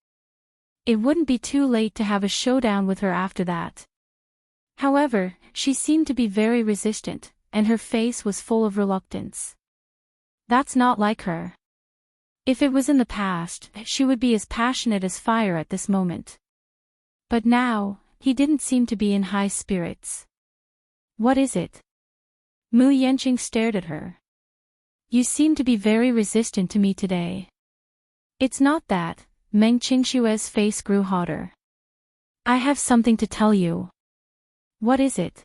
A: It wouldn't be too late to have a showdown with her after that. However, she seemed to be very resistant, and her face was full of reluctance. That's not like her. If it was in the past, she would be as passionate as fire at this moment. But now, he didn't seem to be in high spirits. What is it? Mu Yanqing stared at her. You seem to be very resistant to me today. It's not that. Meng Qingshue's face grew hotter. I have something to tell you. What is it?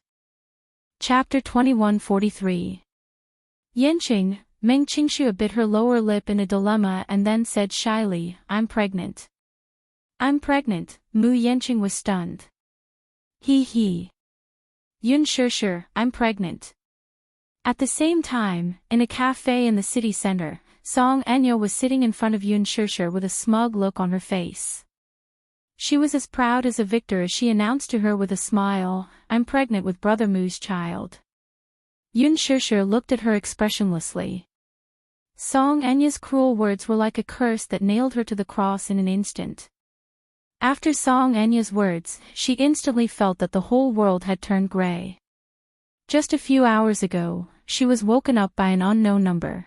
A: Chapter 2143. Yanqing, Meng Qingxue bit her lower lip in a dilemma and then said shyly, I'm pregnant. I'm pregnant, Mu Yanqing was stunned. He. Yun Shishir, I'm pregnant. At the same time, in a cafe in the city center, Song Enya was sitting in front of Yun Shishir with a smug look on her face. She was as proud as a victor as she announced to her with a smile, I'm pregnant with Brother Mu's child. Yun Shishir looked at her expressionlessly. Song Enya's cruel words were like a curse that nailed her to the cross in an instant. After Song Enya's words, she instantly felt that the whole world had turned gray. Just a few hours ago, she was woken up by an unknown number.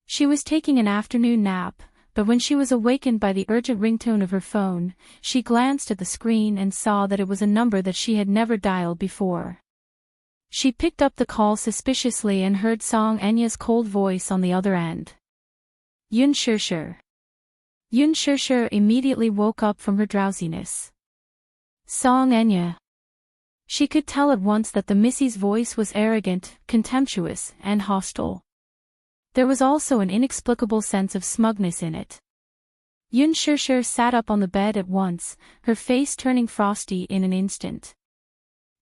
A: She was taking an afternoon nap, but when she was awakened by the urgent ringtone of her phone, she glanced at the screen and saw that it was a number that she had never dialed before. She picked up the call suspiciously and heard Song Enya's cold voice on the other end. Yun Shishir. Yun Shishir immediately woke up from her drowsiness. Song Enya. She could tell at once that the Missy's voice was arrogant, contemptuous, and hostile. There was also an inexplicable sense of smugness in it. Yun Shishir sat up on the bed at once, her face turning frosty in an instant.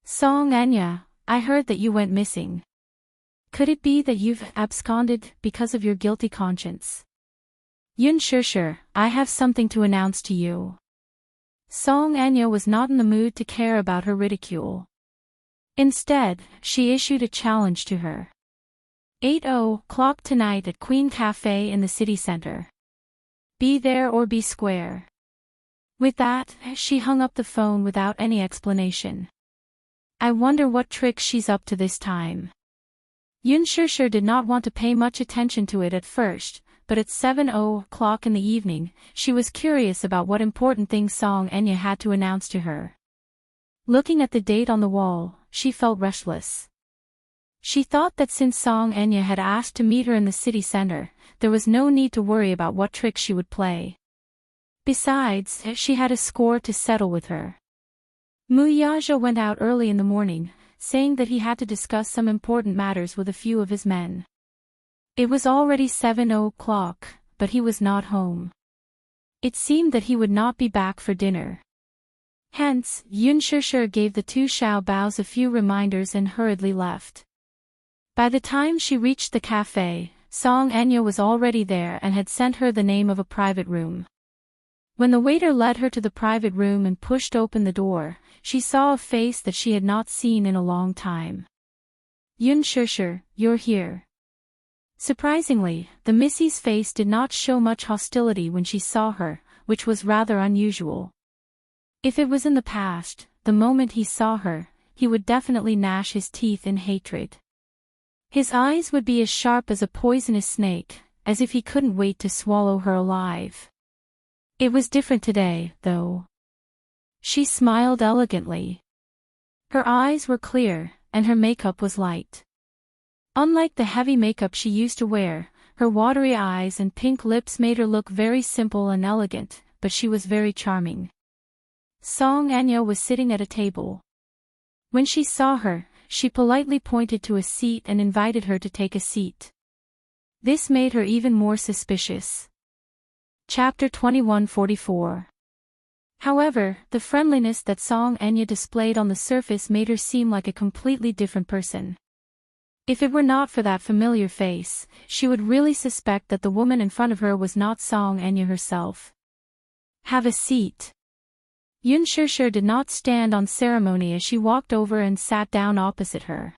A: Song Enya, I heard that you went missing. Could it be that you've absconded because of your guilty conscience? Yun Shishir, I have something to announce to you. Song Enya was not in the mood to care about her ridicule. Instead, she issued a challenge to her. 8:00 tonight at Queen Cafe in the city center. Be there or be square. With that, she hung up the phone without any explanation. I wonder what trick she's up to this time. Yun Shishir did not want to pay much attention to it at first, but at 7:00 in the evening, she was curious about what important things Song Enya had to announce to her. Looking at the date on the wall, she felt restless. She thought that since Song Enya had asked to meet her in the city center, there was no need to worry about what trick she would play. Besides, she had a score to settle with her. Mu Yaja went out early in the morning, saying that he had to discuss some important matters with a few of his men. It was already 7:00, but he was not home. It seemed that he would not be back for dinner. Hence, Yun Shishir gave the two Xiao Baos a few reminders and hurriedly left. By the time she reached the cafe, Song Enya was already there and had sent her the name of a private room. When the waiter led her to the private room and pushed open the door, she saw a face that she had not seen in a long time. Yun Shishir, you're here. Surprisingly, the Missy's face did not show much hostility when she saw her, which was rather unusual. If it was in the past, the moment he saw her, he would definitely gnash his teeth in hatred. His eyes would be as sharp as a poisonous snake, as if he couldn't wait to swallow her alive. It was different today, though. She smiled elegantly. Her eyes were clear, and her makeup was light. Unlike the heavy makeup she used to wear, her watery eyes and pink lips made her look very simple and elegant, but she was very charming. Song Enya was sitting at a table. When she saw her, she politely pointed to a seat and invited her to take a seat. This made her even more suspicious. Chapter 2144. However, the friendliness that Song Enya displayed on the surface made her seem like a completely different person. If it were not for that familiar face, she would really suspect that the woman in front of her was not Song Enya herself. Have a seat. Yun Shishir did not stand on ceremony as she walked over and sat down opposite her.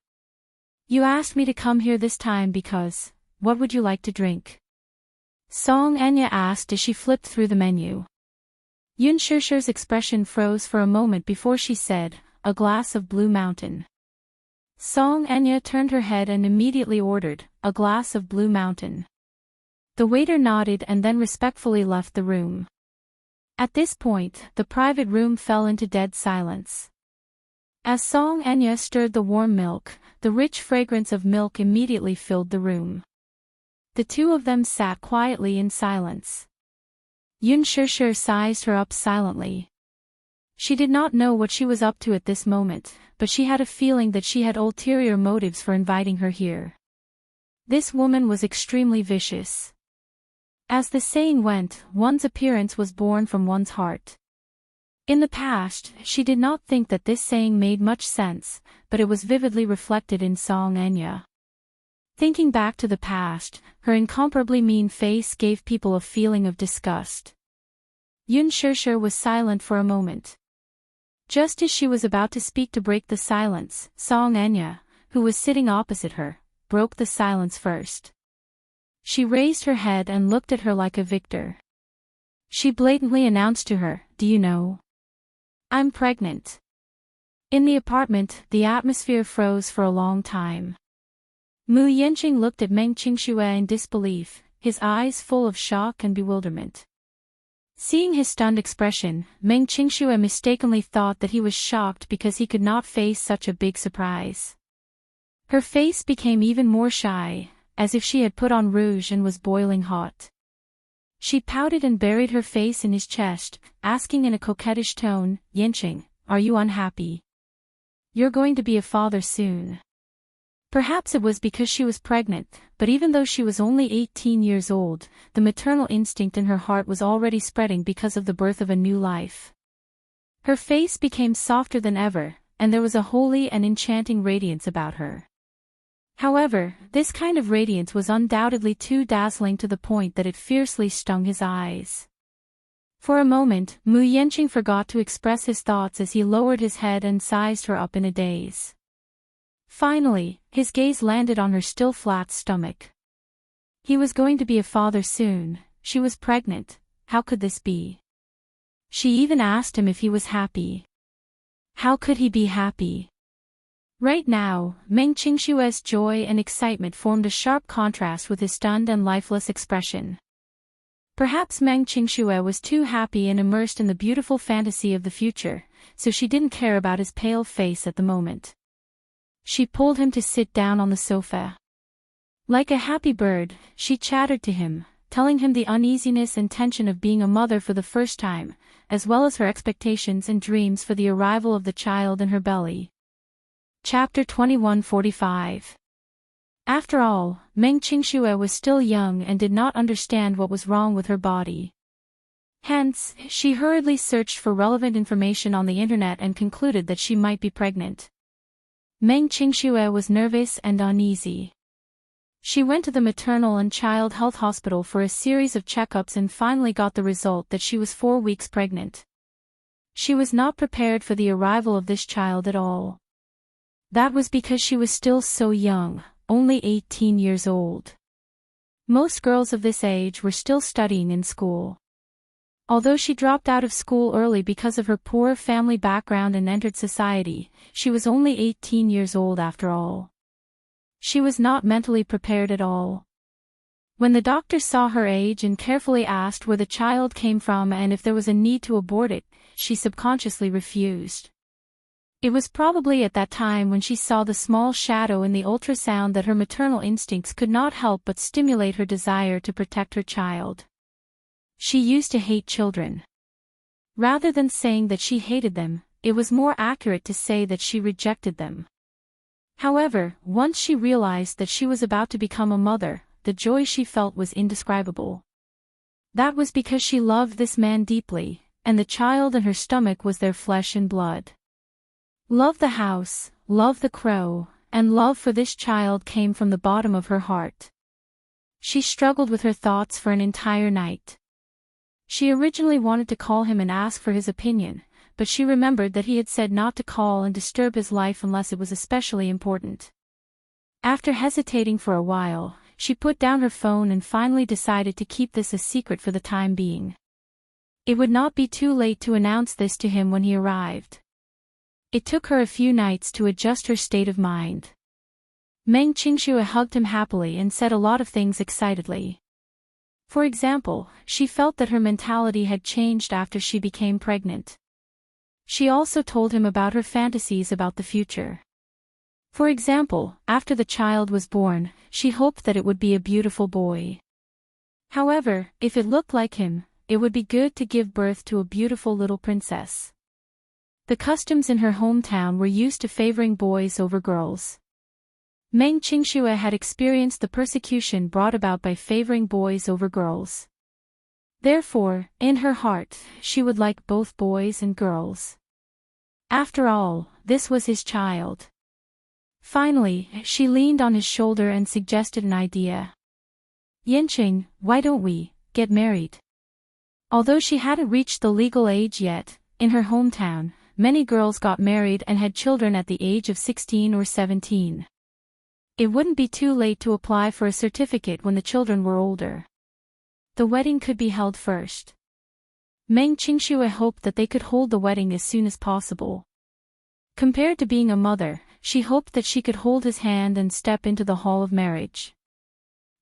A: You asked me to come here this time because, what would you like to drink? Song Enya asked as she flipped through the menu. Yun Shishir's expression froze for a moment before she said, "A glass of Blue Mountain." Song Enya turned her head and immediately ordered, "A glass of Blue Mountain." The waiter nodded and then respectfully left the room. At this point, the private room fell into dead silence. As Song Enya stirred the warm milk, the rich fragrance of milk immediately filled the room. The two of them sat quietly in silence. Yun Shishir sized her up silently. She did not know what she was up to at this moment, but she had a feeling that she had ulterior motives for inviting her here. This woman was extremely vicious. As the saying went, one's appearance was born from one's heart. In the past, she did not think that this saying made much sense, but it was vividly reflected in Song Enya. Thinking back to the past, her incomparably mean face gave people a feeling of disgust. Yun Shishir was silent for a moment. Just as she was about to speak to break the silence, Song Enya, who was sitting opposite her, broke the silence first. She raised her head and looked at her like a victor. She blatantly announced to her, "Do you know? I'm pregnant." In the apartment, the atmosphere froze for a long time. Mu Yanqing looked at Meng Qingxue in disbelief, his eyes full of shock and bewilderment. Seeing his stunned expression, Meng Qingxue mistakenly thought that he was shocked because he could not face such a big surprise. Her face became even more shy, as if she had put on rouge and was boiling hot. She pouted and buried her face in his chest, asking in a coquettish tone, "Yanqing, are you unhappy? You're going to be a father soon." Perhaps it was because she was pregnant, but even though she was only 18 years old, the maternal instinct in her heart was already spreading because of the birth of a new life. Her face became softer than ever, and there was a holy and enchanting radiance about her. However, this kind of radiance was undoubtedly too dazzling to the point that it fiercely stung his eyes. For a moment, Mu Yanqing forgot to express his thoughts as he lowered his head and sized her up in a daze. Finally, his gaze landed on her still flat stomach. He was going to be a father soon, she was pregnant, how could this be? She even asked him if he was happy. How could he be happy? Right now, Meng Qingxue's joy and excitement formed a sharp contrast with his stunned and lifeless expression. Perhaps Meng Qingxue was too happy and immersed in the beautiful fantasy of the future, so she didn't care about his pale face at the moment. She pulled him to sit down on the sofa. Like a happy bird, she chattered to him, telling him the uneasiness and tension of being a mother for the first time, as well as her expectations and dreams for the arrival of the child in her belly. Chapter 2145. After all, Meng Qingxue was still young and did not understand what was wrong with her body. Hence, she hurriedly searched for relevant information on the internet and concluded that she might be pregnant. Meng Qingxue was nervous and uneasy. She went to the maternal and child health hospital for a series of checkups and finally got the result that she was 4 weeks pregnant. She was not prepared for the arrival of this child at all. That was because she was still so young, only 18 years old. Most girls of this age were still studying in school. Although she dropped out of school early because of her poor family background and entered society, she was only 18 years old after all. She was not mentally prepared at all. When the doctor saw her age and carefully asked where the child came from and if there was a need to abort it, she subconsciously refused. It was probably at that time when she saw the small shadow in the ultrasound that her maternal instincts could not help but stimulate her desire to protect her child. She used to hate children. Rather than saying that she hated them, it was more accurate to say that she rejected them. However, once she realized that she was about to become a mother, the joy she felt was indescribable. That was because she loved this man deeply, and the child in her stomach was their flesh and blood. Love the house, love the crow, and love for this child came from the bottom of her heart. She struggled with her thoughts for an entire night. She originally wanted to call him and ask for his opinion, but she remembered that he had said not to call and disturb his life unless it was especially important. After hesitating for a while, she put down her phone and finally decided to keep this a secret for the time being. It would not be too late to announce this to him when he arrived. It took her a few nights to adjust her state of mind. Meng Qingxue hugged him happily and said a lot of things excitedly. For example, she felt that her mentality had changed after she became pregnant. She also told him about her fantasies about the future. For example, after the child was born, she hoped that it would be a beautiful boy. However, if it looked like him, it would be good to give birth to a beautiful little princess. The customs in her hometown were used to favoring boys over girls. Meng Qingxue had experienced the persecution brought about by favoring boys over girls. Therefore, in her heart, she would like both boys and girls. After all, this was his child. Finally, she leaned on his shoulder and suggested an idea. Yanqing, why don't we get married? Although she hadn't reached the legal age yet, in her hometown, many girls got married and had children at the age of 16 or 17. It wouldn't be too late to apply for a certificate when the children were older. The wedding could be held first. Meng Qingxue hoped that they could hold the wedding as soon as possible. Compared to being a mother, she hoped that she could hold his hand and step into the hall of marriage.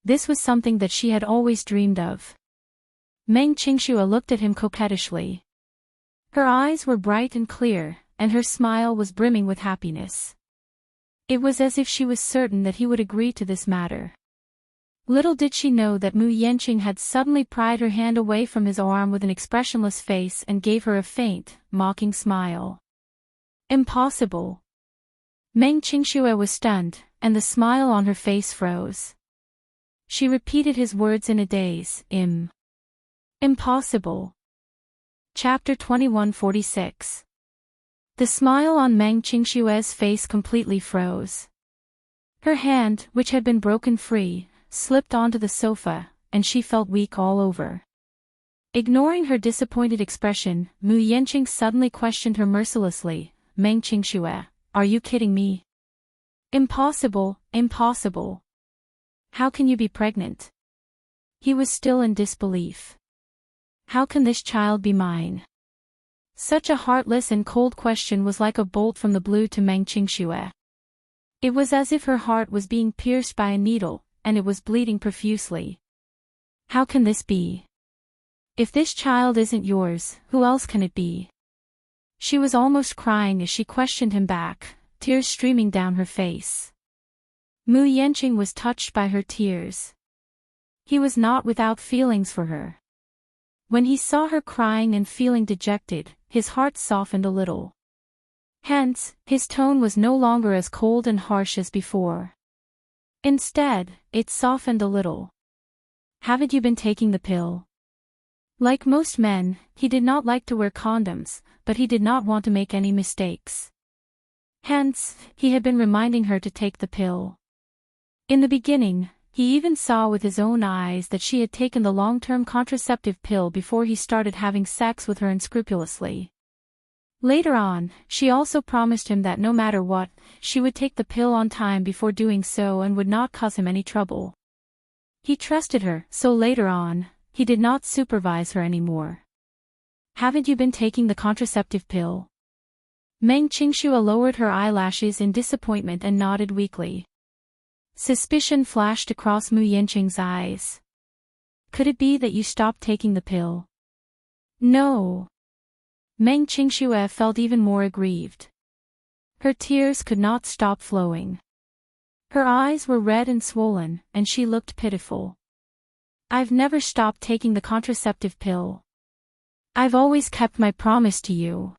A: This was something that she had always dreamed of. Meng Qingxue looked at him coquettishly. Her eyes were bright and clear, and her smile was brimming with happiness. It was as if she was certain that he would agree to this matter. Little did she know that Mu Yanqing had suddenly pried her hand away from his arm with an expressionless face and gave her a faint, mocking smile. Impossible. Meng Qingxue was stunned, and the smile on her face froze. She repeated his words in a daze, Impossible. Chapter 2146. The smile on Meng Qingxue's face completely froze. Her hand, which had been broken free, slipped onto the sofa, and she felt weak all over. Ignoring her disappointed expression, Mu Yanqing suddenly questioned her mercilessly, Meng Qingxue, are you kidding me? Impossible, impossible. How can you be pregnant? He was still in disbelief. How can this child be mine? Such a heartless and cold question was like a bolt from the blue to Meng Qingxue. It was as if her heart was being pierced by a needle, and it was bleeding profusely. How can this be? If this child isn't yours, who else can it be? She was almost crying as she questioned him back, tears streaming down her face. Mu Yanqing was touched by her tears. He was not without feelings for her. When he saw her crying and feeling dejected, his heart softened a little. Hence, his tone was no longer as cold and harsh as before. Instead, it softened a little. Haven't you been taking the pill? Like most men, he did not like to wear condoms, but he did not want to make any mistakes. Hence, he had been reminding her to take the pill. In the beginning, he even saw with his own eyes that she had taken the long-term contraceptive pill before he started having sex with her unscrupulously. Later on, she also promised him that no matter what, she would take the pill on time before doing so and would not cause him any trouble. He trusted her, so later on, he did not supervise her anymore. Haven't you been taking the contraceptive pill? Meng Qingxue lowered her eyelashes in disappointment and nodded weakly. Suspicion flashed across Mu Yanqing's eyes. Could it be that you stopped taking the pill? No. Meng Qingxue felt even more aggrieved. Her tears could not stop flowing. Her eyes were red and swollen, and she looked pitiful. I've never stopped taking the contraceptive pill. I've always kept my promise to you.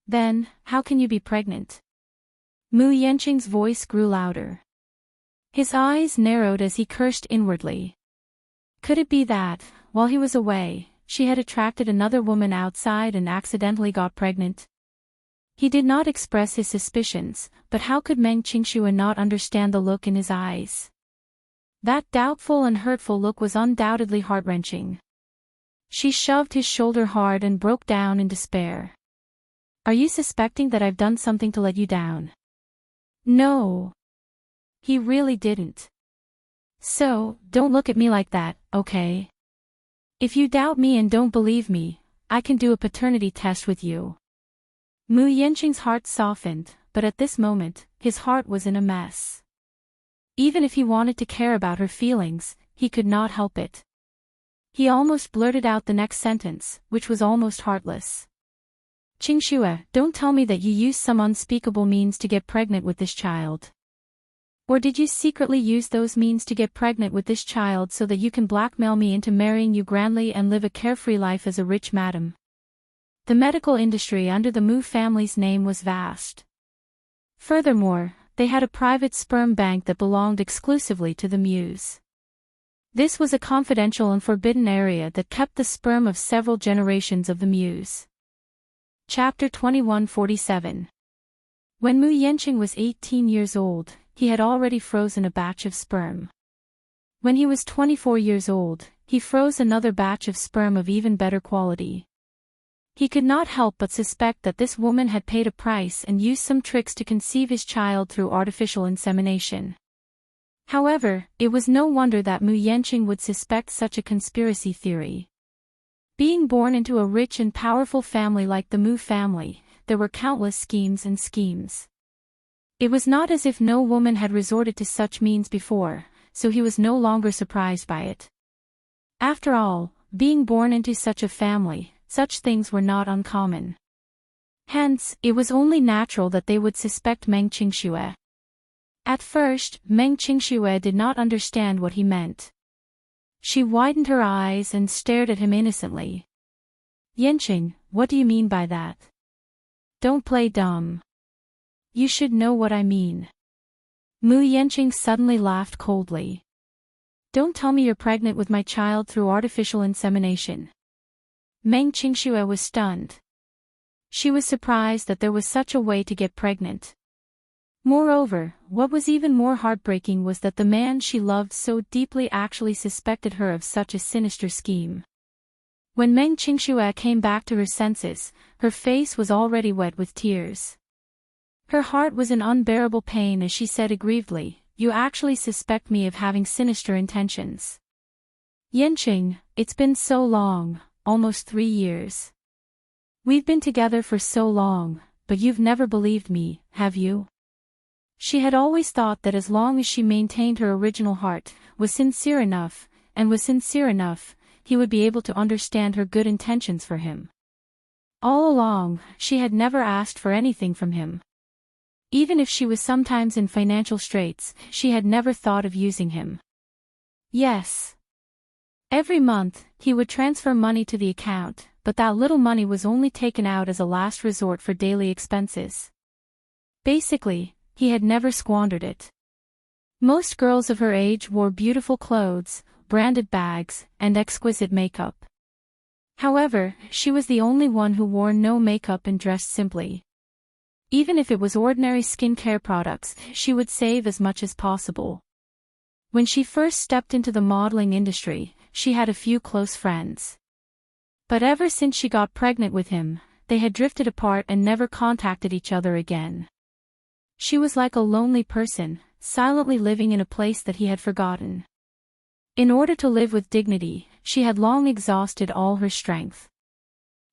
A: Then, how can you be pregnant? Mu Yanqing's voice grew louder. His eyes narrowed as he cursed inwardly. Could it be that, while he was away, she had attracted another woman outside and accidentally got pregnant? He did not express his suspicions, but how could Meng Qingxue not understand the look in his eyes? That doubtful and hurtful look was undoubtedly heart-wrenching. She shoved his shoulder hard and broke down in despair. Are you suspecting that I've done something to let you down? No. He really didn't. So, don't look at me like that, okay? If you doubt me and don't believe me, I can do a paternity test with you. Mu Yanqing's heart softened, but at this moment, his heart was in a mess. Even if he wanted to care about her feelings, he could not help it. He almost blurted out the next sentence, which was almost heartless. Qingxue, don't tell me that you used some unspeakable means to get pregnant with this child. Or did you secretly use those means to get pregnant with this child so that you can blackmail me into marrying you grandly and live a carefree life as a rich madam? The medical industry under the Mu family's name was vast. Furthermore, they had a private sperm bank that belonged exclusively to the Mus. This was a confidential and forbidden area that kept the sperm of several generations of the Mus. Chapter 2147. When Mu Yanqing was 18 years old, he had already frozen a batch of sperm. When he was 24 years old, he froze another batch of sperm of even better quality. He could not help but suspect that this woman had paid a price and used some tricks to conceive his child through artificial insemination. However, it was no wonder that Mu Yanqing would suspect such a conspiracy theory. Being born into a rich and powerful family like the Mu family, there were countless schemes and schemes. It was not as if no woman had resorted to such means before, so he was no longer surprised by it. After all, being born into such a family, such things were not uncommon. Hence, it was only natural that they would suspect Meng Qingxue. At first, Meng Qingxue did not understand what he meant. She widened her eyes and stared at him innocently. Yanqing, what do you mean by that? Don't play dumb. You should know what I mean. Mu Yanqing suddenly laughed coldly. Don't tell me you're pregnant with my child through artificial insemination. Meng Qingxue was stunned. She was surprised that there was such a way to get pregnant. Moreover, what was even more heartbreaking was that the man she loved so deeply actually suspected her of such a sinister scheme. When Meng Qingxue came back to her senses, her face was already wet with tears. Her heart was in unbearable pain as she said aggrievedly, "You actually suspect me of having sinister intentions." Yanqing, it's been so long. Almost 3 years. We've been together for so long, but you've never believed me, have you? She had always thought that as long as she maintained her original heart, was sincere enough, he would be able to understand her good intentions for him. All along, she had never asked for anything from him. Even if she was sometimes in financial straits, she had never thought of using him. Yes. Every month, he would transfer money to the account, but that little money was only taken out as a last resort for daily expenses. Basically, he had never squandered it. Most girls of her age wore beautiful clothes, branded bags, and exquisite makeup. However, she was the only one who wore no makeup and dressed simply. Even if it was ordinary skincare products, she would save as much as possible. When she first stepped into the modeling industry, she had a few close friends. But ever since she got pregnant with him, they had drifted apart and never contacted each other again. She was like a lonely person, silently living in a place that he had forgotten. In order to live with dignity, she had long exhausted all her strength.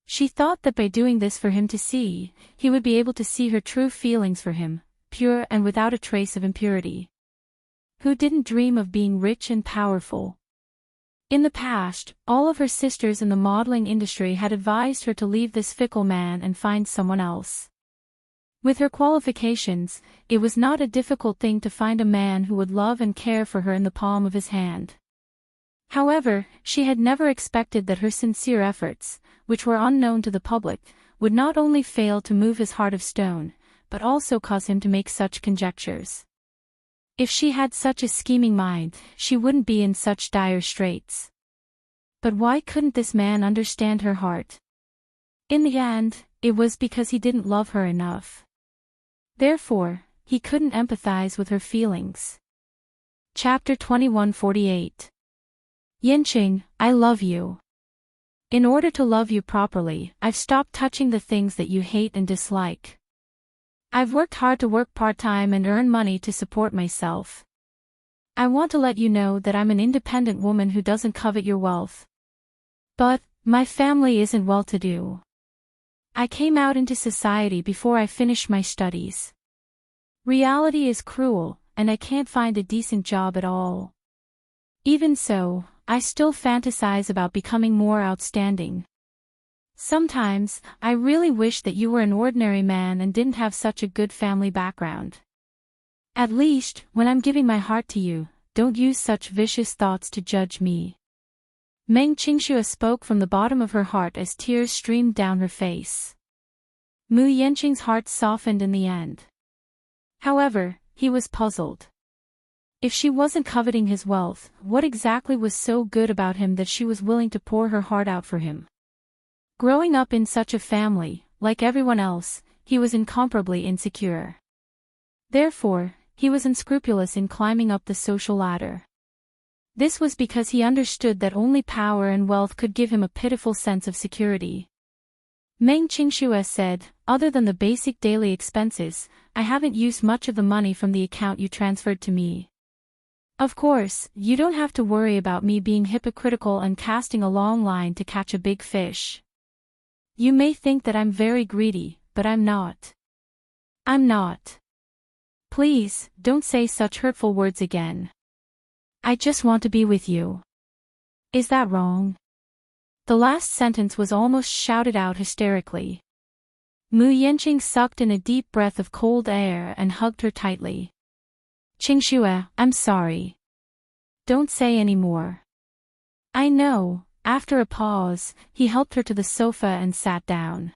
A: She thought that by doing this for him to see, he would be able to see her true feelings for him, pure and without a trace of impurity. Who didn't dream of being rich and powerful? In the past, all of her sisters in the modeling industry had advised her to leave this fickle man and find someone else. With her qualifications, it was not a difficult thing to find a man who would love and care for her in the palm of his hand. However, she had never expected that her sincere efforts, which were unknown to the public, would not only fail to move his heart of stone, but also cause him to make such conjectures. If she had such a scheming mind, she wouldn't be in such dire straits. But why couldn't this man understand her heart? In the end, it was because he didn't love her enough. Therefore, he couldn't empathize with her feelings. Chapter 2148. Yanqing, I love you. In order to love you properly, I've stopped touching the things that you hate and dislike. I've worked hard to work part-time and earn money to support myself. I want to let you know that I'm an independent woman who doesn't covet your wealth. But, my family isn't well-to-do. I came out into society before I finished my studies. Reality is cruel, and I can't find a decent job at all. Even so, I still fantasize about becoming more outstanding. Sometimes, I really wish that you were an ordinary man and didn't have such a good family background. At least, when I'm giving my heart to you, don't use such vicious thoughts to judge me. Meng Qingxue spoke from the bottom of her heart as tears streamed down her face. Mu Yanqing's heart softened in the end. However, he was puzzled. If she wasn't coveting his wealth, what exactly was so good about him that she was willing to pour her heart out for him? Growing up in such a family, like everyone else, he was incomparably insecure. Therefore, he was unscrupulous in climbing up the social ladder. This was because he understood that only power and wealth could give him a pitiful sense of security. Meng Qingxue said, "Other than the basic daily expenses, I haven't used much of the money from the account you transferred to me. Of course, you don't have to worry about me being hypocritical and casting a long line to catch a big fish. You may think that I'm very greedy, but I'm not. I'm not. Please, don't say such hurtful words again. I just want to be with you. Is that wrong?" The last sentence was almost shouted out hysterically. Mu Yanqing sucked in a deep breath of cold air and hugged her tightly. "Qingxue, I'm sorry. Don't say any more." "I know." After a pause, he helped her to the sofa and sat down.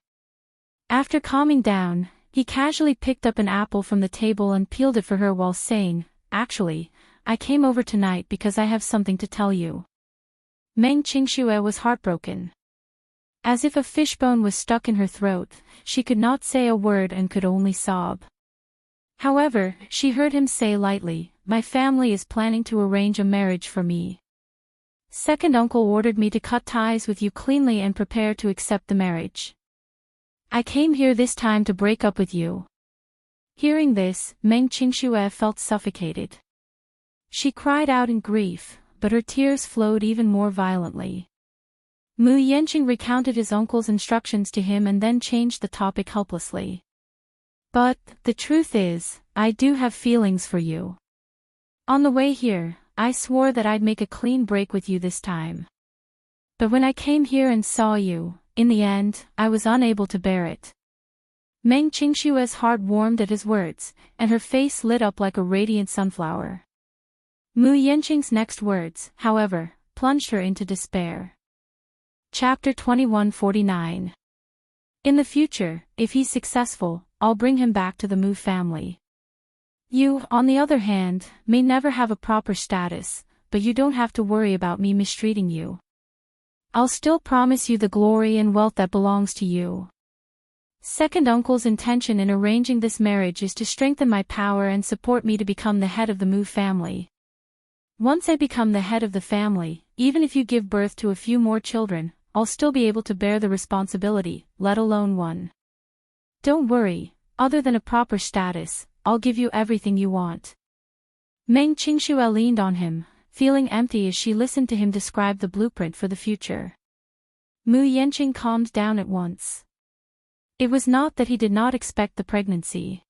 A: After calming down, he casually picked up an apple from the table and peeled it for her while saying, "Actually, I came over tonight because I have something to tell you." Meng Qingxue was heartbroken. As if a fishbone was stuck in her throat, she could not say a word and could only sob. However, she heard him say lightly, "My family is planning to arrange a marriage for me. Second uncle ordered me to cut ties with you cleanly and prepare to accept the marriage. I came here this time to break up with you." Hearing this, Meng Qingxue felt suffocated. She cried out in grief, but her tears flowed even more violently. Mu Yanqing recounted his uncle's instructions to him and then changed the topic helplessly. "But, the truth is, I do have feelings for you. On the way here, I swore that I'd make a clean break with you this time. But when I came here and saw you, in the end, I was unable to bear it." Meng Qingxue's heart warmed at his words, and her face lit up like a radiant sunflower. Mu Yanqing's next words, however, plunged her into despair. Chapter 2149. In the future, if he's successful, I'll bring him back to the Mu family. You, on the other hand, may never have a proper status, but you don't have to worry about me mistreating you. I'll still promise you the glory and wealth that belongs to you. Second uncle's intention in arranging this marriage is to strengthen my power and support me to become the head of the Mu family. Once I become the head of the family, even if you give birth to a few more children, I'll still be able to bear the responsibility, let alone one. Don't worry, other than a proper status, I'll give you everything you want." Meng Qingxue leaned on him, feeling empty as she listened to him describe the blueprint for the future. Mu Yanqing calmed down at once. It was not that he did not expect the pregnancy.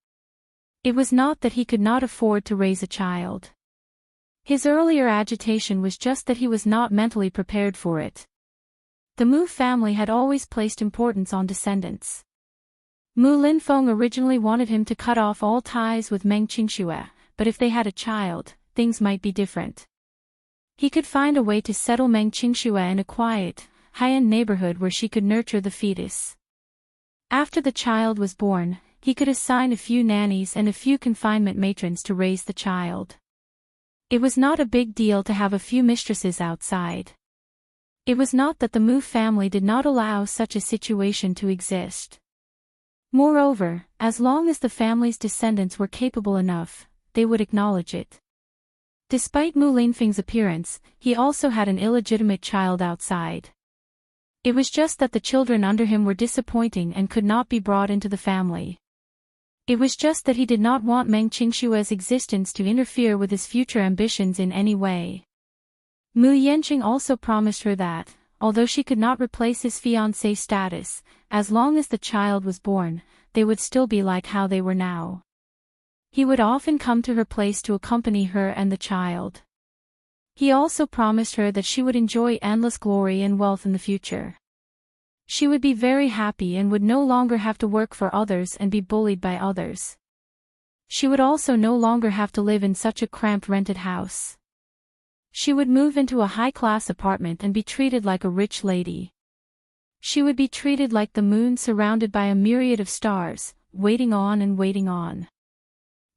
A: It was not that he could not afford to raise a child. His earlier agitation was just that he was not mentally prepared for it. The Mu family had always placed importance on descendants. Mu Linfeng originally wanted him to cut off all ties with Meng Qingxue, but if they had a child, things might be different. He could find a way to settle Meng Qingxue in a quiet, high-end neighborhood where she could nurture the fetus. After the child was born, he could assign a few nannies and a few confinement matrons to raise the child. It was not a big deal to have a few mistresses outside. It was not that the Mu family did not allow such a situation to exist. Moreover, as long as the family's descendants were capable enough, they would acknowledge it. Despite Mu Linfeng's appearance, he also had an illegitimate child outside. It was just that the children under him were disappointing and could not be brought into the family. It was just that he did not want Meng Qingshua's existence to interfere with his future ambitions in any way. Mu Yanqing also promised her that, although she could not replace his fiancé status, as long as the child was born, they would still be like how they were now. He would often come to her place to accompany her and the child. He also promised her that she would enjoy endless glory and wealth in the future. She would be very happy and would no longer have to work for others and be bullied by others. She would also no longer have to live in such a cramped rented house. She would move into a high-class apartment and be treated like a rich lady. She would be treated like the moon surrounded by a myriad of stars, waiting on and waiting on.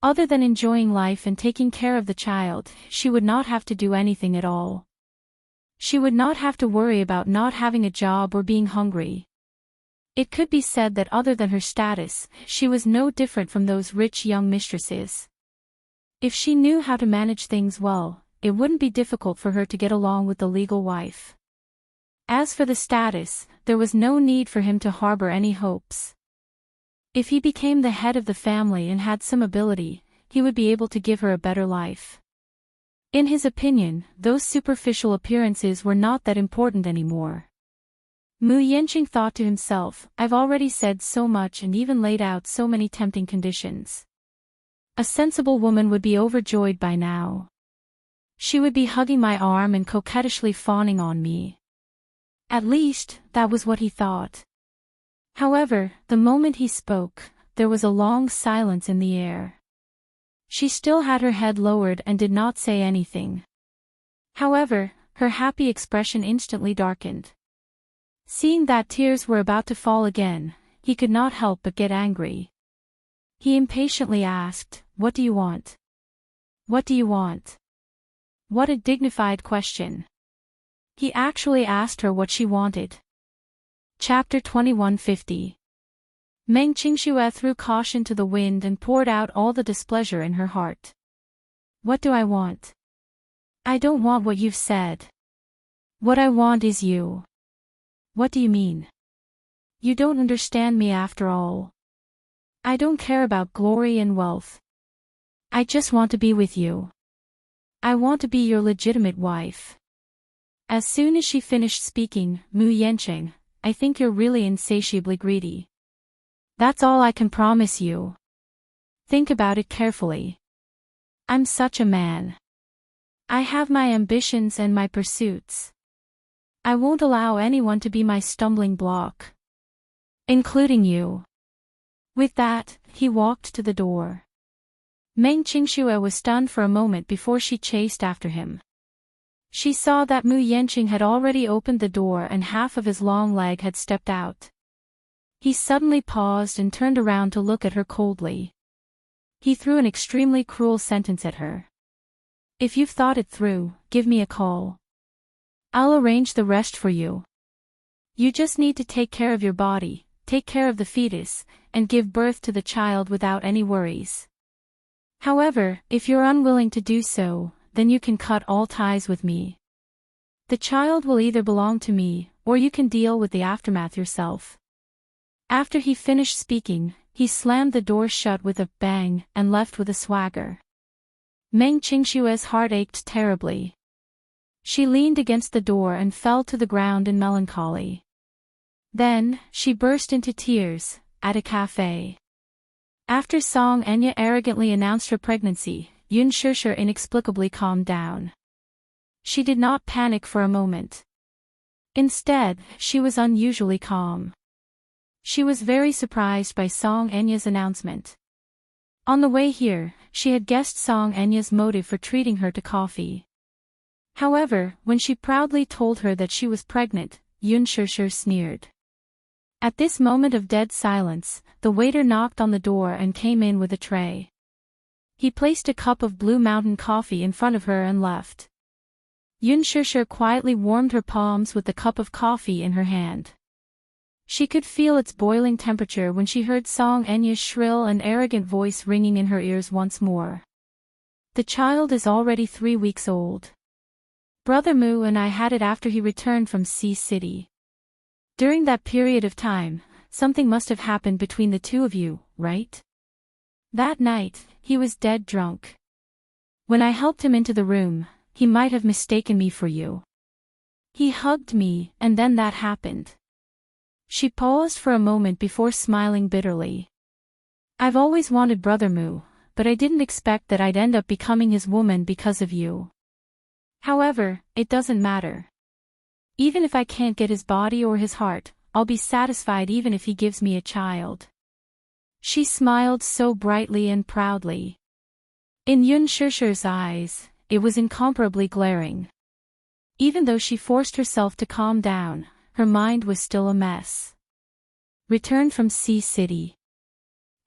A: Other than enjoying life and taking care of the child, she would not have to do anything at all. She would not have to worry about not having a job or being hungry. It could be said that other than her status, she was no different from those rich young mistresses. If she knew how to manage things well, it wouldn't be difficult for her to get along with the legal wife. As for the status, there was no need for him to harbor any hopes. If he became the head of the family and had some ability, he would be able to give her a better life. In his opinion, those superficial appearances were not that important anymore. Mu Yanqing thought to himself, I've already said so much and even laid out so many tempting conditions. A sensible woman would be overjoyed by now. She would be hugging my arm and coquettishly fawning on me. At least, that was what he thought. However, the moment he spoke, there was a long silence in the air. She still had her head lowered and did not say anything. However, her happy expression instantly darkened. Seeing that tears were about to fall again, he could not help but get angry. He impatiently asked, What do you want? What do you want? What a dignified question. He actually asked her what she wanted. Chapter 2150. Meng Qingshuo threw caution to the wind and poured out all the displeasure in her heart. What do I want? I don't want what you've said. What I want is you. What do you mean? You don't understand me after all. I don't care about glory and wealth. I just want to be with you. I want to be your legitimate wife. As soon as she finished speaking, Mu Yanqing, I think you're really insatiably greedy. That's all I can promise you. Think about it carefully. I'm such a man. I have my ambitions and my pursuits. I won't allow anyone to be my stumbling block. Including you. With that, he walked to the door. Meng Qingshuo was stunned for a moment before she chased after him. She saw that Mu Yanqing had already opened the door and half of his long leg had stepped out. He suddenly paused and turned around to look at her coldly. He threw an extremely cruel sentence at her. If you've thought it through, give me a call. I'll arrange the rest for you. You just need to take care of your body, take care of the fetus, and give birth to the child without any worries. However, if you're unwilling to do so, then you can cut all ties with me. The child will either belong to me, or you can deal with the aftermath yourself. After he finished speaking, he slammed the door shut with a bang and left with a swagger. Meng Qingshuo's heart ached terribly. She leaned against the door and fell to the ground in melancholy. Then, she burst into tears, at a cafe. After Song Enya arrogantly announced her pregnancy, Yun Shishir inexplicably calmed down. She did not panic for a moment. Instead, she was unusually calm. She was very surprised by Song Enya's announcement. On the way here, she had guessed Song Enya's motive for treating her to coffee. However, when she proudly told her that she was pregnant, Yun Shishir sneered. At this moment of dead silence, the waiter knocked on the door and came in with a tray. He placed a cup of Blue Mountain coffee in front of her and left. Yun Shishir quietly warmed her palms with the cup of coffee in her hand. She could feel its boiling temperature when she heard Song Enya's shrill and arrogant voice ringing in her ears once more. The child is already 3 weeks old. Brother Mu and I had it after he returned from Sea City. During that period of time, something must have happened between the two of you, right? That night, he was dead drunk. When I helped him into the room, he might have mistaken me for you. He hugged me, and then that happened. She paused for a moment before smiling bitterly. I've always wanted Brother Moo, but I didn't expect that I'd end up becoming his woman because of you. However, it doesn't matter. Even if I can't get his body or his heart, I'll be satisfied even if he gives me a child. She smiled so brightly and proudly. In Yun Shishir's eyes, it was incomparably glaring. Even though she forced herself to calm down, her mind was still a mess. Returned from Sea City.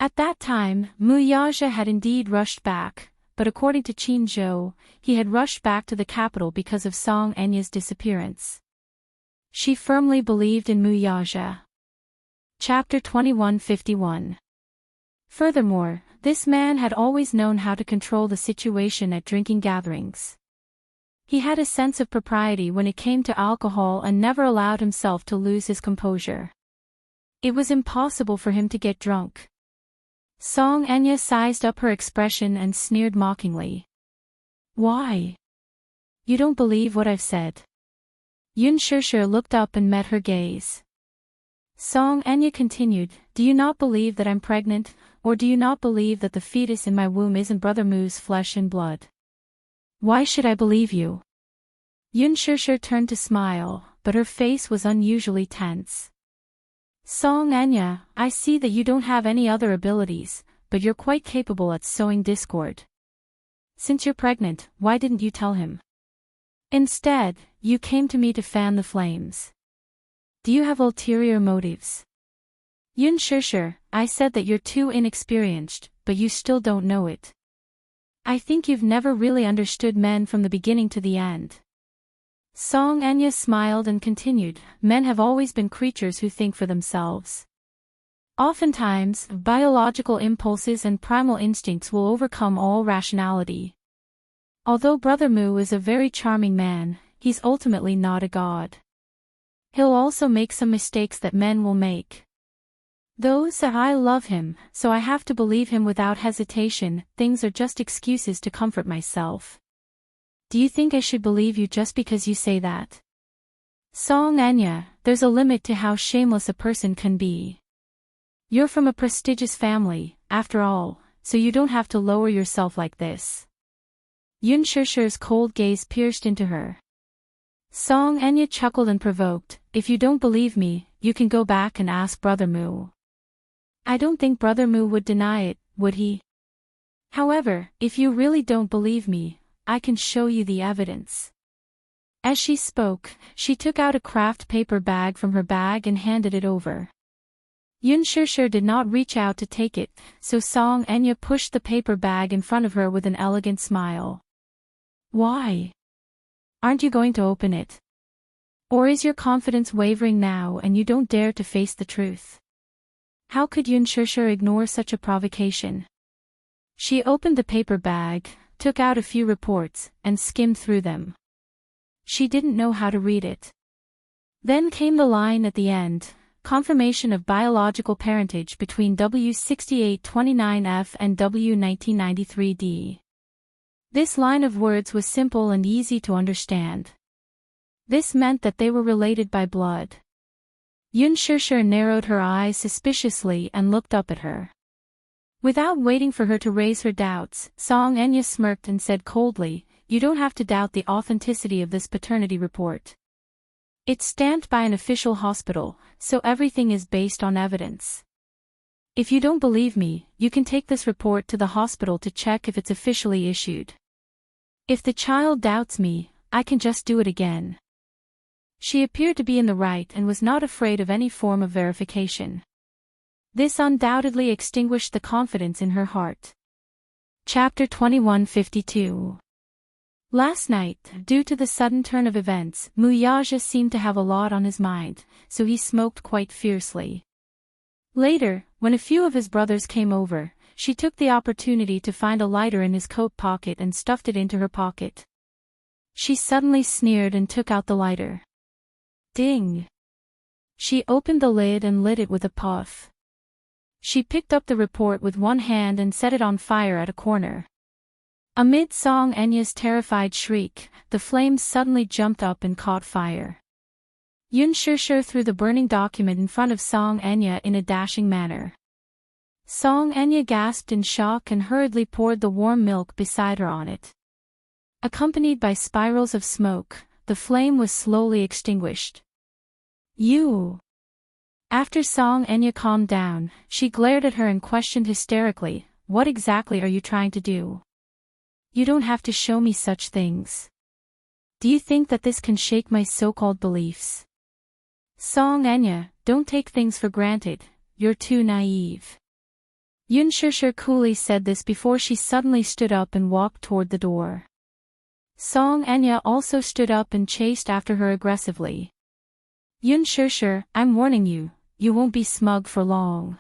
A: At that time, Mu Yaja had indeed rushed back, but according to Qin Zhou, he had rushed back to the capital because of Song Enya's disappearance. She firmly believed in Mu Yaja. Chapter 2151. Furthermore, this man had always known how to control the situation at drinking gatherings. He had a sense of propriety when it came to alcohol and never allowed himself to lose his composure. It was impossible for him to get drunk. Song Enya sized up her expression and sneered mockingly. Why? You don't believe what I've said. Yun Shishir looked up and met her gaze. Song Enya continued, do you not believe that I'm pregnant, or do you not believe that the fetus in my womb isn't Brother Moo's flesh and blood? Why should I believe you? Yun Shishir turned to smile, but her face was unusually tense. Song Enya, I see that you don't have any other abilities, but you're quite capable at sowing discord. Since you're pregnant, why didn't you tell him? Instead, you came to me to fan the flames. Do you have ulterior motives? Yun Shishir, I said that you're too inexperienced, but you still don't know it. I think you've never really understood men from the beginning to the end. Song Enya smiled and continued, men have always been creatures who think for themselves. Oftentimes, biological impulses and primal instincts will overcome all rationality. Although Brother Moo is a very charming man, he's ultimately not a god. He'll also make some mistakes that men will make. Those I love him, so I have to believe him without hesitation, things are just excuses to comfort myself. Do you think I should believe you just because you say that? Song Enya, there's a limit to how shameless a person can be. You're from a prestigious family, after all, so you don't have to lower yourself like this. Yun Shishir's cold gaze pierced into her. Song Enya chuckled and provoked, if you don't believe me, you can go back and ask Brother Moo. I don't think Brother Moo would deny it, would he? However, if you really don't believe me, I can show you the evidence. As she spoke, she took out a craft paper bag from her bag and handed it over. Yun Shishir did not reach out to take it, so Song Enya pushed the paper bag in front of her with an elegant smile. Why? Aren't you going to open it? Or is your confidence wavering now and you don't dare to face the truth? How could Yun Shishir ignore such a provocation? She opened the paper bag, took out a few reports, and skimmed through them. She didn't know how to read it. Then came the line at the end, confirmation of biological parentage between W6829F and W1993D. This line of words was simple and easy to understand. This meant that they were related by blood. Yun Shishir narrowed her eyes suspiciously and looked up at her. Without waiting for her to raise her doubts, Song Enya smirked and said coldly, you don't have to doubt the authenticity of this paternity report. It's stamped by an official hospital, so everything is based on evidence. If you don't believe me, you can take this report to the hospital to check if it's officially issued. If the child doubts me, I can just do it again. She appeared to be in the right and was not afraid of any form of verification. This undoubtedly extinguished the confidence in her heart. Chapter 2152. Last night, due to the sudden turn of events, Mu Yaja seemed to have a lot on his mind, so he smoked quite fiercely. Later, when a few of his brothers came over, she took the opportunity to find a lighter in his coat pocket and stuffed it into her pocket. She suddenly sneered and took out the lighter. Ding! She opened the lid and lit it with a puff. She picked up the report with one hand and set it on fire at a corner. Amid Song Enya's terrified shriek, the flames suddenly jumped up and caught fire. Yun Shishir threw the burning document in front of Song Enya in a dashing manner. Song Enya gasped in shock and hurriedly poured the warm milk beside her on it. Accompanied by spirals of smoke, the flame was slowly extinguished. You! After Song Enya calmed down, she glared at her and questioned hysterically, "What exactly are you trying to do? You don't have to show me such things. Do you think that this can shake my so-called beliefs? Song Enya, don't take things for granted, you're too naive." Yun Shishir coolly said this before she suddenly stood up and walked toward the door. Song Enya also stood up and chased after her aggressively. "Yun Shishir, I'm warning you, you won't be smug for long.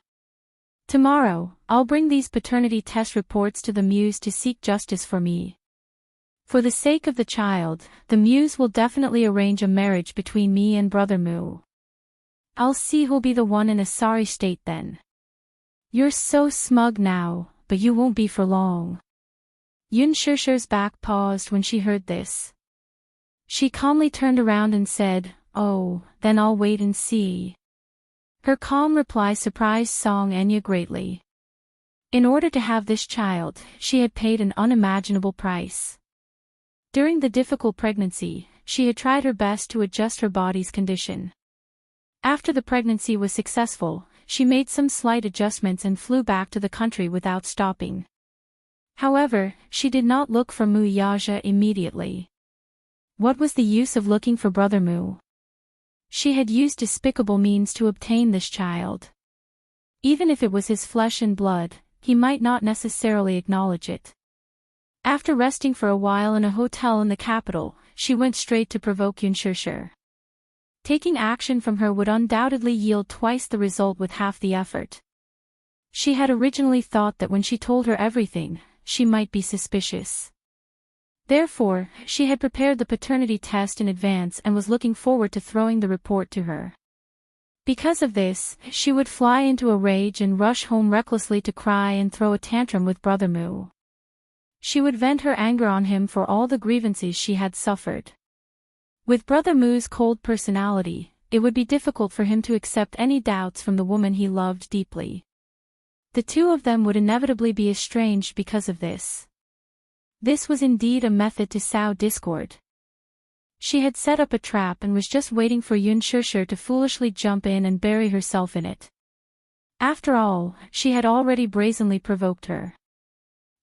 A: Tomorrow, I'll bring these paternity test reports to the Muse to seek justice for me. For the sake of the child, the Muse will definitely arrange a marriage between me and Brother Mu. I'll see who'll be the one in a sorry state then. You're so smug now, but you won't be for long." Yun Shishir's back paused when she heard this. She calmly turned around and said, "Oh, then I'll wait and see." Her calm reply surprised Song Enya greatly. In order to have this child, she had paid an unimaginable price. During the difficult pregnancy, she had tried her best to adjust her body's condition. After the pregnancy was successful, she made some slight adjustments and flew back to the country without stopping. However, she did not look for Mu Yaja immediately. What was the use of looking for Brother Mu? She had used despicable means to obtain this child. Even if it was his flesh and blood, he might not necessarily acknowledge it. After resting for a while in a hotel in the capital, she went straight to provoke Yun Shishir. Taking action from her would undoubtedly yield twice the result with half the effort. She had originally thought that when she told her everything, she might be suspicious. Therefore, she had prepared the paternity test in advance and was looking forward to throwing the report to her. Because of this, she would fly into a rage and rush home recklessly to cry and throw a tantrum with Brother Mu. She would vent her anger on him for all the grievances she had suffered. With Brother Mu's cold personality, it would be difficult for him to accept any doubts from the woman he loved deeply. The two of them would inevitably be estranged because of this. This was indeed a method to sow discord. She had set up a trap and was just waiting for Yun Shishir to foolishly jump in and bury herself in it. After all, she had already brazenly provoked her.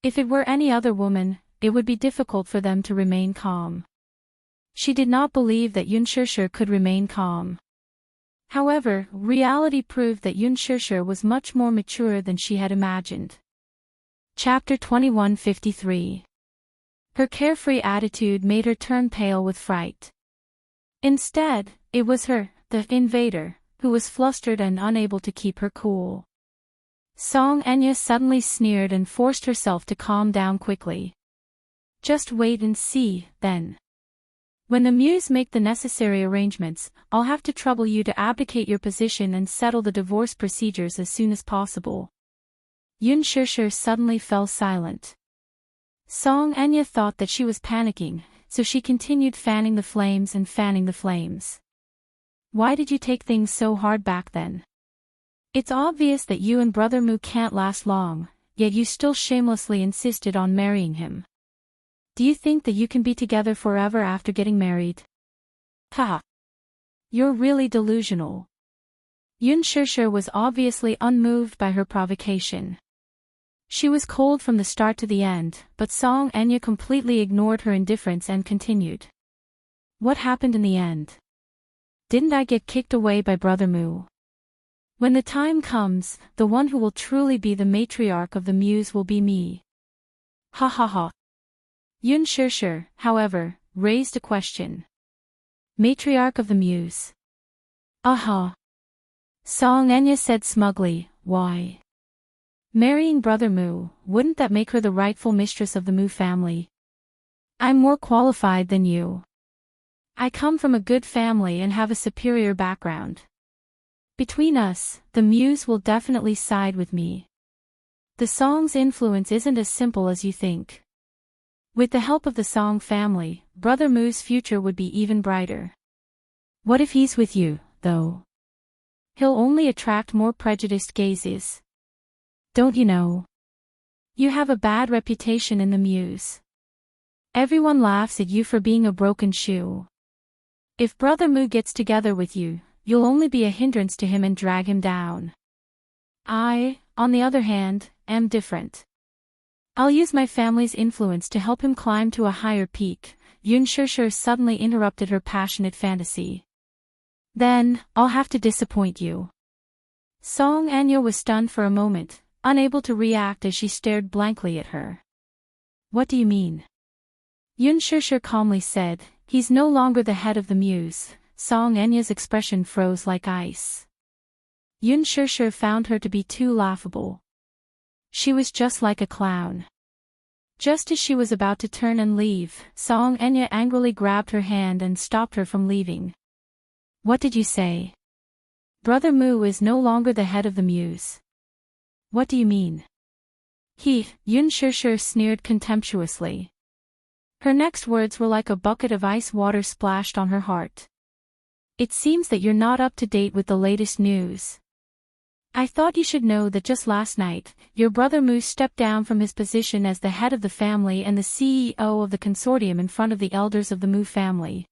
A: If it were any other woman, it would be difficult for them to remain calm. She did not believe that Yun Shishir could remain calm. However, reality proved that Yun Shishir was much more mature than she had imagined. Chapter 2153. Her carefree attitude made her turn pale with fright. Instead, it was her, the invader, who was flustered and unable to keep her cool. Song Enya suddenly sneered and forced herself to calm down quickly. "Just wait and see, then. When the Muse make the necessary arrangements, I'll have to trouble you to abdicate your position and settle the divorce procedures as soon as possible." Yun Shishir suddenly fell silent. Song Enya thought that she was panicking, so she continued fanning the flames and fanning the flames. "Why did you take things so hard back then? It's obvious that you and Brother Mu can't last long, yet you still shamelessly insisted on marrying him. Do you think that you can be together forever after getting married? Ha! You're really delusional." Yun Shishir was obviously unmoved by her provocation. She was cold from the start to the end, but Song Enya completely ignored her indifference and continued. "What happened in the end? Didn't I get kicked away by Brother Mu? When the time comes, the one who will truly be the matriarch of the Muse will be me." Ha ha ha. Yun Shishir, however, raised a question. "Matriarch of the Muse?" "Uh-huh." Song Enya said smugly, "Why? Marrying Brother Mu, wouldn't that make her the rightful mistress of the Mu family? I'm more qualified than you. I come from a good family and have a superior background. Between us, the muse will definitely side with me. The song's influence isn't as simple as you think. With the help of the Song family, Brother Moo's future would be even brighter. What if he's with you, though? He'll only attract more prejudiced gazes. Don't you know? You have a bad reputation in the muse. Everyone laughs at you for being a broken shoe. If Brother Moo gets together with you, you'll only be a hindrance to him and drag him down. I, on the other hand, am different. I'll use my family's influence to help him climb to a higher peak. Yun Shishir suddenly interrupted her passionate fantasy. Then, I'll have to disappoint you. Song Anya was stunned for a moment, unable to react as she stared blankly at her. What do you mean? Yun Shishir calmly said, he's no longer the head of the muse. Song Anya's expression froze like ice. Yun Shishir found her to be too laughable. She was just like a clown. Just as she was about to turn and leave, Song Anya angrily grabbed her hand and stopped her from leaving. What did you say? Brother Moo is no longer the head of the muse. What do you mean? Yun Shishir sneered contemptuously. Her next words were like a bucket of ice water splashed on her heart. It seems that you're not up to date with the latest news. I thought you should know that just last night, your brother Moo stepped down from his position as the head of the family and the CEO of the consortium in front of the elders of the Moo family.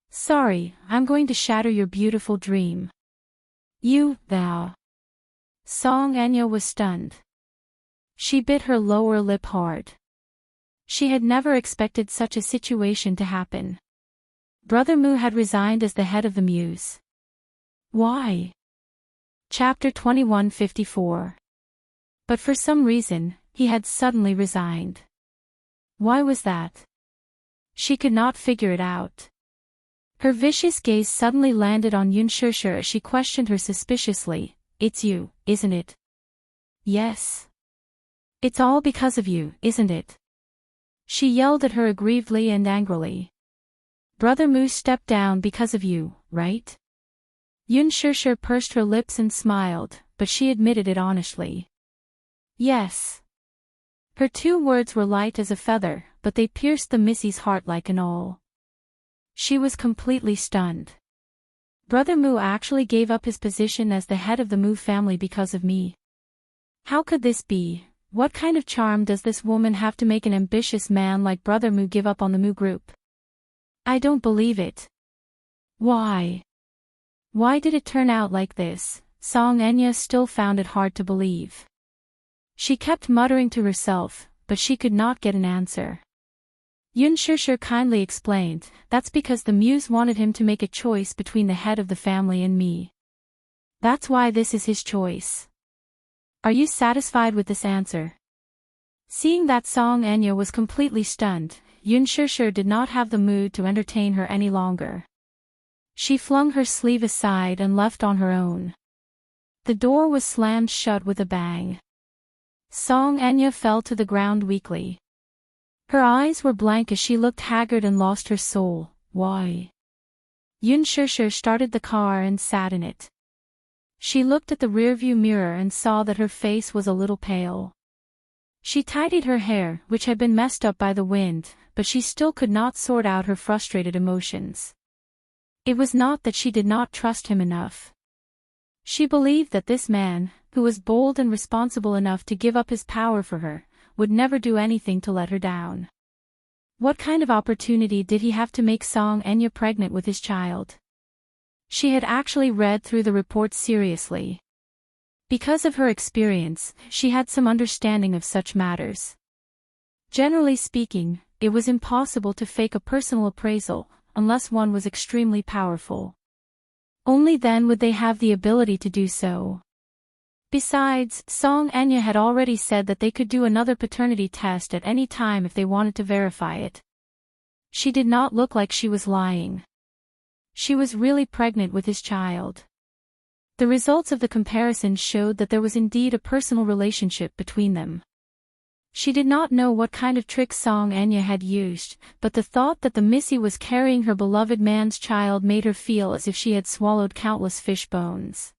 A: Sorry, I'm going to shatter your beautiful dream. Thou. Song Anya was stunned. She bit her lower lip hard. She had never expected such a situation to happen. Brother Moo had resigned as the head of the muse. Why? Chapter 2154. But for some reason, he had suddenly resigned. Why was that? She could not figure it out. Her vicious gaze suddenly landed on Yun Shishir as she questioned her suspiciously. It's you, isn't it? Yes. It's all because of you, isn't it? She yelled at her aggrievedly and angrily. Brother Moo stepped down because of you, right? Yun Shishir pursed her lips and smiled, but she admitted it honestly. Yes. Her two words were light as a feather, but they pierced the Missy's heart like an awl. She was completely stunned. Brother Moo actually gave up his position as the head of the Moo family because of me. How could this be? What kind of charm does this woman have to make an ambitious man like Brother Moo give up on the Moo group? I don't believe it. Why? Why did it turn out like this? Song Anya still found it hard to believe. She kept muttering to herself, but she could not get an answer. Yun Shishir kindly explained, that's because the muse wanted him to make a choice between the head of the family and me. That's why this is his choice. Are you satisfied with this answer? Seeing that Song Anya was completely stunned, Yun Shishir did not have the mood to entertain her any longer. She flung her sleeve aside and left on her own. The door was slammed shut with a bang. Song Anya fell to the ground weakly. Her eyes were blank as she looked haggard and lost her soul. Why? Yun Shishir started the car and sat in it. She looked at the rearview mirror and saw that her face was a little pale. She tidied her hair, which had been messed up by the wind, but she still could not sort out her frustrated emotions. It was not that she did not trust him enough. She believed that this man, who was bold and responsible enough to give up his power for her, would never do anything to let her down. What kind of opportunity did he have to make Song Anya pregnant with his child? She had actually read through the report seriously. Because of her experience, she had some understanding of such matters. Generally speaking, it was impossible to fake a personal appraisal, unless one was extremely powerful. Only then would they have the ability to do so. Besides, Song Anya had already said that they could do another paternity test at any time if they wanted to verify it. She did not look like she was lying. She was really pregnant with his child. The results of the comparison showed that there was indeed a personal relationship between them. She did not know what kind of trick Song Anya had used, but the thought that the Missy was carrying her beloved man's child made her feel as if she had swallowed countless fish bones.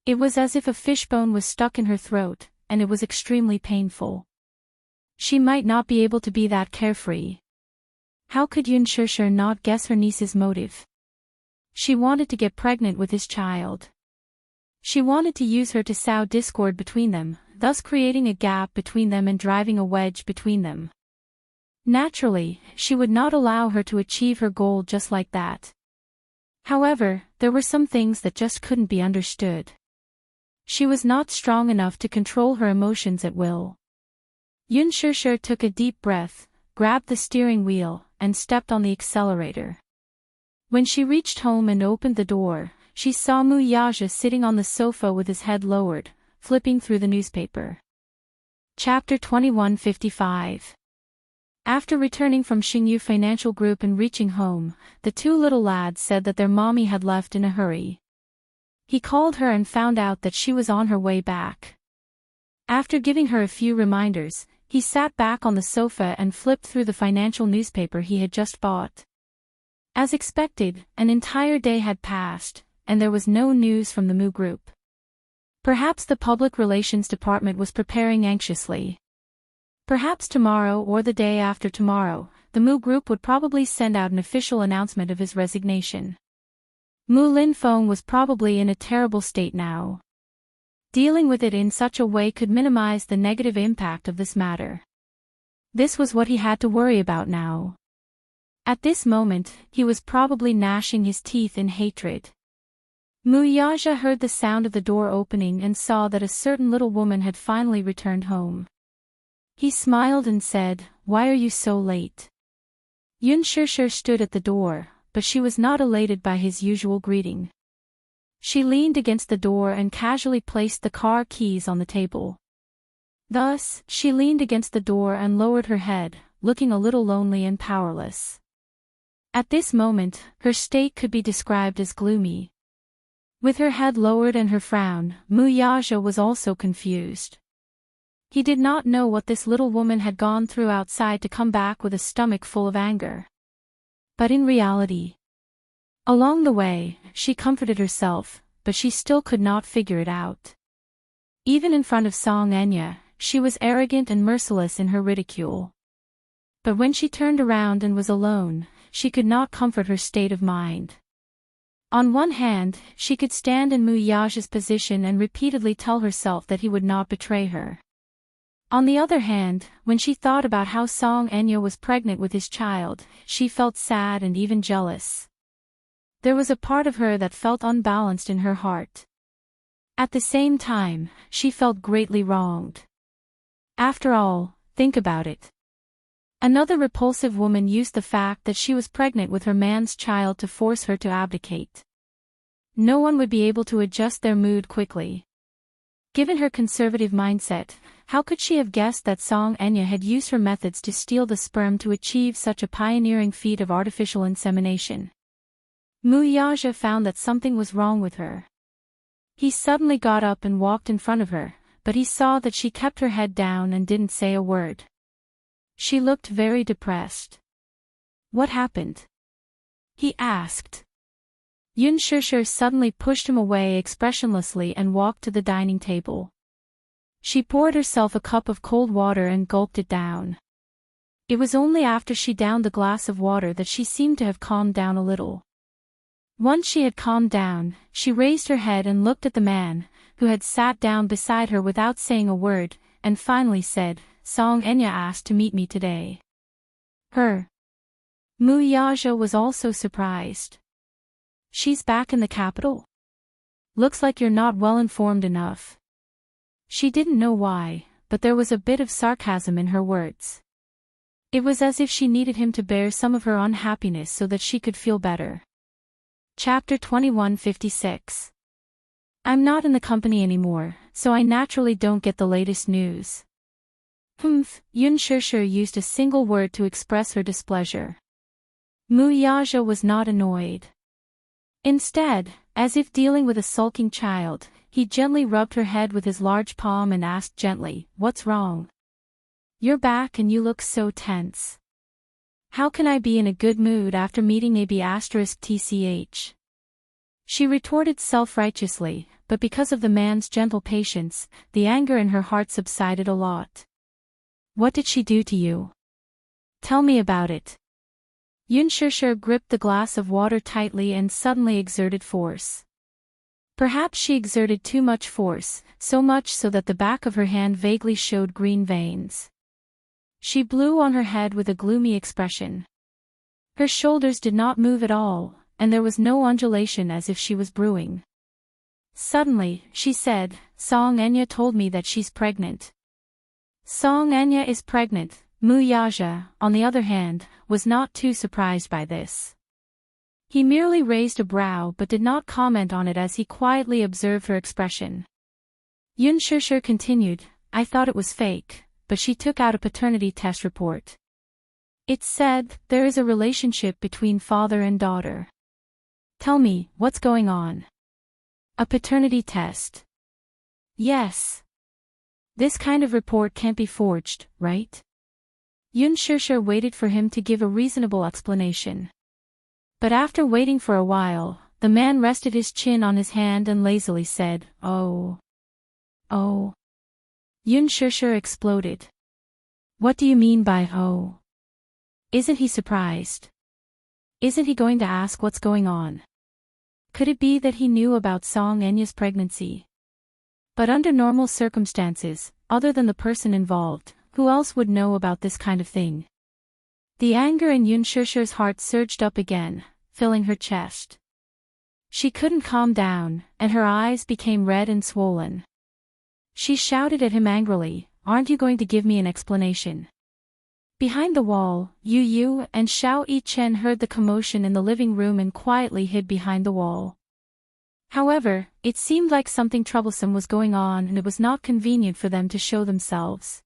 A: It was as if a fishbone was stuck in her throat, and it was extremely painful. She might not be able to be that carefree. How could Yun Shishir not guess her niece's motive? She wanted to get pregnant with his child. She wanted to use her to sow discord between them, thus creating a gap between them and driving a wedge between them. Naturally, she would not allow her to achieve her goal just like that. However, there were some things that just couldn't be understood. She was not strong enough to control her emotions at will. Yun Shishir took a deep breath, grabbed the steering wheel, and stepped on the accelerator. When she reached home and opened the door, she saw Mu Yaja sitting on the sofa with his head lowered, flipping through the newspaper. Chapter 2155. After returning from Xingyu Financial Group and reaching home, the two little lads said that their mommy had left in a hurry. He called her and found out that she was on her way back. After giving her a few reminders, he sat back on the sofa and flipped through the financial newspaper he had just bought. As expected, an entire day had passed, and there was no news from the Mu Group. Perhaps the public relations department was preparing anxiously. Perhaps tomorrow or the day after tomorrow, the Mu Group would probably send out an official announcement of his resignation. Mu Linfeng was probably in a terrible state now. Dealing with it in such a way could minimize the negative impact of this matter. This was what he had to worry about now. At this moment, he was probably gnashing his teeth in hatred. Mu Yaja heard the sound of the door opening and saw that a certain little woman had finally returned home. He smiled and said, "Why are you so late?" Yun Shishir stood at the door, but she was not elated by his usual greeting. She leaned against the door and casually placed the car keys on the table. Thus, she leaned against the door and lowered her head, looking a little lonely and powerless. At this moment, her state could be described as gloomy. With her head lowered and her frown, Mu Yaja was also confused. He did not know what this little woman had gone through outside to come back with a stomach full of anger. But in reality, along the way, she comforted herself, but she still could not figure it out. Even in front of Song Enya, she was arrogant and merciless in her ridicule. But when she turned around and was alone, she could not comfort her state of mind. On one hand, she could stand in Mu Yaja's position and repeatedly tell herself that he would not betray her. On the other hand, when she thought about how Song Enya was pregnant with his child, she felt sad and even jealous. There was a part of her that felt unbalanced in her heart. At the same time, she felt greatly wronged. After all, think about it. Another repulsive woman used the fact that she was pregnant with her man's child to force her to abdicate. No one would be able to adjust their mood quickly. Given her conservative mindset, how could she have guessed that Song Enya had used her methods to steal the sperm to achieve such a pioneering feat of artificial insemination? Mu Yaja found that something was wrong with her. He suddenly got up and walked in front of her, but he saw that she kept her head down and didn't say a word. She looked very depressed. "What happened?" he asked. Yun Shishir suddenly pushed him away expressionlessly and walked to the dining table. She poured herself a cup of cold water and gulped it down. It was only after she downed the glass of water that she seemed to have calmed down a little. Once she had calmed down, she raised her head and looked at the man, who had sat down beside her without saying a word, and finally said, "Song Enya asked to meet me today." Her. Mu Yaja was also surprised. "She's back in the capital? Looks like you're not well informed enough." She didn't know why, but there was a bit of sarcasm in her words. It was as if she needed him to bear some of her unhappiness so that she could feel better. Chapter 2156. I'm not in the company anymore, so I naturally don't get the latest news. Yun Shishir used a single word to express her displeasure. Mu Yaja was not annoyed. Instead, as if dealing with a sulking child, he gently rubbed her head with his large palm and asked gently, "What's wrong? You're back and you look so tense. How can I be in a good mood after meeting AB*TCH? She retorted self-righteously, but because of the man's gentle patience, the anger in her heart subsided a lot. What did she do to you? Tell me about it. Yun Shishir gripped the glass of water tightly and suddenly exerted force. Perhaps she exerted too much force, so much so that the back of her hand vaguely showed green veins. She blew on her head with a gloomy expression. Her shoulders did not move at all, and there was no undulation as if she was brewing. Suddenly, she said, Song Enya told me that she's pregnant. Song Enya is pregnant. Mu Yaja, on the other hand, was not too surprised by this. He merely raised a brow but did not comment on it as he quietly observed her expression. Yun Shishir continued, I thought it was fake, but she took out a paternity test report. It said, there is a relationship between father and daughter. Tell me, what's going on? A paternity test. Yes. This kind of report can't be forged, right? Yun Shishir waited for him to give a reasonable explanation. But after waiting for a while, the man rested his chin on his hand and lazily said, Oh. Oh. Yun Shishir exploded. What do you mean by oh? Isn't he surprised? Isn't he going to ask what's going on? Could it be that he knew about Song Enya's pregnancy? But under normal circumstances, other than the person involved, who else would know about this kind of thing? The anger in Yun Shishir's heart surged up again, filling her chest. She couldn't calm down, and her eyes became red and swollen. She shouted at him angrily, Aren't you going to give me an explanation? Behind the wall, Yu Yu and Xiao Yichen heard the commotion in the living room and quietly hid behind the wall. However, it seemed like something troublesome was going on and it was not convenient for them to show themselves.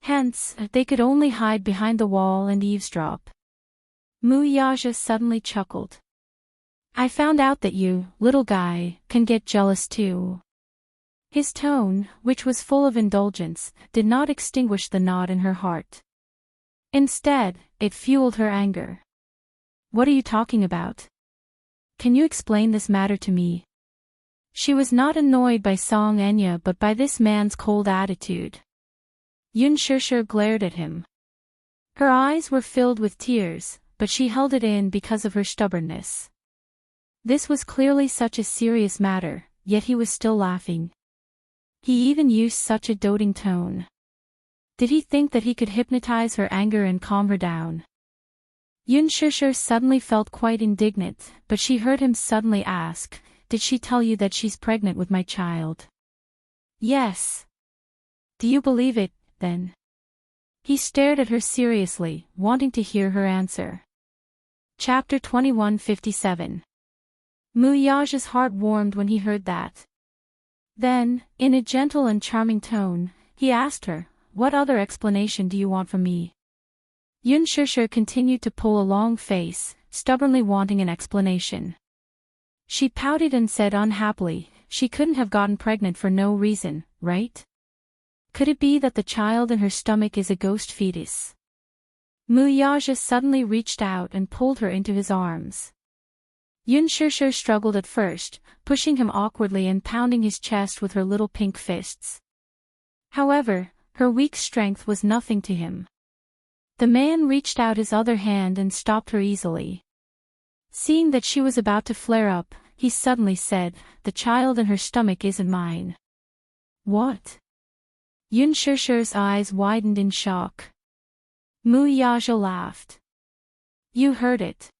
A: Hence, they could only hide behind the wall and eavesdrop. Mu Yaja suddenly chuckled. I found out that you, little guy, can get jealous too. His tone, which was full of indulgence, did not extinguish the knot in her heart. Instead, it fueled her anger. What are you talking about? Can you explain this matter to me? She was not annoyed by Song Enya but by this man's cold attitude. Yun Shishir glared at him. Her eyes were filled with tears, but she held it in because of her stubbornness. This was clearly such a serious matter, yet he was still laughing. He even used such a doting tone. Did he think that he could hypnotize her anger and calm her down? Yun Shishir suddenly felt quite indignant, but she heard him suddenly ask, Did she tell you that she's pregnant with my child? Yes. Do you believe it, then? He stared at her seriously, wanting to hear her answer. Chapter 2157. Mu Yaja's heart warmed when he heard that. Then, in a gentle and charming tone, he asked her, What other explanation do you want from me? Yun Shishir continued to pull a long face, stubbornly wanting an explanation. She pouted and said unhappily, she couldn't have gotten pregnant for no reason, right? Could it be that the child in her stomach is a ghost fetus? Mu Yaja suddenly reached out and pulled her into his arms. Yun Shishir struggled at first, pushing him awkwardly and pounding his chest with her little pink fists. However, her weak strength was nothing to him. The man reached out his other hand and stopped her easily. Seeing that she was about to flare up, he suddenly said, The child in her stomach isn't mine. What? Yun Shishir's eyes widened in shock. Mu Yaja laughed. You heard it.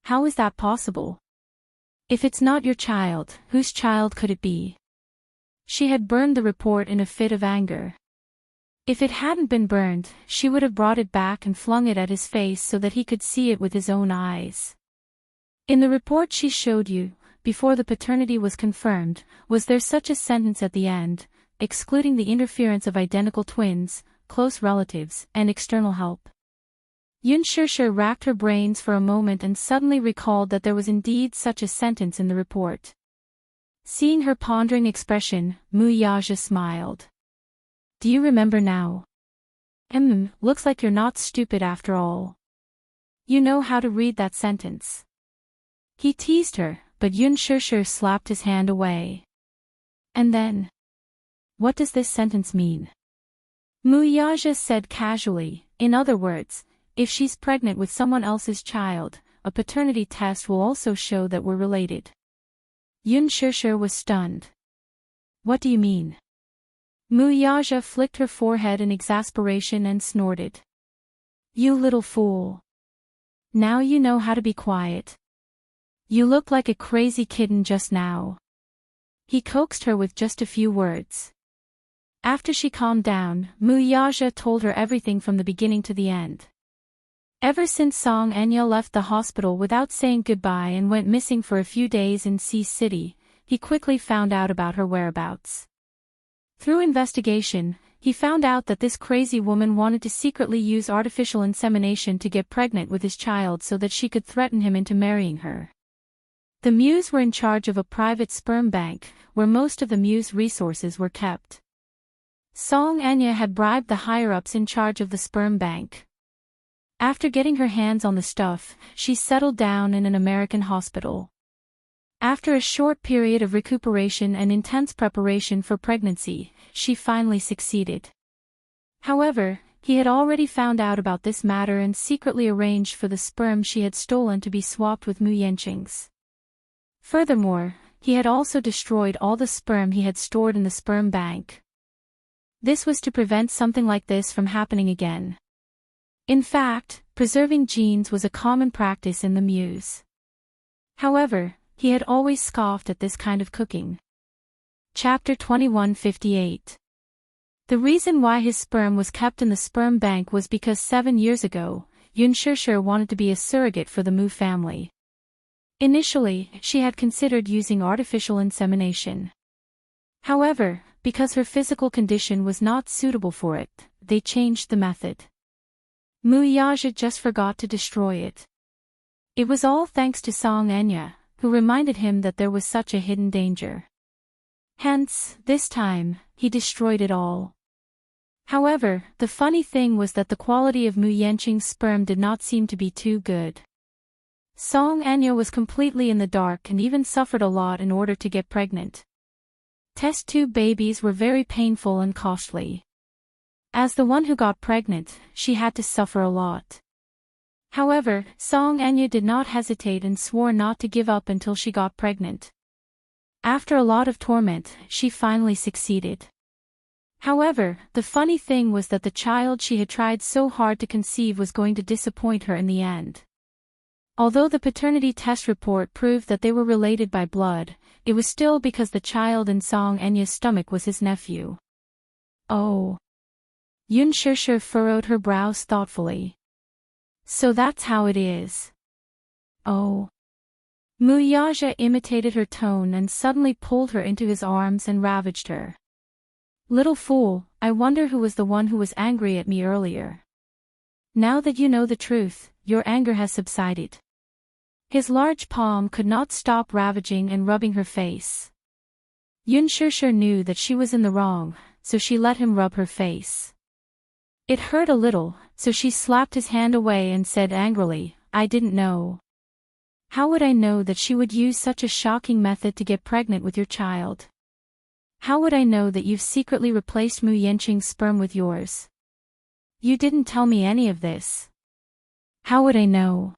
A: How is that possible? If it's not your child, whose child could it be? She had burned the report in a fit of anger. If it hadn't been burned, she would have brought it back and flung it at his face so that he could see it with his own eyes. In the report she showed you, before the paternity was confirmed, was there such a sentence at the end, excluding the interference of identical twins, close relatives, and external help? Yun Shishir racked her brains for a moment and suddenly recalled that there was indeed such a sentence in the report. Seeing her pondering expression, Mu Yaja smiled. Do you remember now? Looks like you're not stupid after all. You know how to read that sentence. He teased her, but Yun Shishir slapped his hand away. And then? What does this sentence mean? Muyaja said casually, in other words, if she's pregnant with someone else's child, a paternity test will also show that we're related. Yun Shishir was stunned. What do you mean? Muyaja flicked her forehead in exasperation and snorted. You little fool. Now you know how to be quiet. You look like a crazy kitten just now. He coaxed her with just a few words. After she calmed down, Muyaja told her everything from the beginning to the end. Ever since Song Enya left the hospital without saying goodbye and went missing for a few days in Sea City, he quickly found out about her whereabouts. Through investigation, he found out that this crazy woman wanted to secretly use artificial insemination to get pregnant with his child so that she could threaten him into marrying her. The Muse were in charge of a private sperm bank, where most of the Muse resources were kept. Song Enya had bribed the higher-ups in charge of the sperm bank. After getting her hands on the stuff, she settled down in an American hospital. After a short period of recuperation and intense preparation for pregnancy, she finally succeeded. However, he had already found out about this matter and secretly arranged for the sperm she had stolen to be swapped with Mu Yanqing's. Furthermore, he had also destroyed all the sperm he had stored in the sperm bank. This was to prevent something like this from happening again. In fact, preserving genes was a common practice in the Muse. However, he had always scoffed at this kind of cooking. Chapter 2158. The reason why his sperm was kept in the sperm bank was because 7 years ago, Yun Shishir wanted to be a surrogate for the Mu family. Initially, she had considered using artificial insemination. However, because her physical condition was not suitable for it, they changed the method. Muyaja just forgot to destroy it. It was all thanks to Song Enya, who reminded him that there was such a hidden danger. Hence, this time, he destroyed it all. However, the funny thing was that the quality of Mu Yanqing's sperm did not seem to be too good. Song Enya was completely in the dark and even suffered a lot in order to get pregnant. Test tube babies were very painful and costly. As the one who got pregnant, she had to suffer a lot. However, Song Enya did not hesitate and swore not to give up until she got pregnant. After a lot of torment, she finally succeeded. However, the funny thing was that the child she had tried so hard to conceive was going to disappoint her in the end. Although the paternity test report proved that they were related by blood, it was still because the child in Song Enya's stomach was his nephew. Oh. Yun Shishir furrowed her brows thoughtfully. So that's how it is. Oh. Muyaja imitated her tone and suddenly pulled her into his arms and ravaged her. Little fool, I wonder who was the one who was angry at me earlier. Now that you know the truth, your anger has subsided. His large palm could not stop ravaging and rubbing her face. Yun Shishir knew that she was in the wrong, so she let him rub her face. It hurt a little, so she slapped his hand away and said angrily, I didn't know. How would I know that she would use such a shocking method to get pregnant with your child? How would I know that you've secretly replaced Mu Yanqing's sperm with yours? You didn't tell me any of this. How would I know?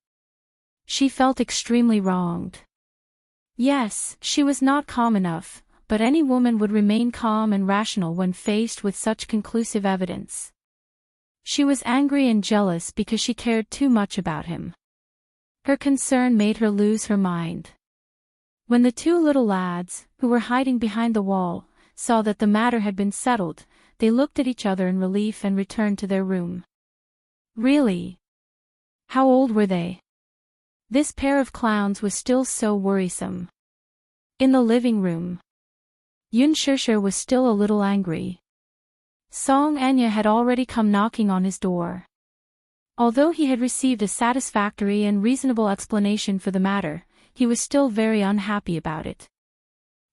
A: She felt extremely wronged. Yes, she was not calm enough, but any woman would remain calm and rational when faced with such conclusive evidence. She was angry and jealous because she cared too much about him. Her concern made her lose her mind. When the two little lads, who were hiding behind the wall, saw that the matter had been settled, they looked at each other in relief and returned to their room. Really? How old were they? This pair of clowns was still so worrisome. In the living room, Yun Shishir was still a little angry. Song Enya had already come knocking on his door. Although he had received a satisfactory and reasonable explanation for the matter, he was still very unhappy about it.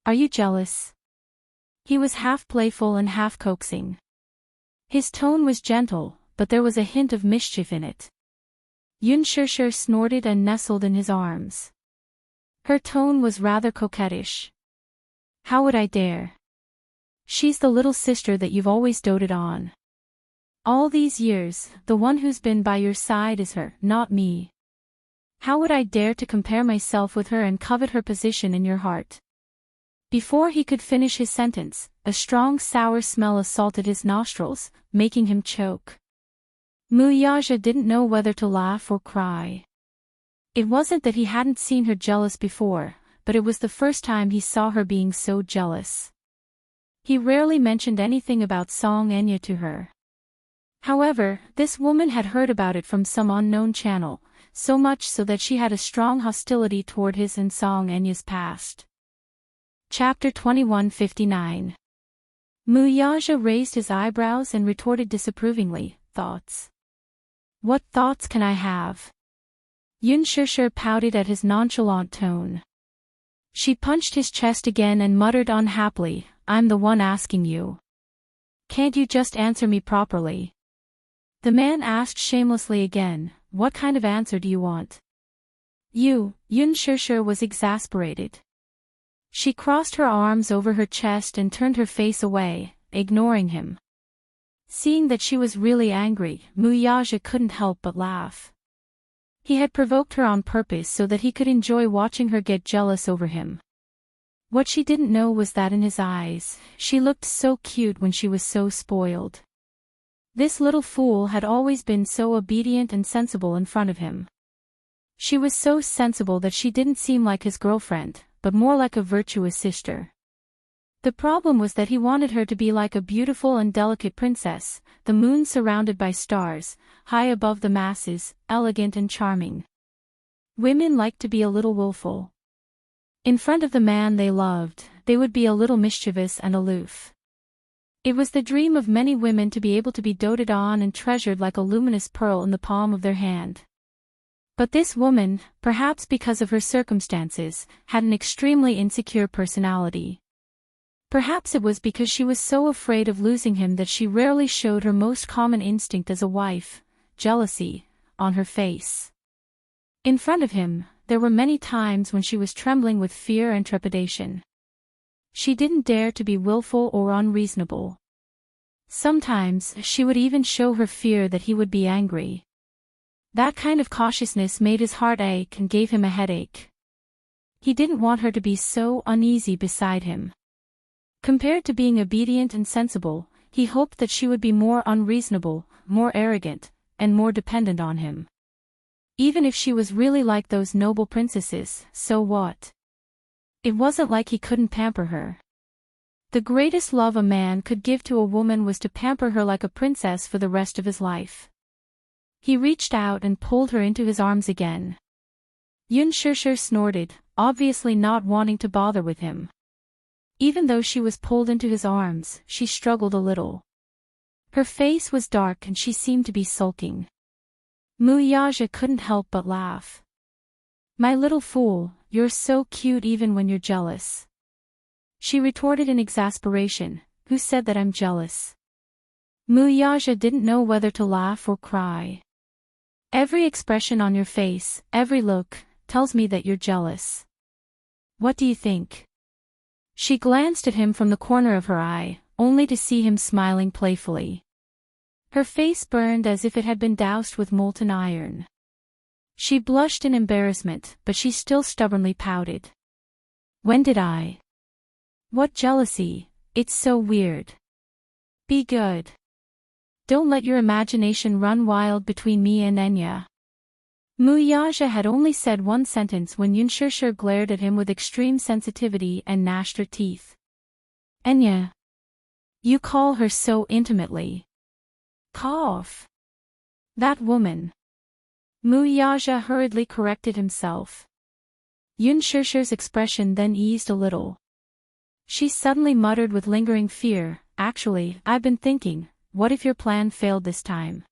A: Are you jealous? He was half playful and half coaxing. His tone was gentle, but there was a hint of mischief in it. Yun Shishir snorted and nestled in his arms. Her tone was rather coquettish. How would I dare? She's the little sister that you've always doted on. All these years, the one who's been by your side is her, not me. How would I dare to compare myself with her and covet her position in your heart?" Before he could finish his sentence, a strong sour smell assaulted his nostrils, making him choke. Muyaja didn't know whether to laugh or cry. It wasn't that he hadn't seen her jealous before, but it was the first time he saw her being so jealous. He rarely mentioned anything about Song Enya to her. However, this woman had heard about it from some unknown channel, so much so that she had a strong hostility toward his and Song Enya's past. Chapter 2159. Muyaja raised his eyebrows and retorted disapprovingly, "Thoughts? What thoughts can I have?" Yun Shishir pouted at his nonchalant tone. She punched his chest again and muttered unhappily, "I'm the one asking you. Can't you just answer me properly?" The man asked shamelessly again, "What kind of answer do you want?" Yun Shishir was exasperated. She crossed her arms over her chest and turned her face away, ignoring him. Seeing that she was really angry, Muyaja couldn't help but laugh. He had provoked her on purpose so that he could enjoy watching her get jealous over him. What she didn't know was that in his eyes, she looked so cute when she was so spoiled. This little fool had always been so obedient and sensible in front of him. She was so sensible that she didn't seem like his girlfriend, but more like a virtuous sister. The problem was that he wanted her to be like a beautiful and delicate princess, the moon surrounded by stars, high above the masses, elegant and charming. Women like to be a little willful. In front of the man they loved, they would be a little mischievous and aloof. It was the dream of many women to be able to be doted on and treasured like a luminous pearl in the palm of their hand. But this woman, perhaps because of her circumstances, had an extremely insecure personality. Perhaps it was because she was so afraid of losing him that she rarely showed her most common instinct as a wife, jealousy, on her face. In front of him, there were many times when she was trembling with fear and trepidation. She didn't dare to be willful or unreasonable. Sometimes she would even show her fear that he would be angry. That kind of cautiousness made his heart ache and gave him a headache. He didn't want her to be so uneasy beside him. Compared to being obedient and sensible, he hoped that she would be more unreasonable, more arrogant, and more dependent on him. Even if she was really like those noble princesses, so what? It wasn't like he couldn't pamper her. The greatest love a man could give to a woman was to pamper her like a princess for the rest of his life. He reached out and pulled her into his arms again. Yun Shishir snorted, obviously not wanting to bother with him. Even though she was pulled into his arms, she struggled a little. Her face was dark and she seemed to be sulking. Muyaja couldn't help but laugh. "My little fool, you're so cute even when you're jealous." She retorted in exasperation, "Who said that I'm jealous?" Muyaja didn't know whether to laugh or cry. "Every expression on your face, every look, tells me that you're jealous. What do you think?" She glanced at him from the corner of her eye, only to see him smiling playfully. Her face burned as if it had been doused with molten iron. She blushed in embarrassment, but she still stubbornly pouted. "When did I? What jealousy? It's so weird. Be good. Don't let your imagination run wild between me and Enya." Muyaja had only said one sentence when Yun Shishir glared at him with extreme sensitivity and gnashed her teeth. "Enya. You call her so intimately. Cough. That woman." Muyaja hurriedly corrected himself. Yun Shishir's expression then eased a little. She suddenly muttered with lingering fear, "Actually, I've been thinking, what if your plan failed this time?"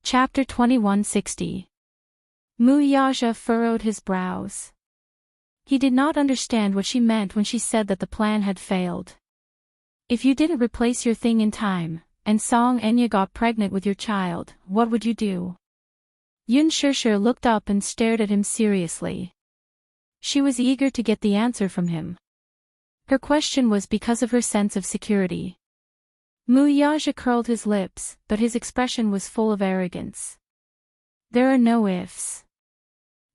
A: Chapter 2160. Muyaja furrowed his brows. He did not understand what she meant when she said that the plan had failed. "If you didn't replace your thing in time, and Song Enya got pregnant with your child, what would you do?" Yun Shishir looked up and stared at him seriously. She was eager to get the answer from him. Her question was because of her sense of security. Muyaja curled his lips, but his expression was full of arrogance. There are no ifs.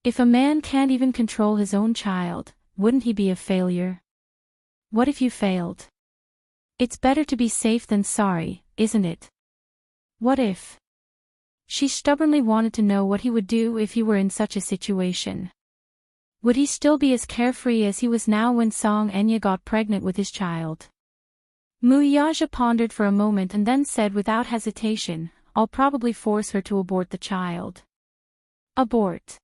A: If a man can't even control his own child, wouldn't he be a failure? What if you failed? It's better to be safe than sorry, isn't it? What if? She stubbornly wanted to know what he would do if he were in such a situation. Would he still be as carefree as he was now when Song Enya got pregnant with his child? Muyaja pondered for a moment and then said without hesitation, I'll probably force her to abort the child. Abort.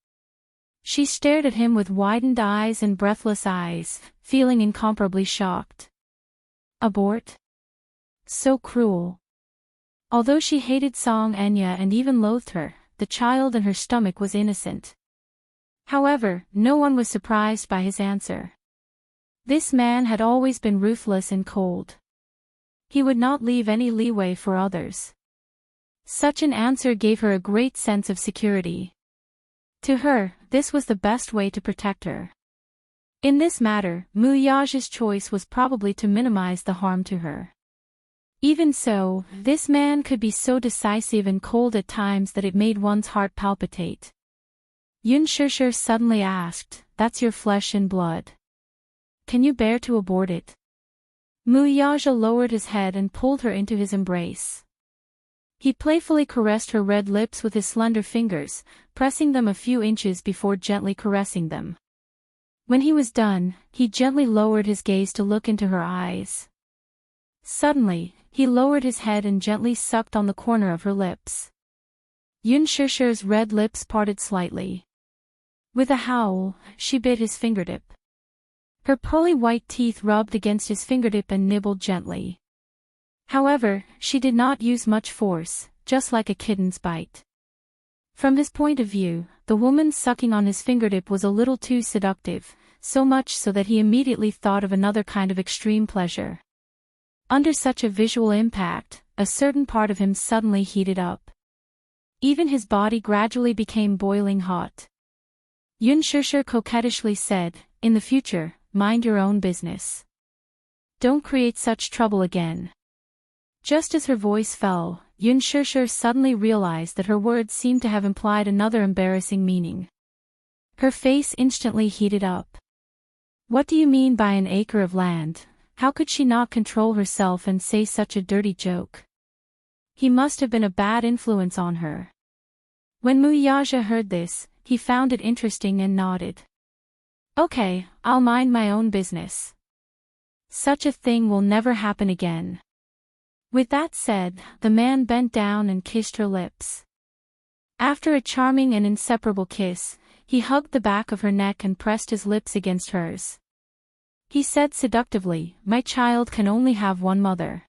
A: She stared at him with widened eyes and breathless eyes, feeling incomparably shocked. Abort? So cruel. Although she hated Song Enya and even loathed her, the child in her stomach was innocent. However, no one was surprised by his answer. This man had always been ruthless and cold. He would not leave any leeway for others. Such an answer gave her a great sense of security. To her, this was the best way to protect her. In this matter, Muyaja's choice was probably to minimize the harm to her. Even so, this man could be so decisive and cold at times that it made one's heart palpitate. Yun Shishir suddenly asked, That's your flesh and blood. Can you bear to abort it? Muyaja lowered his head and pulled her into his embrace. He playfully caressed her red lips with his slender fingers, pressing them a few inches before gently caressing them. When he was done, he gently lowered his gaze to look into her eyes. Suddenly, he lowered his head and gently sucked on the corner of her lips. Yun Shishir's red lips parted slightly. With a howl, she bit his fingertip. Her pearly white teeth rubbed against his fingertip and nibbled gently. However, she did not use much force, just like a kitten's bite. From his point of view, the woman sucking on his fingertip was a little too seductive, so much so that he immediately thought of another kind of extreme pleasure. Under such a visual impact, a certain part of him suddenly heated up. Even his body gradually became boiling hot. Yun Shishir coquettishly said, In the future, mind your own business. Don't create such trouble again. Just as her voice fell, Yun Shishir suddenly realized that her words seemed to have implied another embarrassing meaning. Her face instantly heated up. What do you mean by an acre of land? How could she not control herself and say such a dirty joke? He must have been a bad influence on her. When Muyaja heard this, he found it interesting and nodded. Okay, I'll mind my own business. Such a thing will never happen again. With that said, the man bent down and kissed her lips. After a charming and inseparable kiss, he hugged the back of her neck and pressed his lips against hers. He said seductively, My child can only have one mother.